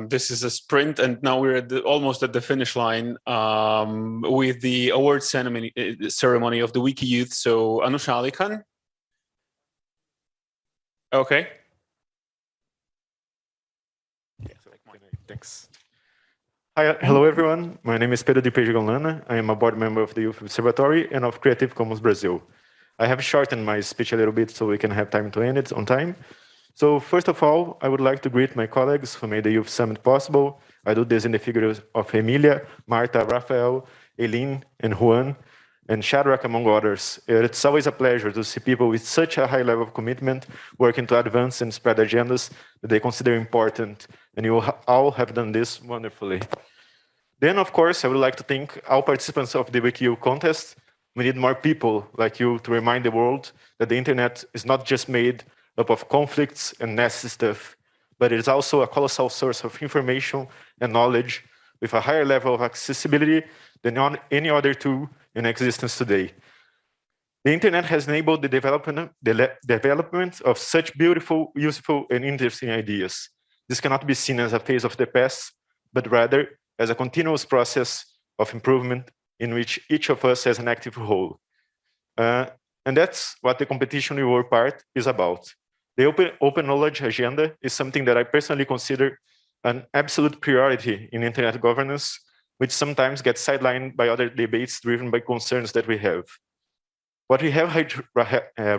this is a sprint, and now we're at almost at the finish line with the award ceremony of the Wiki Youth. So, Anusha, Alikhan. Okay. Thanks. Hi, hello everyone. My name is Pedro de Peixe. I am a board member of the Youth Observatory and of Creative Commons Brazil. I have shortened my speech a little bit so we can have time to end it on time. So first of all, I would like to greet my colleagues who made the Youth Summit possible. I do this in the figures of Emilia, Marta, Rafael, Eileen, and Juan, and Shadrach, among others. It's always a pleasure to see people with such a high level of commitment working to advance and spread agendas that they consider important, and you all have done this wonderfully. Then, of course, I would like to thank all participants of the WikiU contest. We need more people like you to remind the world that the internet is not just made up of conflicts and nasty stuff, but it is also a colossal source of information and knowledge with a higher level of accessibility than on any other tool in existence today. The internet has enabled the development of such beautiful, useful, and interesting ideas. This cannot be seen as a phase of the past, but rather as a continuous process of improvement in which each of us has an active role. And that's what the competition we were part is about. The open knowledge agenda is something that I personally consider an absolute priority in internet governance, which sometimes gets sidelined by other debates driven by concerns that we have. What we have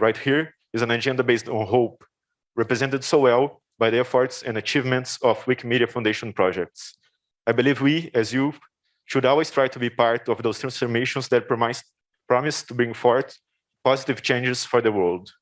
right here is an agenda based on hope, represented so well by the efforts and achievements of Wikimedia Foundation projects. I believe we, as youth, should always try to be part of those transformations that promise to bring forth positive changes for the world.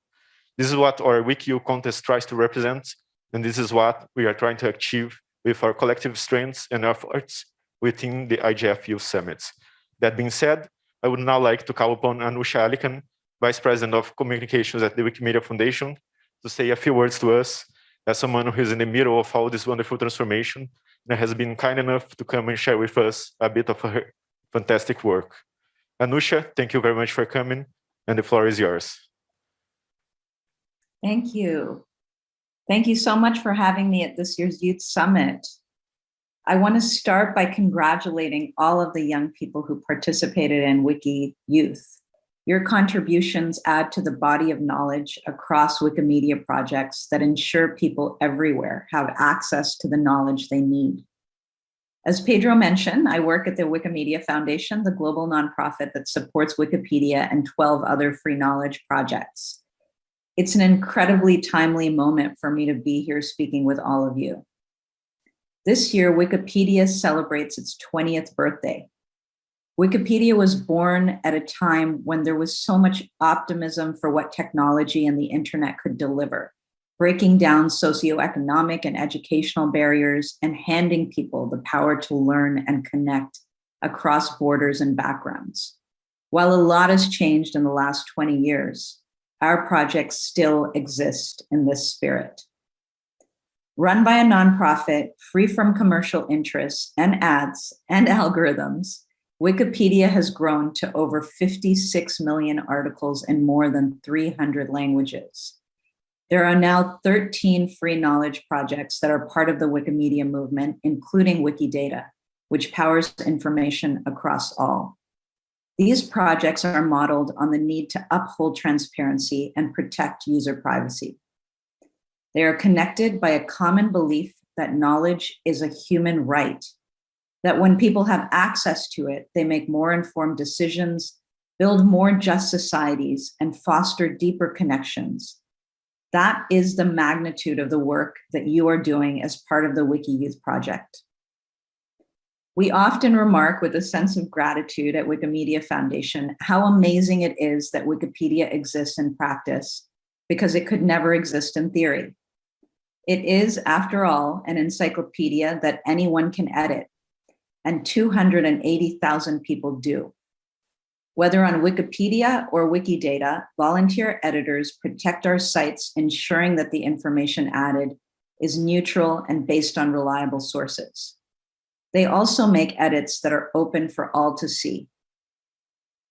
This is what our WikiU contest tries to represent, and this is what we are trying to achieve with our collective strengths and efforts within the IGF Youth Summits. That being said, I would now like to call upon Anusha Alikhan, Vice President of Communications at the Wikimedia Foundation, to say a few words to us as someone who is in the middle of all this wonderful transformation and has been kind enough to come and share with us a bit of her fantastic work. Anusha, thank you very much for coming, and the floor is yours. Thank you. Thank you so much for having me at this year's Youth Summit. I want to start by congratulating all of the young people who participated in Wiki Youth. Your contributions add to the body of knowledge across Wikimedia projects that ensure people everywhere have access to the knowledge they need. As Pedro mentioned, I work at the Wikimedia Foundation, the global nonprofit that supports Wikipedia and 12 other free knowledge projects. It's an incredibly timely moment for me to be here speaking with all of you. This year, Wikipedia celebrates its 20th birthday. Wikipedia was born at a time when there was so much optimism for what technology and the internet could deliver, breaking down socioeconomic and educational barriers and handing people the power to learn and connect across borders and backgrounds. While a lot has changed in the last 20 years, our projects still exist in this spirit. Run by a nonprofit, free from commercial interests and ads and algorithms, Wikipedia has grown to over 56 million articles in more than 300 languages. There are now 13 free knowledge projects that are part of the Wikimedia movement, including Wikidata, which powers information across all. These projects are modeled on the need to uphold transparency and protect user privacy. They are connected by a common belief that knowledge is a human right, that when people have access to it, they make more informed decisions, build more just societies, and foster deeper connections. That is the magnitude of the work that you are doing as part of the Wiki Youth Project. We often remark with a sense of gratitude at Wikimedia Foundation how amazing it is that Wikipedia exists in practice, because it could never exist in theory. It is, after all, an encyclopedia that anyone can edit, and 280,000 people do. Whether on Wikipedia or Wikidata, volunteer editors protect our sites, ensuring that the information added is neutral and based on reliable sources. They also make edits that are open for all to see.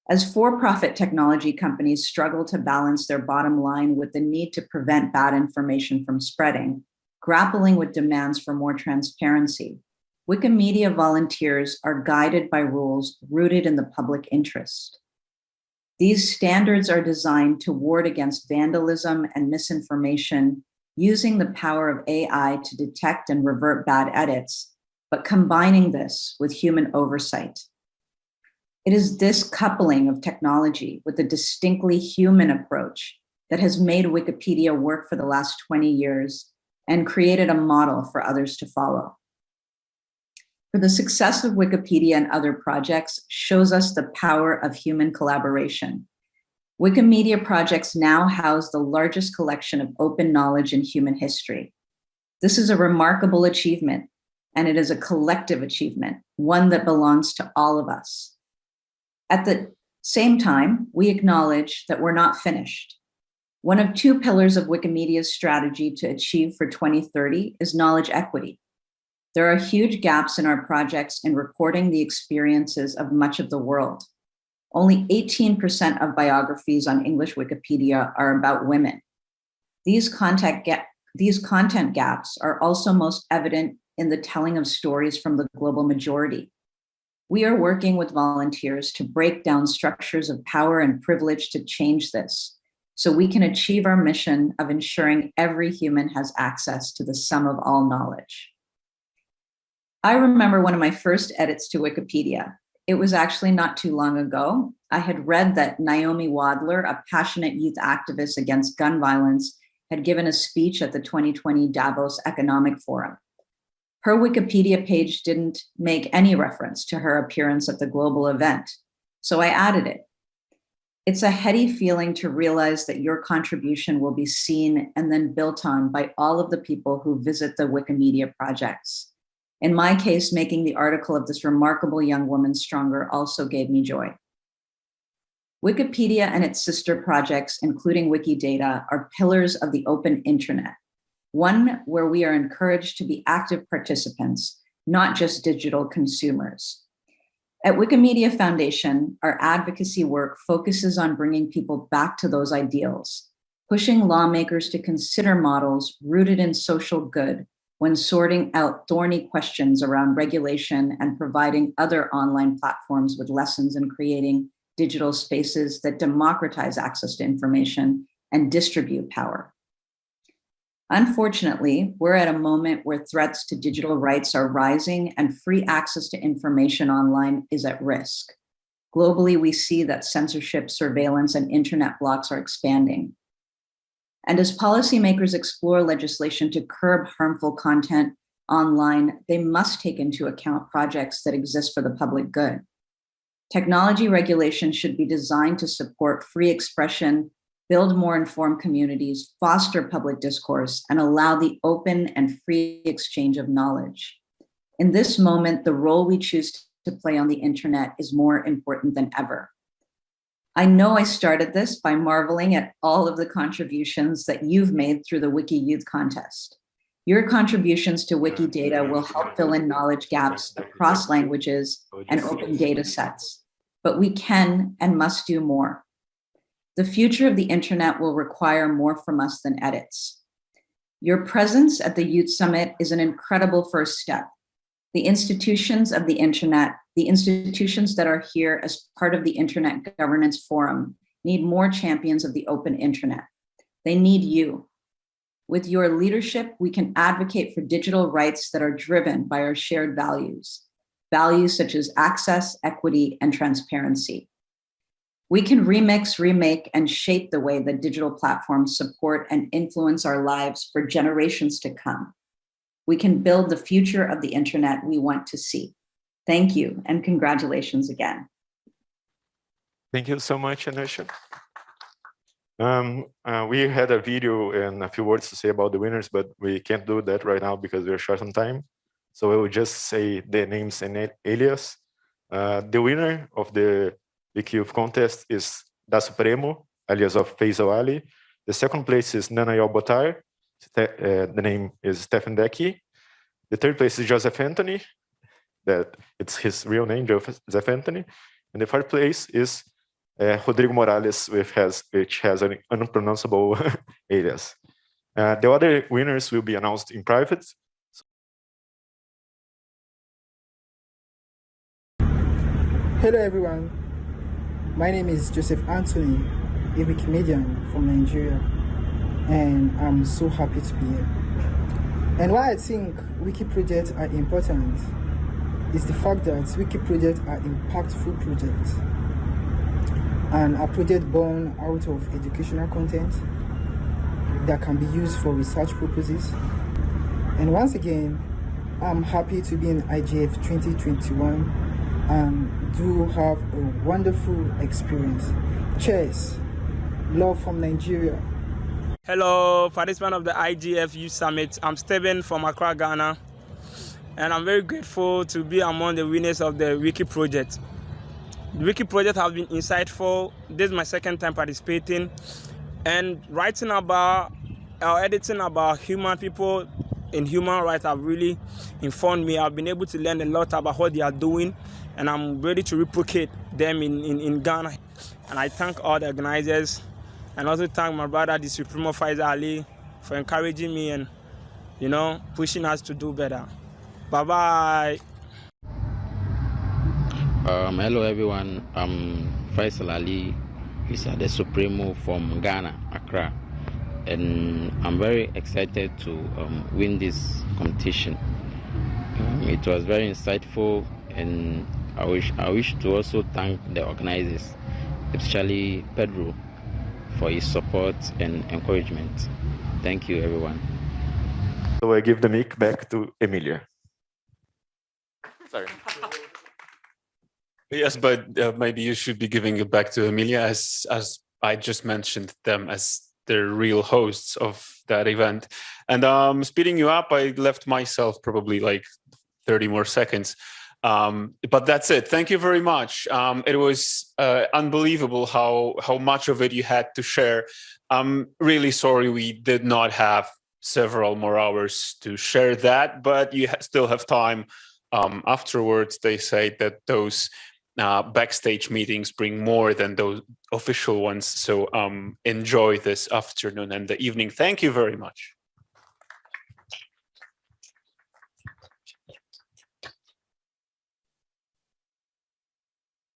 As for-profit technology companies struggle to balance their bottom line with the need to prevent bad information from spreading, grappling with demands for more transparency, Wikimedia volunteers are guided by rules rooted in the public interest. These standards are designed to ward against vandalism and misinformation, using the power of AI to detect and revert bad edits, but combining this with human oversight. It is this coupling of technology with a distinctly human approach that has made Wikipedia work for the last 20 years and created a model for others to follow. For the success of Wikipedia and other projects shows us the power of human collaboration. Wikimedia projects now house the largest collection of open knowledge in human history. This is a remarkable achievement, and it is a collective achievement, one that belongs to all of us. At the same time, we acknowledge that we're not finished. One of two pillars of Wikimedia's strategy to achieve for 2030 is knowledge equity. There are huge gaps in our projects in recording the experiences of much of the world. Only 18% of biographies on English Wikipedia are about women. These content gaps are also most evident in the telling of stories from the global majority. We are working with volunteers to break down structures of power and privilege to change this, so we can achieve our mission of ensuring every human has access to the sum of all knowledge. I remember one of my first edits to Wikipedia. It was actually not too long ago. I had read that Naomi Wadler, a passionate youth activist against gun violence, had given a speech at the 2020 Davos Economic Forum. Her Wikipedia page didn't make any reference to her appearance at the global event, so I added it. It's a heady feeling to realize that your contribution will be seen and then built on by all of the people who visit the Wikimedia projects. In my case, making the article of this remarkable young woman stronger also gave me joy. Wikipedia and its sister projects, including Wikidata, are pillars of the open internet, one where we are encouraged to be active participants, not just digital consumers. At Wikimedia Foundation, our advocacy work focuses on bringing people back to those ideals, pushing lawmakers to consider models rooted in social good when sorting out thorny questions around regulation and providing other online platforms with lessons in creating digital spaces that democratize access to information and distribute power. Unfortunately, we're at a moment where threats to digital rights are rising and free access to information online is at risk. Globally, we see that censorship, surveillance, and internet blocks are expanding. And as policymakers explore legislation to curb harmful content online, they must take into account projects that exist for the public good. Technology regulation should be designed to support free expression, build more informed communities, foster public discourse, and allow the open and free exchange of knowledge. In this moment, the role we choose to play on the internet is more important than ever. I know I started this by marveling at all of the contributions that you've made through the Wiki Youth Contest. Your contributions to Wikidata will help fill in knowledge gaps across languages and open data sets, but we can and must do more. The future of the internet will require more from us than edits. Your presence at the Youth Summit is an incredible first step. The institutions of the internet, the institutions that are here as part of the Internet Governance Forum, need more champions of the open internet. They need you. With your leadership, we can advocate for digital rights that are driven by our shared values, values such as access, equity, and transparency. We can remix, remake, and shape the way that digital platforms support and influence our lives for generations to come. We can build the future of the internet we want to see. Thank you, and congratulations again. Thank you so much, Anusha. We had a video and a few words to say about the winners, but we can't do that right now because we're short on time. So I will just say the names and alias. The winner of the YIGF contest is Da Supremo, alias of Faisal Ali. The second place is Nanayal Botar. The name is Stephen Decky. The third place is Joseph Anthony. That it's his real name, Joseph Anthony. And the fourth place is Rodrigo Morales, which has an unpronounceable alias. The other winners will be announced in private. Hello everyone, my name is Joseph Anthony, a Wikimedian from Nigeria, and I'm so happy to be here. And why I think wiki projects are important is the fact that wiki projects are impactful projects and a project born out of educational content that can be used for research purposes. And once again, I'm happy to be in YIGF 2021 and do have a wonderful experience. Cheers. Love from Nigeria. Hello, participant of the YIGF Youth Summit. I'm Steven from Accra, Ghana. And I'm very grateful to be among the winners of the Wiki Project. The Wiki Project has been insightful. This is my second time participating. And writing about or editing about human people in human rights have really informed me. I've been able to learn a lot about what they are doing, and I'm ready to replicate them in Ghana. And I thank all the organizers, and also thank my brother, the Supremo Faisal Ali, for encouraging me and, pushing us to do better. Bye-bye. Hello, everyone. I'm Faisal Ali, the Supremo from Ghana, Accra. And I'm very excited to win this competition. It was very insightful, and I wish to also thank the organizers, especially Pedro, for his support and encouragement. Thank you, everyone. So I give the mic back to Emilia. Sorry. Yes, but maybe you should be giving it back to Emilia, as I just mentioned them as the real hosts of that event. And speeding you up, I left myself probably like 30 more seconds. But that's it. Thank you very much. It was unbelievable how much of it you had to share. I'm really sorry we did not have several more hours to share that, but you still have time afterwards. They say that those backstage meetings bring more than those official ones. So enjoy this afternoon and the evening. Thank you very much.